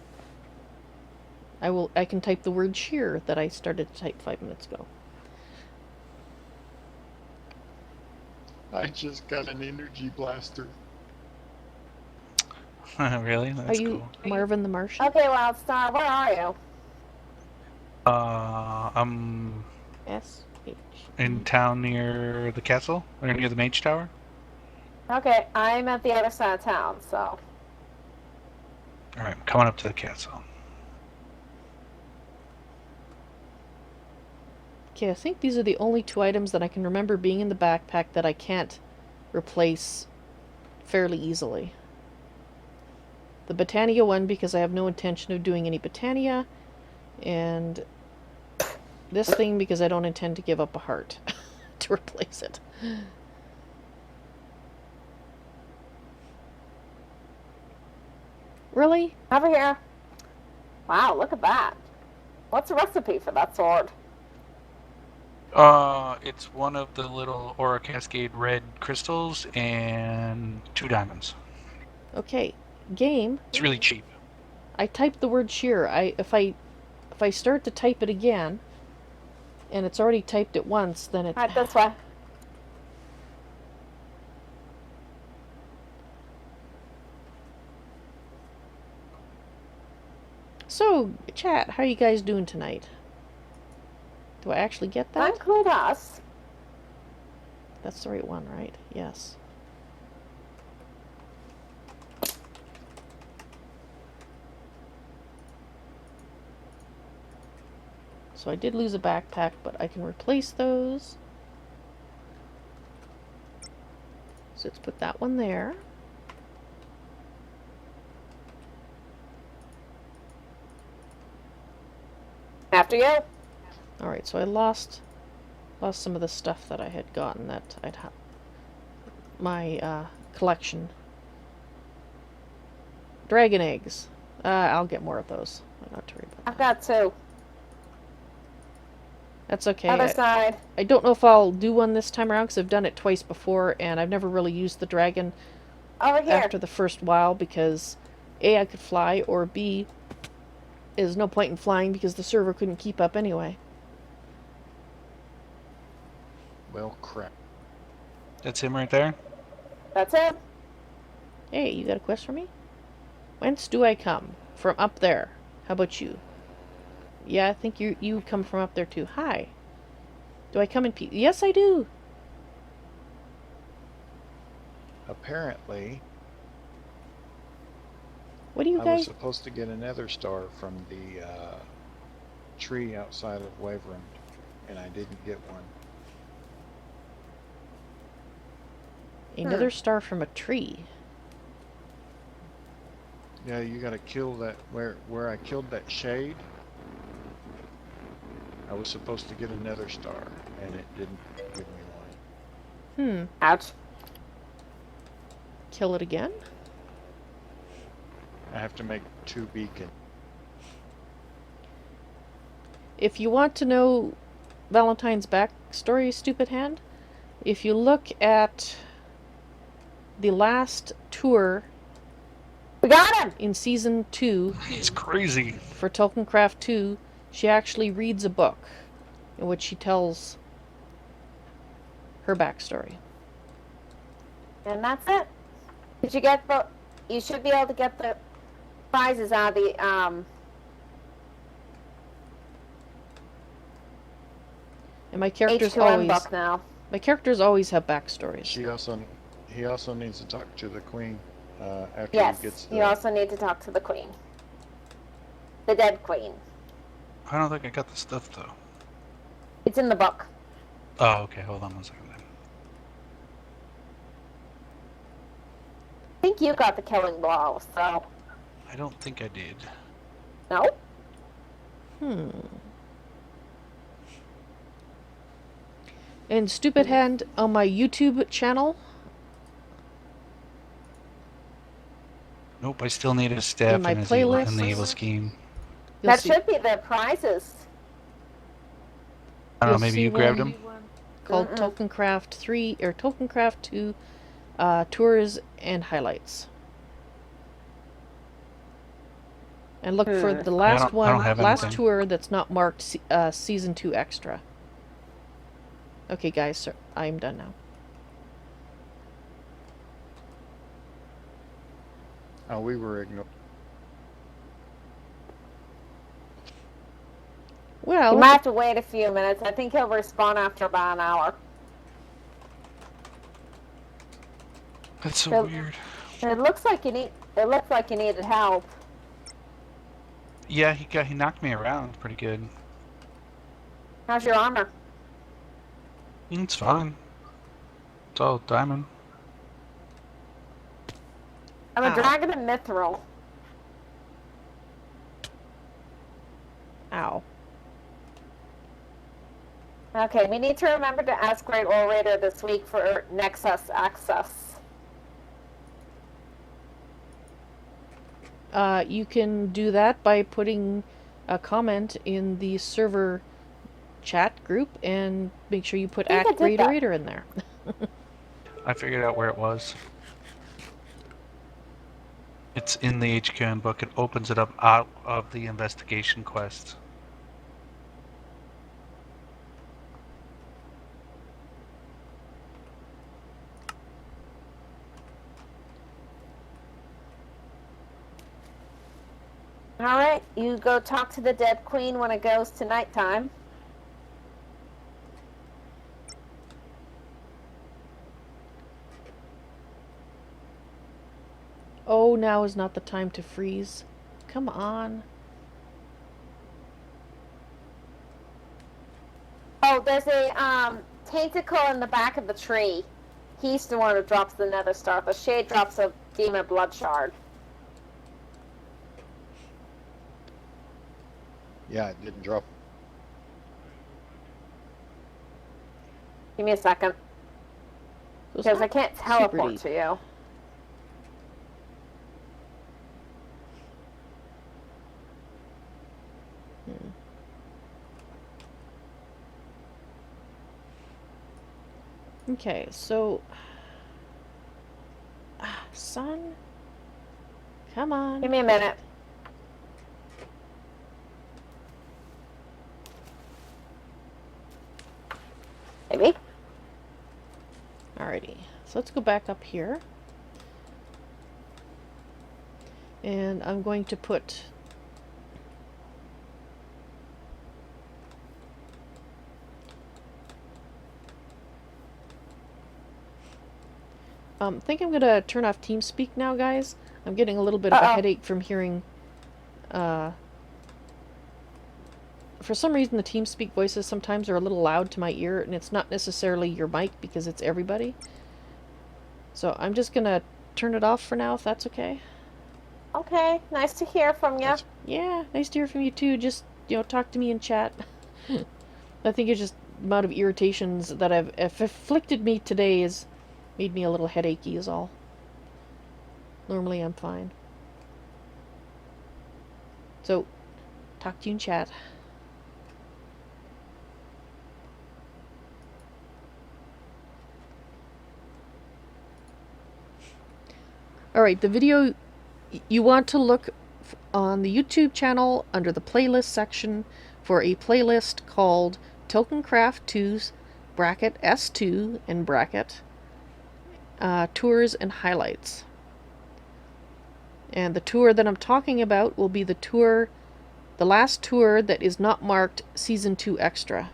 I can type the word shear that I started to type 5 minutes ago. I just got an energy blaster. Really? That's Are you cool. Marvin the Martian? Okay, Wildstar, where are you? I'm S-H. in town near the castle, or near the mage tower. Okay, I'm at the other side of town, so. Alright, I'm coming up to the castle. Okay, I think these are the only 2 items that I can remember being in the backpack that I can't replace fairly easily. The Botania one because I have no intention of doing any Botania, and this thing because I don't intend to give up a heart to replace it. Really? Over here. Wow, look at that. What's the recipe for that sword? It's one of the little Aura Cascade red crystals and 2 diamonds. Okay, game. It's really cheap. I typed the word shear. If I start to type it again, and it's already typed it once, then it... Right, this way. So, chat, how are you guys doing tonight? Do I actually get that? Include us. That's the right one, right? Yes. So I did lose a backpack, but I can replace those. So let's put that one there. After you. Alright, so I lost some of the stuff that I had gotten that I'd have my collection. Dragon eggs. I'll get more of those. Not to worry about I've that. got 2. That's okay. Other side. I don't know if I'll do one this time around because I've done it twice before and I've never really used the dragon Over here. after the first while because A, I could fly, or B, there's no point in flying because the server couldn't keep up anyway. Well, crap. That's him right there. That's it. Hey, you got a quest for me? Whence do I come? From up there. How about you? Yeah, I think you come from up there too. Hi. Do I come in peace? Yes, I do. Apparently, What do you I was guys... supposed to get another star from the tree outside of Waverham, and I didn't get one. Another star from a tree. Yeah, you gotta kill that, where I killed that shade. I was supposed to get another star, and it didn't give me one. Ouch. Kill it again? I have to make 2 beacons. If you want to know Valentine's backstory, stupid hand, if you look at the last tour We got him! in Season 2 He's crazy. for Tolkiencraft II, she actually reads a book in which she tells her backstory. And that's it. Did you get the... You should be able to get the prizes out of the, And my characters H2M book now. my characters always have backstories. He also needs to talk to the queen after Yes, he gets the... you also need to talk to the queen. The dead queen. I don't think I got the stuff though. It's in the book. Oh, okay. Hold on one second then. I think you got the killing blow, so... I don't think I did. No? And Stupid Hand on my YouTube channel, Nope. I still need a step In my and a playlist. in the evil scheme. you'll That see, should be the prizes. I don't know. You'll Maybe see you grabbed one. him. called Tolkiencraft 3 or Tolkiencraft 2 tours and highlights. And look for the last I don't one, have last anything. tour that's not marked Season 2 Extra. Okay, guys, so I'm done now. Oh, we were ignored. Well, You might have to wait a few minutes. I think he'll respawn after about an hour. That's so So- weird. It looks like you need. It looks like you needed help. Yeah, he knocked me around pretty good. How's your armor? It's fine. It's all diamond. I'm Ow. a dragon of mithril. ow. Okay, we need to remember to ask GreatOrator this week for Nexus access. You can do that by putting a comment in the server chat group and make sure you put I think I did that. @GreatOrator in there. I figured out where it was. It's in the HQN book. It opens it up out of the investigation quest. Alright, you go talk to the dead queen when it goes to nighttime. Oh, now is not the time to freeze. Come on. Oh, there's a tentacle in the back of the tree. He's the one who drops the nether star. The shade drops a demon blood shard. Yeah, it didn't drop. Give me a second. Those Because I aren't can't super teleport deep. to you. Okay, so son. Come on. Give me a minute. Maybe. Alrighty. So let's go back up here. And I'm going to put I think I'm gonna turn off TeamSpeak now, guys. I'm getting a little bit of a headache from hearing for some reason the TeamSpeak voices sometimes are a little loud to my ear, and it's not necessarily your mic because it's everybody. So I'm just gonna turn it off for now, if that's okay. Okay, nice to hear from you. Yeah, nice to hear from you too. Just, talk to me in chat. I think it's just the amount of irritations that have afflicted me today has made me a little headachy is all. Normally I'm fine. So, talk to you in chat. Alright, the video, you want to look on the YouTube channel under the playlist section for a playlist called Tolkiencraft II's bracket S2 and bracket tours and highlights. And the tour that I'm talking about will be the last tour that is not marked Season 2 Extra.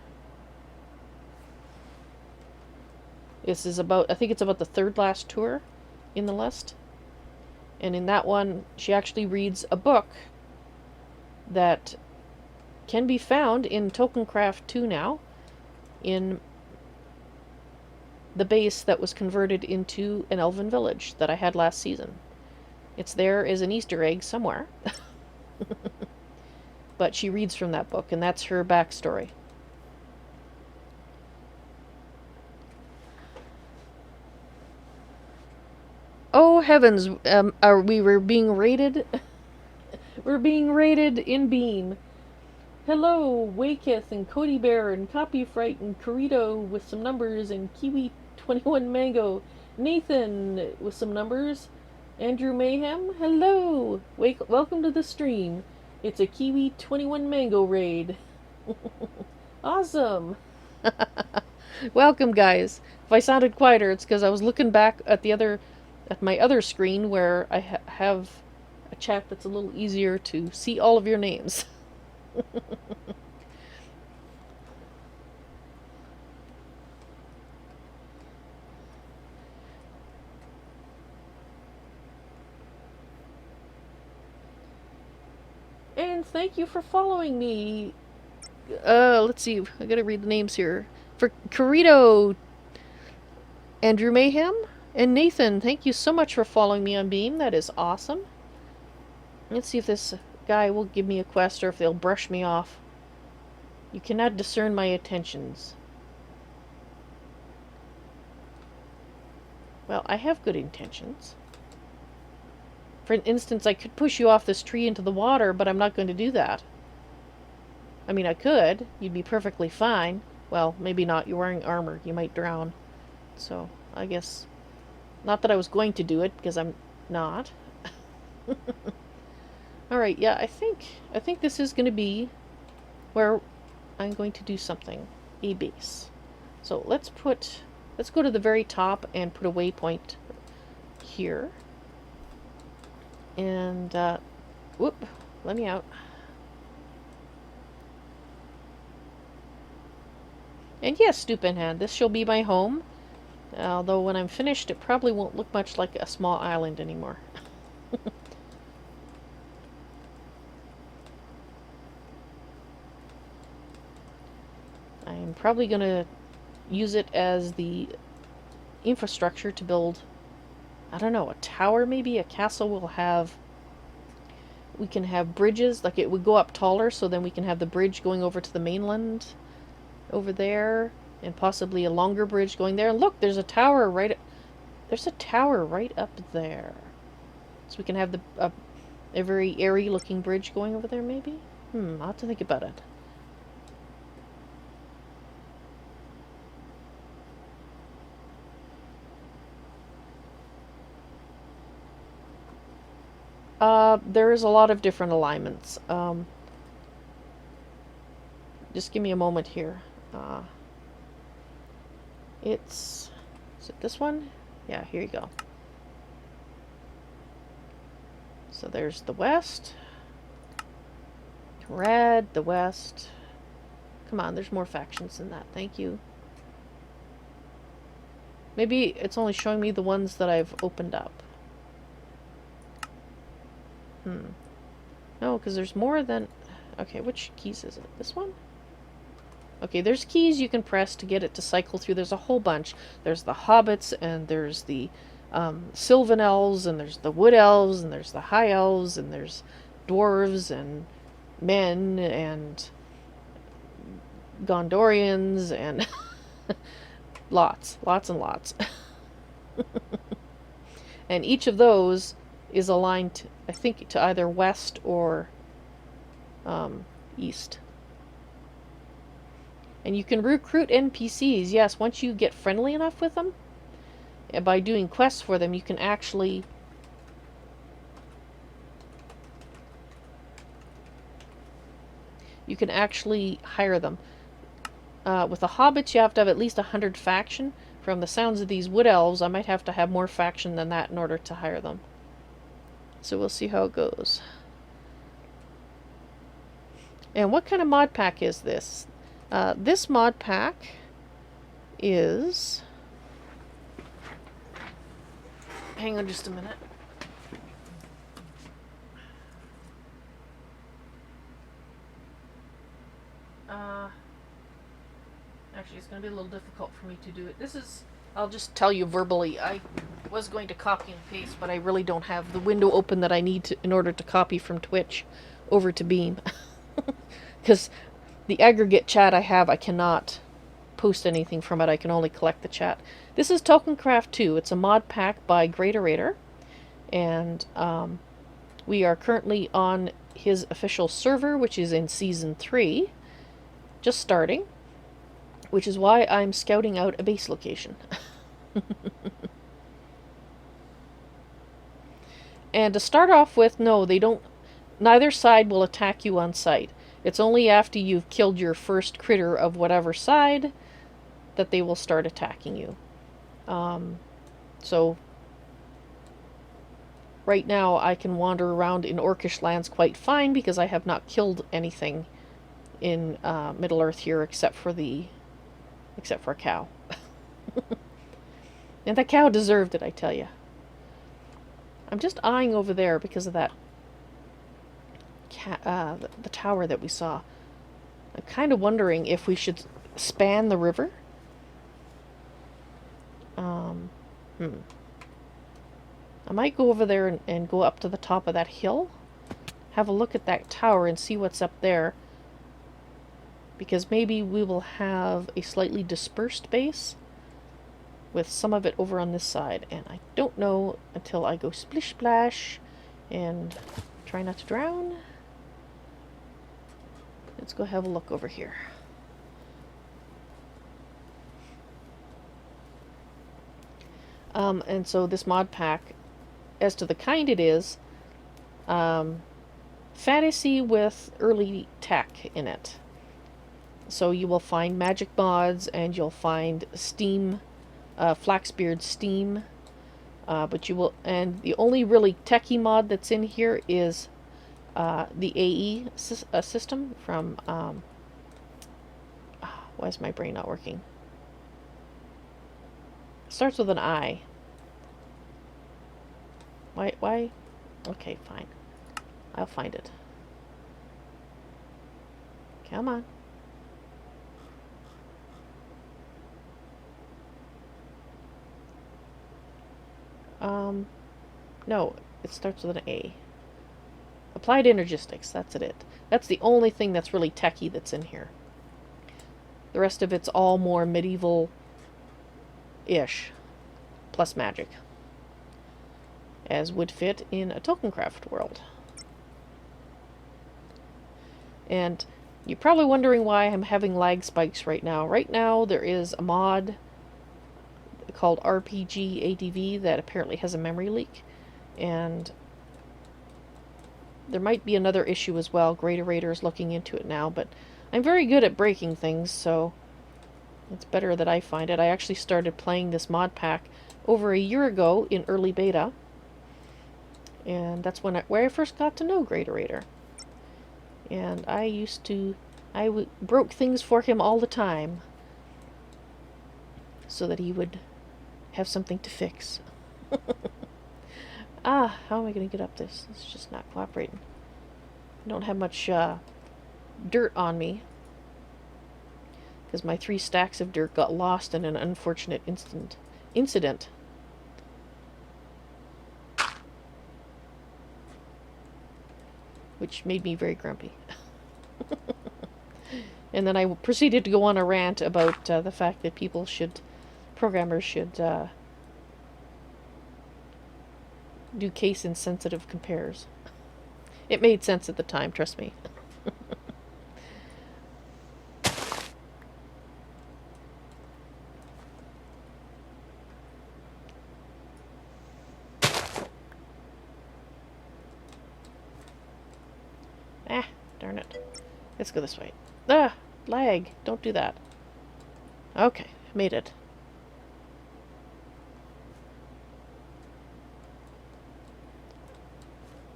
This is I think it's about the third last tour in the list. And in that one, she actually reads a book that can be found in Tolkiencraft II now, in the base that was converted into an elven village that I had last season. It's there as an Easter egg somewhere. But she reads from that book, and that's her backstory. Oh heavens, we're being raided? We're being raided in Beam. Hello, Waketh and Cody Bear and Copyfright and Corito with some numbers and Kiwi21 Mango. Nathan with some numbers. Andrew Mayhem, hello! Welcome to the stream. It's a Kiwi21 Mango raid. Awesome! Welcome, guys. If I sounded quieter, it's because I was looking back at my other screen where I have a chat that's a little easier to see all of your names. And thank you for following me. Let's see. I gotta read the names here. For Corito, Andrew Mayhem, and Nathan, thank you so much for following me on Beam. That is awesome. Let's see if this guy will give me a quest or if they'll brush me off. You cannot discern my intentions. Well, I have good intentions. For instance, I could push you off this tree into the water, but I'm not going to do that. I mean, I could. You'd be perfectly fine. Well, maybe not. You're wearing armor. You might drown. So, I guess... Not that I was going to do it, because I'm not. Alright, yeah, I think this is going to be where I'm going to do something. A base. So, let's go to the very top and put a waypoint here. And, whoop, let me out. And yes, Stupinhand, this shall be my home. Although when I'm finished, it probably won't look much like a small island anymore. I'm probably going to use it as the infrastructure to build, I don't know, a tower maybe? A castle will have... We can have bridges, like it would go up taller, so then we can have the bridge going over to the mainland over there, and possibly a longer bridge going there. And look, there's a tower right up there. So we can have a very airy looking bridge going over there maybe? I'll have to think about it. There is a lot of different alignments. Just give me a moment here. Is it this one? Yeah, here you go. So there's the west. Red, the west. Come on, there's more factions than that. Thank you. Maybe it's only showing me the ones that I've opened up. No, because there's more than... Okay, which keys is it? This one? Okay, there's keys you can press to get it to cycle through. There's a whole bunch. There's the hobbits, and there's the sylvan elves, and there's the wood elves, and there's the high elves, and there's dwarves, and men, and Gondorians, and lots and lots. And each of those is aligned, I think, to either west or east. And you can recruit NPCs, yes, once you get friendly enough with them. By doing quests for them, you can actually hire them. With the hobbits, you have to have at least 100 faction. From the sounds of these wood elves, I might have to have more faction than that in order to hire them. So we'll see how it goes. And what kind of mod pack is this? This mod pack is... Hang on just a minute. Actually, it's going to be a little difficult for me to do it. This is... I'll just tell you verbally. I was going to copy and paste, but I really don't have the window open that I need to, in order to copy from Twitch over to Beam. Because the aggregate chat I have, I cannot post anything from it. I can only collect the chat. This is Tolkiencraft II. It's a mod pack by GreatOrator. And we are currently on his official server, which is in Season 3. Just starting. Which is why I'm scouting out a base location. And to start off with, no, they don't... Neither side will attack you on sight. It's only after you've killed your first critter of whatever side that they will start attacking you. So, right now I can wander around in Orcish lands quite fine because I have not killed anything in Middle-earth here except for a cow. And that cow deserved it, I tell you. I'm just eyeing over there because of that the tower that we saw. I'm kind of wondering if we should span the river. I might go over there and go up to the top of that hill, have a look at that tower and see what's up there, because maybe we will have a slightly dispersed base with some of it over on this side, and I don't know until I go splish splash and try not to drown. Let's go have a look over here. And so this mod pack, as to the kind it is, fantasy with early tech in it. So you will find magic mods, and you'll find Steam, Flaxbeard Steam, but you will, and the only really techie mod that's in here is the AE system from, why is my brain not working? It starts with an I. Why? Okay, fine. I'll find it. Come on. No, it starts with an A. Applied Energistics, that's it. That's the only thing that's really techie that's in here. The rest of it's all more medieval-ish, plus magic, as would fit in a Tolkiencraft world. And you're probably wondering why I'm having lag spikes right now. Right now there is a mod called RPG ADV that apparently has a memory leak, and there might be another issue as well. GreatOrator is looking into it now, but I'm very good at breaking things, so it's better that I find it. I actually started playing this mod pack over a year ago in early beta, and that's where I first got to know GreatOrator. And I broke things for him all the time, so that he would have something to fix. Ah, how am I going to get up this? It's just not cooperating. I don't have much dirt on me, because my 3 stacks of dirt got lost in an unfortunate incident. Which made me very grumpy. And then I proceeded to go on a rant about the fact that programmers should do case-insensitive compares. It made sense at the time, trust me. Ah, darn it. Let's go this way. Ah, lag. Don't do that. Okay, made it.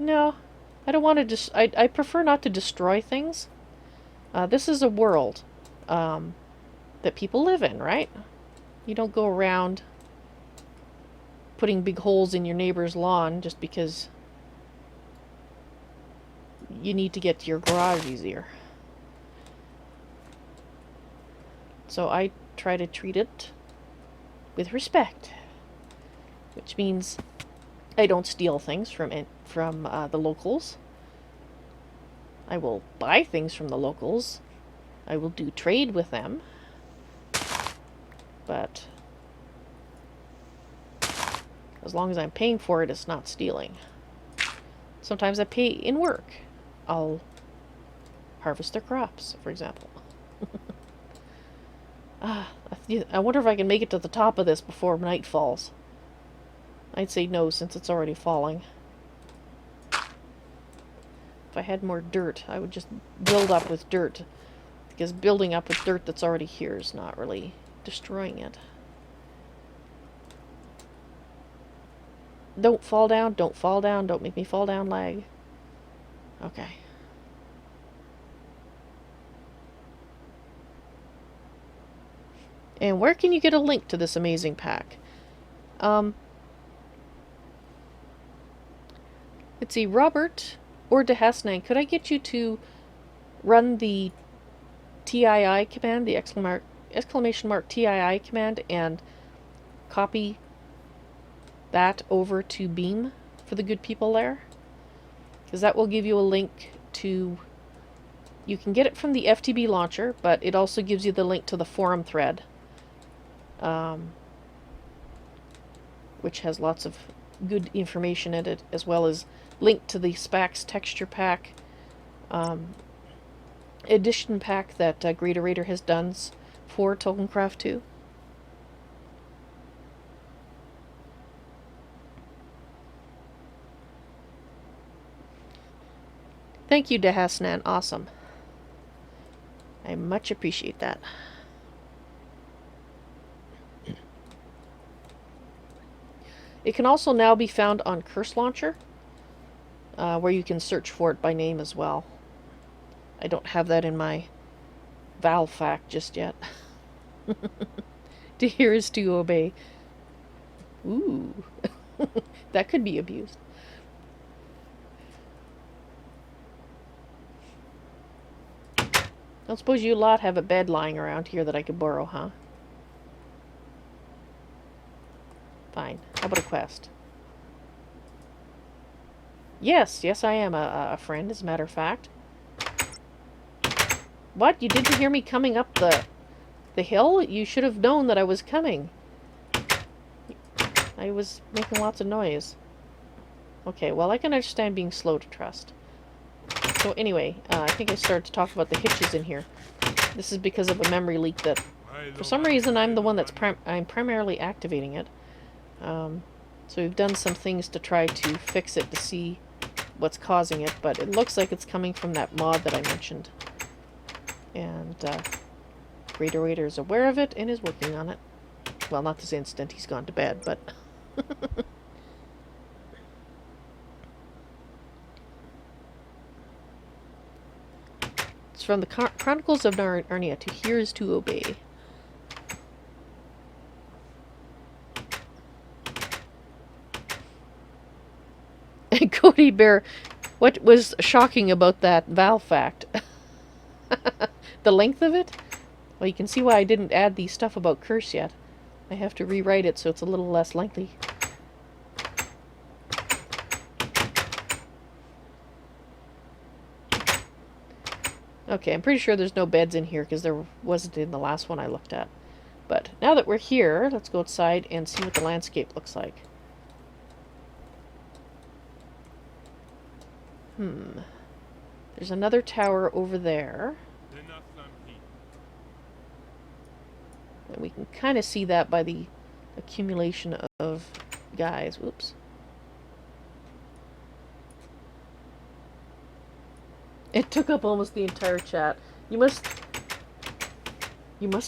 No, I don't want to I prefer not to destroy things. This is a world that people live in, right? You don't go around putting big holes in your neighbor's lawn just because you need to get to your garage easier. So I try to treat it with respect, which means I don't steal things from the locals. I will buy things from the locals. I will do trade with them. But as long as I'm paying for it, it's not stealing. Sometimes I pay in work. I'll harvest their crops, for example. I wonder if I can make it to the top of this before night falls. I'd say no, since it's already falling. If I had more dirt, I would just build up with dirt. Because building up with dirt that's already here is not really destroying it. Don't fall down, don't fall down, don't make me fall down, lag. Okay. And where can you get a link to this amazing pack? Let's see, Robert or Dehasnan, could I get you to run the TII command, the exclamation mark TII command, and copy that over to Beam for the good people there? Because that will give you a link to... You can get it from the FTB launcher, but it also gives you the link to the forum thread. Which has lots of good information in it, as well as link to the Spax texture pack edition pack that GreatOrator has done for Tolkiencraft II. Thank you, Dehasnan. Awesome. I much appreciate that. It can also now be found on Curse Launcher, where you can search for it by name as well. I don't have that in my Val fact just yet. To hear is to obey. Ooh. That could be abused. Don't suppose you lot have a bed lying around here that I could borrow, huh? Fine. How about a quest? Yes, I am a friend, as a matter of fact. What? You didn't hear me coming up the hill? You should have known that I was coming. I was making lots of noise. Okay, well, I can understand being slow to trust. So anyway, I think I started to talk about the hitches in here. This is because of a memory leak that, for some reason, I'm the one that's I'm primarily activating it. So we've done some things to try to fix it to see what's causing it, but it looks like it's coming from that mod that I mentioned. And GreatOrator is aware of it and is working on it. Well, not this instant, he's gone to bed, but... It's from the Chronicles of Narnia. To hear is to obey. And Cody Bear, what was shocking about that Val fact? The length of it? Well, you can see why I didn't add the stuff about curse yet. I have to rewrite it so it's a little less lengthy. Okay, I'm pretty sure there's no beds in here because there wasn't in the last one I looked at. But now that we're here, let's go outside and see what the landscape looks like. There's another tower over there. And we can kind of see that by the accumulation of guys. Whoops. It took up almost the entire chat. You must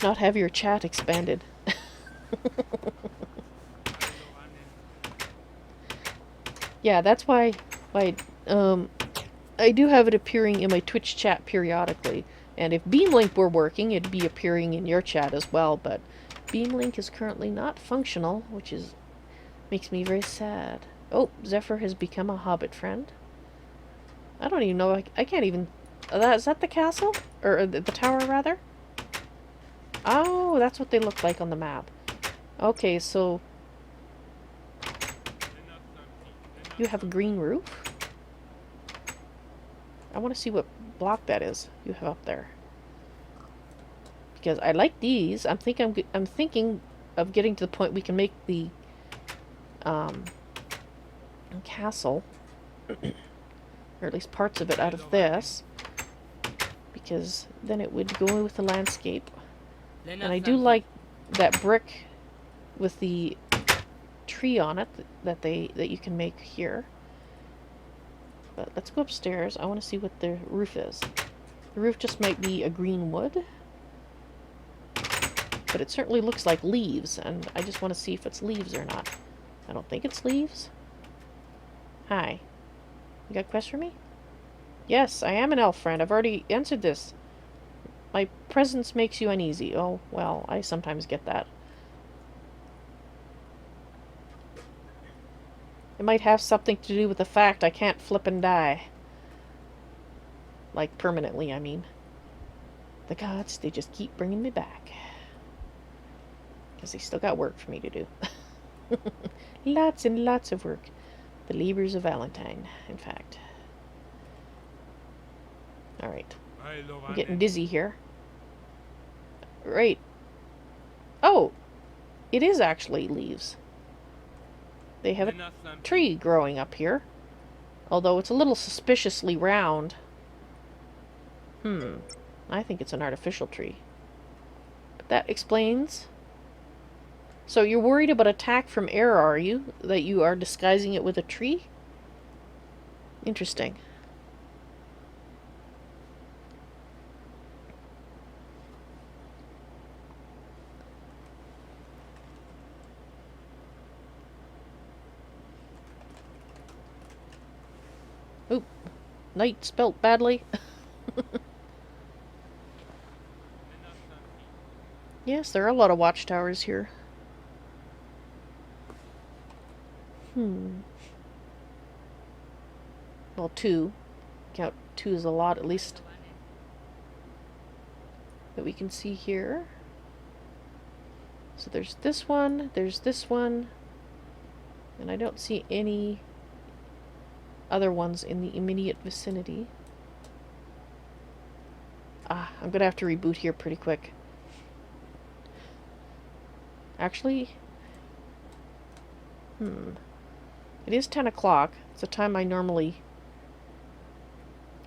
not have your chat expanded. Yeah, that's why I do have it appearing in my Twitch chat periodically. And if Beamlink were working, it'd be appearing in your chat as well, but Beamlink is currently not functional, which makes me very sad. Oh, Zephyr has become a hobbit friend. I don't even know, I can't even... Is that the castle? Or the tower, rather? Oh, that's what they look like on the map. Okay, so... You have a green roof? I want to see what block that is you have up there. Because I like these. I'm thinking of getting to the point we can make the castle, or at least parts of it, out of this, because then it would go with the landscape. And I do like that brick with the tree on it that you can make here. But let's go upstairs. I want to see what the roof is. The roof just might be a green wood, but it certainly looks like leaves, and I just want to see if it's leaves or not. I don't think it's leaves. Hi. You got a quest for me? Yes, I am an elf friend. I've already answered this. My presence makes you uneasy. Oh, well, I sometimes get that. It might have something to do with the fact I can't flip and die. Like, permanently, I mean. The gods, they just keep bringing me back. Because they still got work for me to do. Lots and lots of work. The labors of Valentine, in fact. Alright. I'm getting dizzy here. Right. Oh! It is actually leaves. They have a tree growing up here. Although it's a little suspiciously round. I think it's an artificial tree. But that explains. So you're worried about attack from air, are you? That you are disguising it with a tree? Interesting. Oop. Night spelt badly. Yes, there are a lot of watchtowers here. Well, 2. Count 2 is a lot, at least. That we can see here. So there's this one, there's this one. And I don't see any other ones in the immediate vicinity. I'm gonna have to reboot here pretty quick. Actually, it is 10 o'clock. It's the time I normally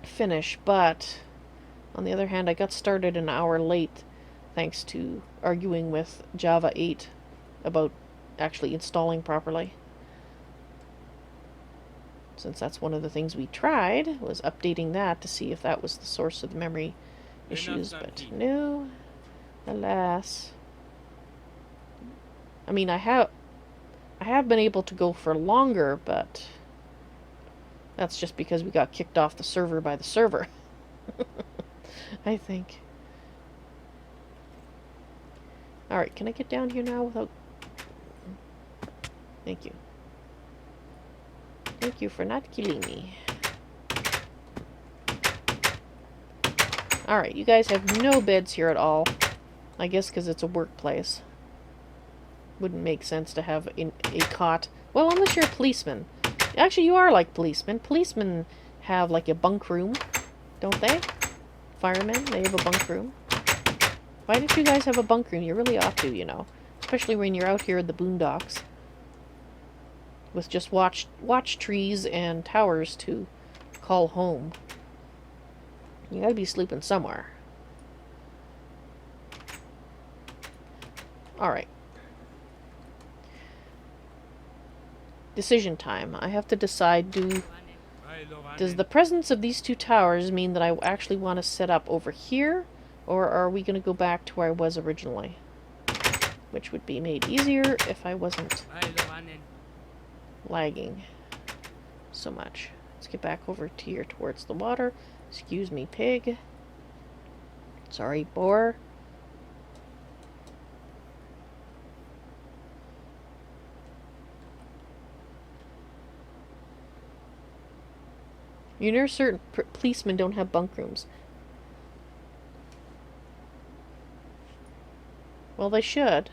finish, but on the other hand, I got started an hour late thanks to arguing with Java 8 about actually installing properly. Since that's one of the things we tried, was updating that to see if that was the source of the memory issues, but no, alas. I mean, I have been able to go for longer, but that's just because we got kicked off the server by the server. I think. Alright, can I get down here now without... Thank you. Thank you for not killing me. Alright, you guys have no beds here at all. I guess because it's a workplace. Wouldn't make sense to have a cot. Well, unless you're a policeman. Actually, you are like policemen. Policemen have like a bunk room, don't they? Firemen, they have a bunk room. Why don't you guys have a bunk room? You really ought to, you know. Especially when you're out here in the boondocks. With just watch trees and towers to call home. You gotta be sleeping somewhere. Alright. Decision time. I have to decide, does the presence of these two towers mean that I actually want to set up over here? Or are we going to go back to where I was originally? Which would be made easier if I wasn't lagging so much. Let's get back over to here towards the water. Excuse me, pig. Sorry, boar. You know, certain policemen don't have bunk rooms. Well, they should.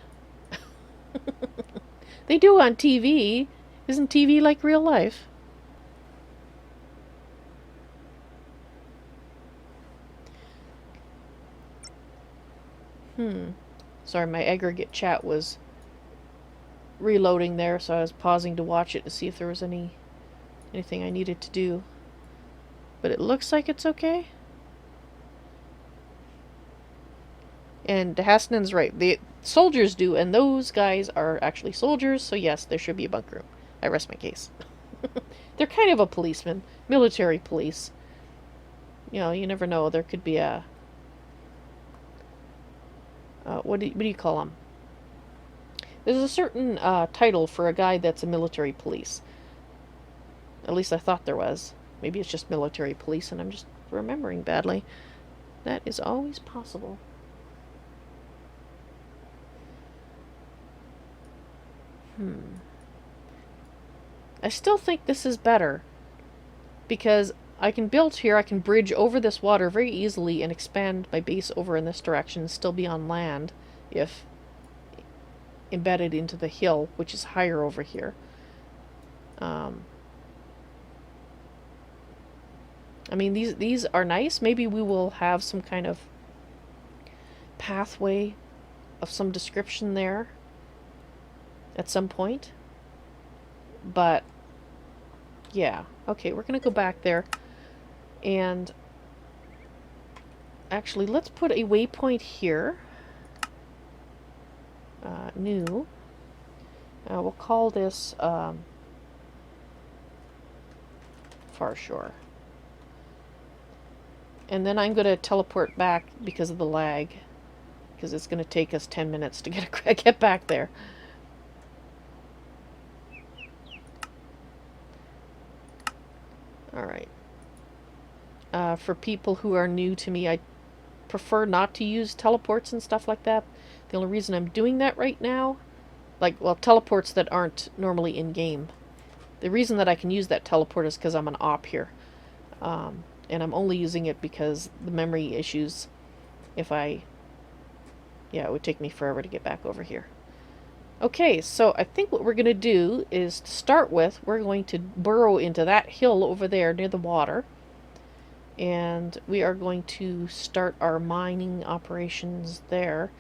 They do on TV. Isn't TV like real life? Sorry, my aggregate chat was reloading there, so I was pausing to watch it to see if there was anything I needed to do. But it looks like it's okay. And Hasnan's right. The soldiers do, and those guys are actually soldiers, so yes, there should be a bunk room. I rest my case. They're kind of a policeman. Military police. You know, you never know. There could be a... what do you call them? There's a certain title for a guy that's a military police. At least I thought there was. Maybe it's just military police and I'm just remembering badly. That is always possible. I still think this is better. Because I can build here, I can bridge over this water very easily and expand my base over in this direction and still be on land if embedded into the hill, which is higher over here. I mean, these are nice. Maybe we will have some kind of pathway of some description there at some point. But, yeah. Okay, we're going to go back there. And, actually, let's put a waypoint here. New. We'll call this, Far Shore. And then I'm going to teleport back because of the lag. Because it's going to take us 10 minutes to get back there. Alright. For people who are new to me, I prefer not to use teleports and stuff like that. The only reason I'm doing that right now, teleports that aren't normally in-game. The reason that I can use that teleport is because I'm an op here. And I'm only using it because the memory issues, it would take me forever to get back over here. Okay, so I think what we're going to do is, to start with, we're going to burrow into that hill over there near the water. And we are going to start our mining operations there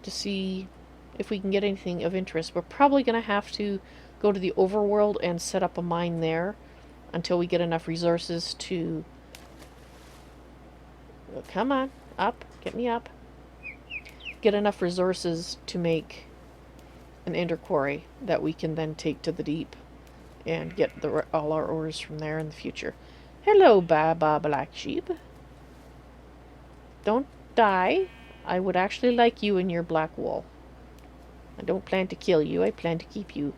to see if we can get anything of interest. We're probably going to have to go to the overworld and set up a mine there until we get enough resources to... Oh, come on, up, get me up. Get enough resources to make an ender quarry that we can then take to the deep and get all our ores from there in the future. Hello, Baba Black Sheep. Don't die. I would actually like you in your black wool. I don't plan to kill you. I plan to keep you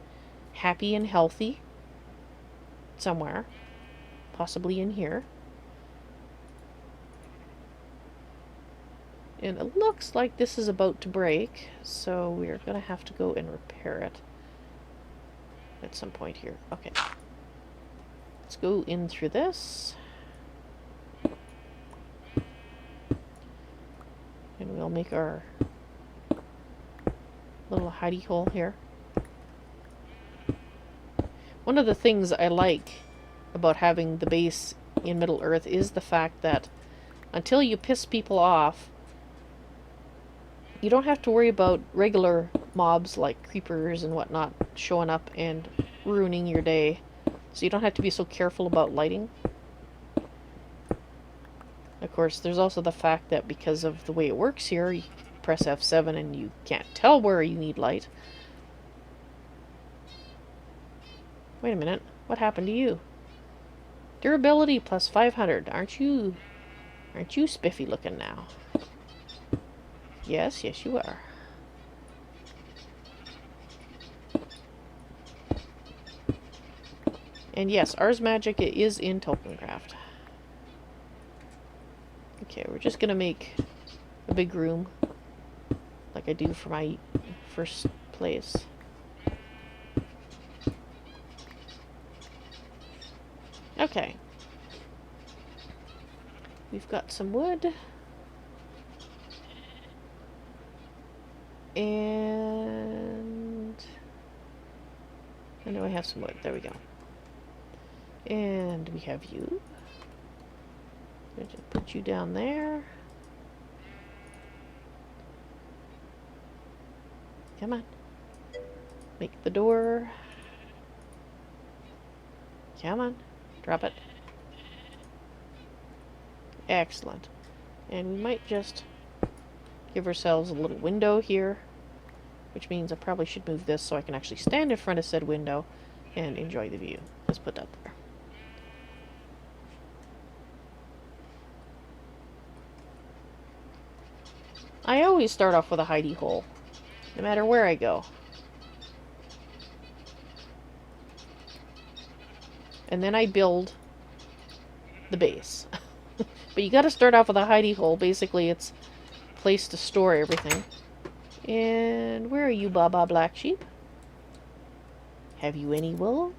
happy and healthy somewhere. Possibly in here. And it looks like this is about to break, so we're going to have to go and repair it at some point here. Okay. Let's go in through this. And we'll make our little hidey hole here. One of the things I like about having the base in Middle Earth is the fact that until you piss people off, you don't have to worry about regular mobs like creepers and whatnot showing up and ruining your day. So you don't have to be so careful about lighting. Of course, there's also the fact that because of the way it works here, you press F7 and you can't tell where you need light. Wait a minute, what happened to you? Durability plus 500. Aren't you spiffy looking now? Yes, yes you are. And yes, Ars Magica is in Tolkiencraft. Okay, we're just gonna make a big room like I do for my first place. Okay. We've got some wood. And I know I have some wood. There we go. And we have you. I'm going to put you down there. Come on. Make the door. Come on. Drop it. Excellent. And we might just give ourselves a little window here, which means I probably should move this so I can actually stand in front of said window and enjoy the view. Let's put that there. I always start off with a hidey hole, no matter where I go. And then I build the base. But you gotta start off with a hidey hole. Basically, it's a place to store everything. And where are you, Baba Black Sheep? Have you any wool?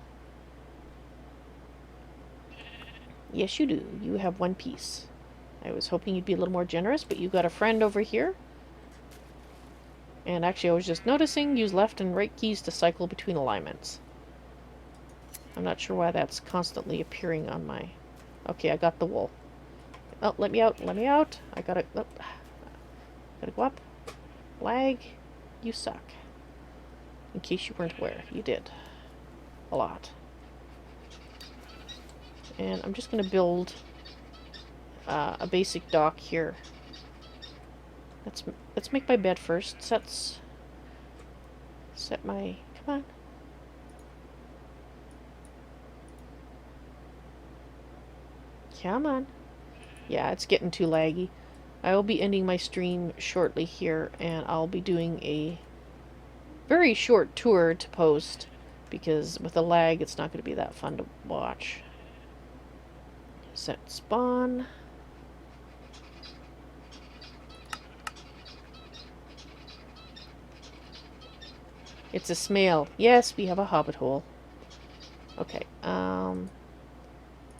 Yes, you do. You have one piece. I was hoping you'd be a little more generous, but you've got a friend over here. And actually, I was just noticing, use left and right keys to cycle between alignments. I'm not sure why that's constantly appearing on my... Okay, I got the wool. Oh, let me out, let me out. I gotta... Oh, gotta go up. Lag. You suck. In case you weren't aware, you did. A lot. And I'm just gonna build a basic dock here. Let's make my bed first. Set my... Come on. Come on. Yeah, it's getting too laggy. I will be ending my stream shortly here, and I'll be doing a very short tour to post, because with the lag, it's not going to be that fun to watch. Set spawn. It's a smale. Yes, we have a hobbit hole. Okay,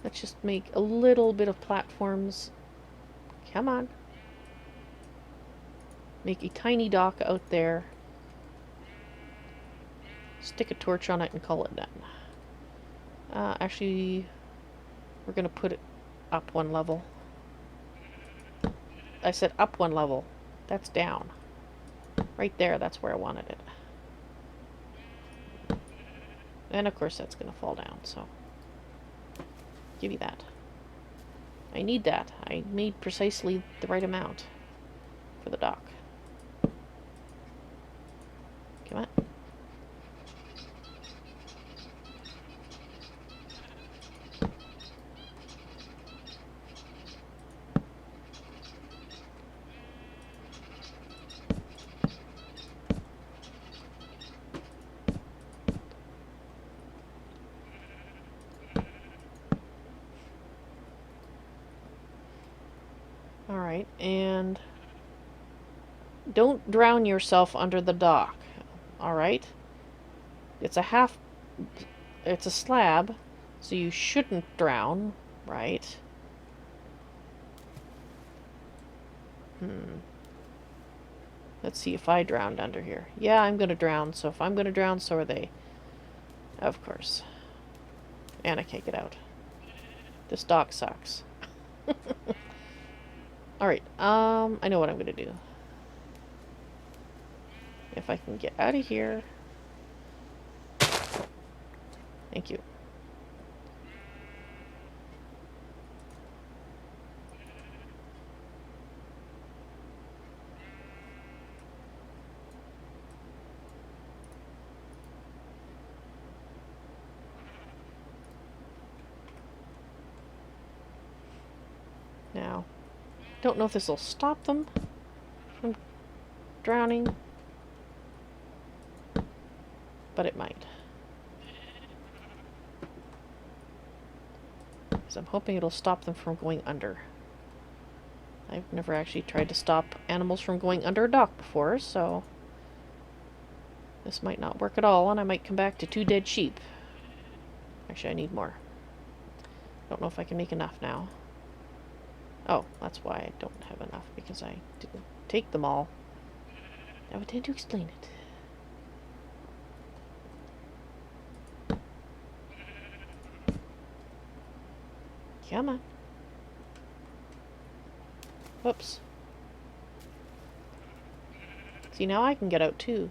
let's just make a little bit of platforms. Come on. Make a tiny dock out there. Stick a torch on it and call it done. Actually, we're going to put it up one level. I said up one level. That's down. Right there, that's where I wanted it. And of course that's going to fall down, so give me that. I need that. I made precisely the right amount for the dock. Come on. Alright, and don't drown yourself under the dock. Alright? It's a slab, so you shouldn't drown, right? Let's see if I drowned under here. Yeah, I'm gonna drown, so if I'm gonna drown, so are they. Of course. And I can't get out. This dock sucks. Alright, I know what I'm gonna do. If I can get out of here. Thank you. Now, don't know if this will stop them from drowning, but it might. So I'm hoping it'll stop them from going under. I've never actually tried to stop animals from going under a dock before, so this might not work at all, and I might come back to 2 dead sheep. Actually, I need more. Don't know if I can make enough now. Oh, that's why I don't have enough, because I didn't take them all. I would tend to explain it. Come on. Whoops. See, now I can get out too.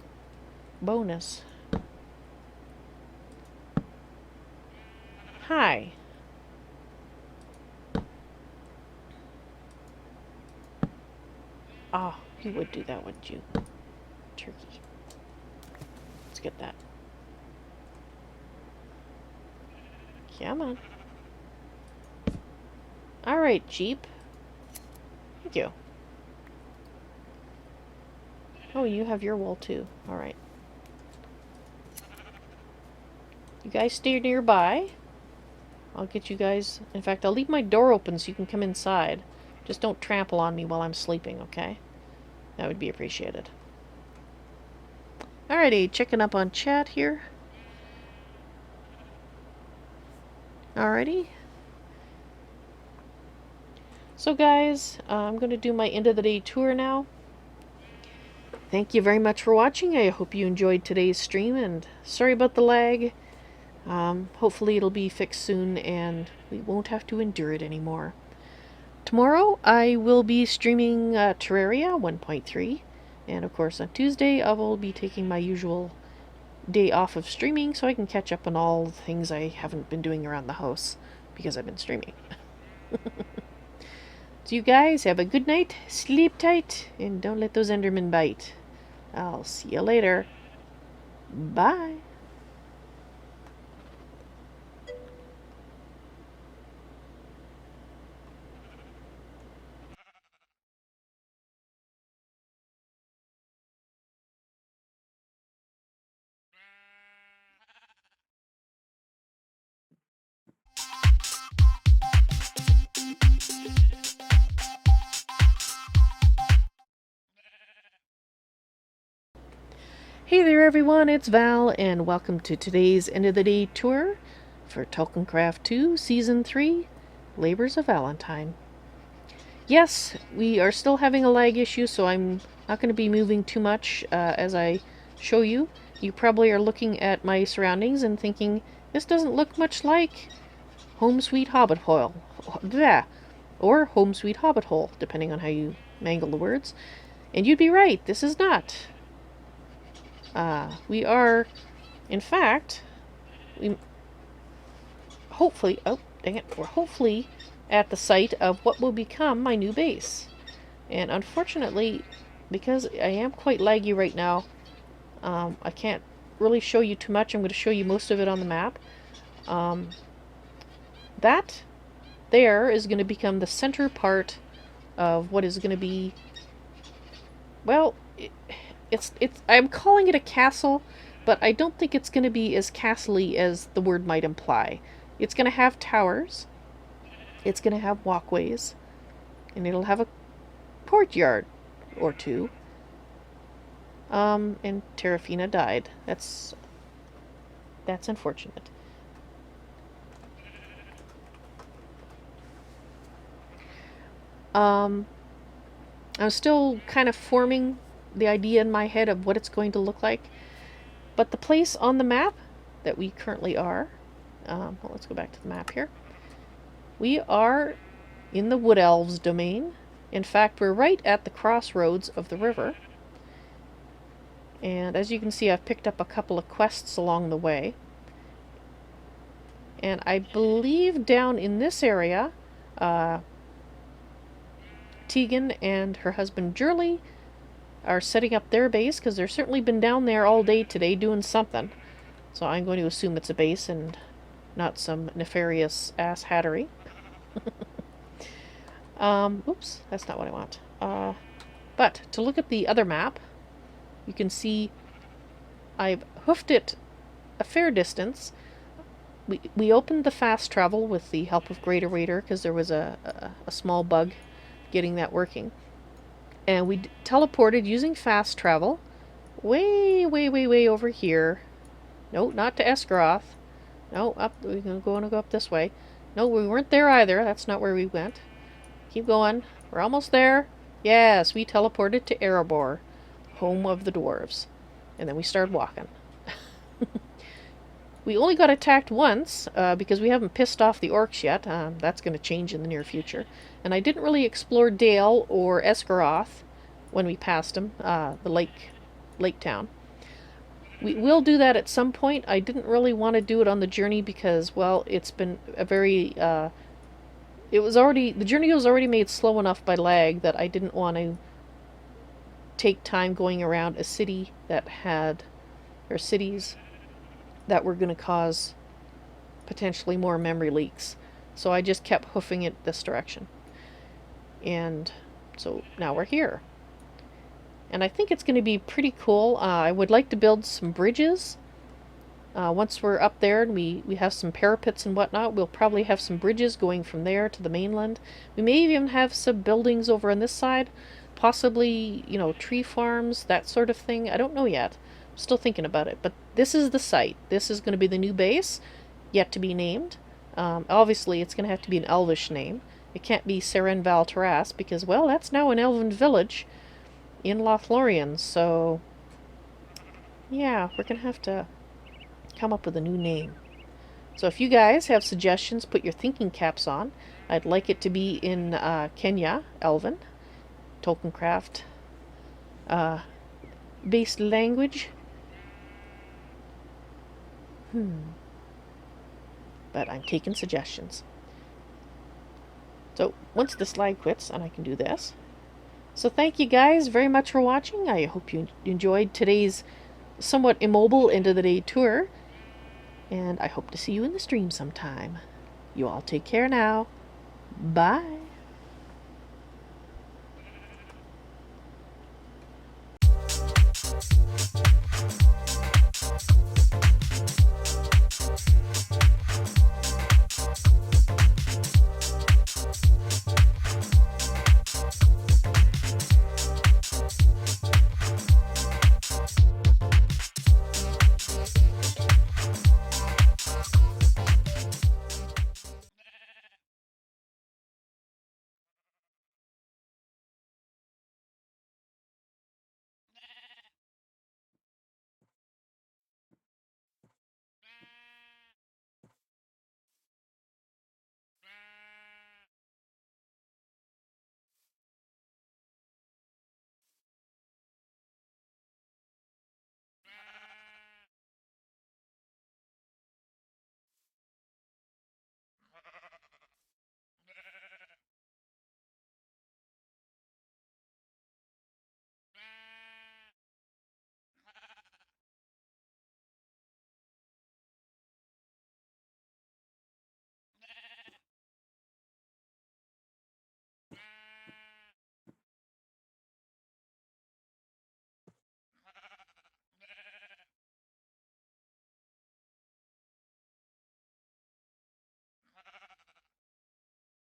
Bonus. Hi. Ah, you would do that, wouldn't you? Turkey. Let's get that. Come on. Alright, Jeep. Thank you. Oh, you have your wool too. Alright. You guys stay nearby. I'll get you guys... In fact, I'll leave my door open so you can come inside. Just don't trample on me while I'm sleeping, okay? That would be appreciated. Alrighty, checking up on chat here. Alrighty. So guys, I'm going to do my end of the day tour now. Thank you very much for watching. I hope you enjoyed today's stream, and sorry about the lag. Hopefully it'll be fixed soon and we won't have to endure it anymore. Tomorrow I will be streaming Terraria 1.3, and of course on Tuesday I will be taking my usual day off of streaming so I can catch up on all the things I haven't been doing around the house because I've been streaming. So you guys have a good night, sleep tight, and don't let those Endermen bite. I'll see you later. Bye. Hey there everyone, it's Val, and welcome to today's end of the day tour for Tolkiencraft II Season 3, Labors of Valentine. Yes, we are still having a lag issue, so I'm not going to be moving too much as I show you. You probably are looking at my surroundings and thinking, this doesn't look much like Home Sweet Hobbit Hole. Blah. Or Home Sweet Hobbit Hole, depending on how you mangle the words. And you'd be right, this is not. We are, in fact, hopefully, oh, dang it, we're hopefully at the site of what will become my new base. And unfortunately, because I am quite laggy right now, I can't really show you too much. I'm going to show you most of it on the map. That there is going to become the center part of what is going to be, well, I'm calling it a castle, but I don't think it's going to be as castle-y as the word might imply. It's going to have towers, it's going to have walkways, and it'll have a courtyard or two. And Terrafina died. That's unfortunate. I'm still kind of forming the idea in my head of what it's going to look like. But the place on the map that we currently are, well, let's go back to the map here. We are in the Wood Elves domain. In fact, we're right at the crossroads of the river. And as you can see, I've picked up a couple of quests along the way. And I believe down in this area, Tegan and her husband Jurley are setting up their base, because they've certainly been down there all day today doing something. So I'm going to assume it's a base and not some nefarious ass hattery. Oops, that's not what I want. But to look at the other map, you can see I've hoofed it a fair distance. We opened the fast travel with the help of GreatOrator, because there was a small bug getting that working. And we teleported using fast travel way over here. No, not to Esgaroth. No, up. We're going to go up this way. No, we weren't there either. That's not where we went. Keep going. We're almost there. Yes, we teleported to Erebor, home of the dwarves. And then we started walking. We only got attacked once, because we haven't pissed off the orcs yet. That's going to change in the near future. And I didn't really explore Dale or Esgaroth when we passed them, the lake town. We will do that at some point. I didn't really want to do it on the journey because, well, it's been a very... the journey was already made slow enough by lag that I didn't want to take time going around a city that had... or cities that were going to cause potentially more memory leaks. So I just kept hoofing it this direction. And so now we're here. And I think it's going to be pretty cool. I would like to build some bridges. Once we're up there and we have some parapets and whatnot, we'll probably have some bridges going from there to the mainland. We may even have some buildings over on this side. Possibly, you know, tree farms, that sort of thing. I don't know yet. Still thinking about it, but this is the site. This is going to be the new base, yet to be named. Obviously, it's going to have to be an elvish name. It can't be Seren Val Taras, because, well, that's now an elven village in Lothlorien, so yeah, we're going to have to come up with a new name. So if you guys have suggestions, put your thinking caps on. I'd like it to be in Kenya, Elven, Tolkiencraft based language. But I'm taking suggestions. So once this lag quits, and I can do this. So thank you guys very much for watching. I hope you enjoyed today's somewhat immobile end of the day tour. And I hope to see you in the stream sometime. You all take care now. Bye.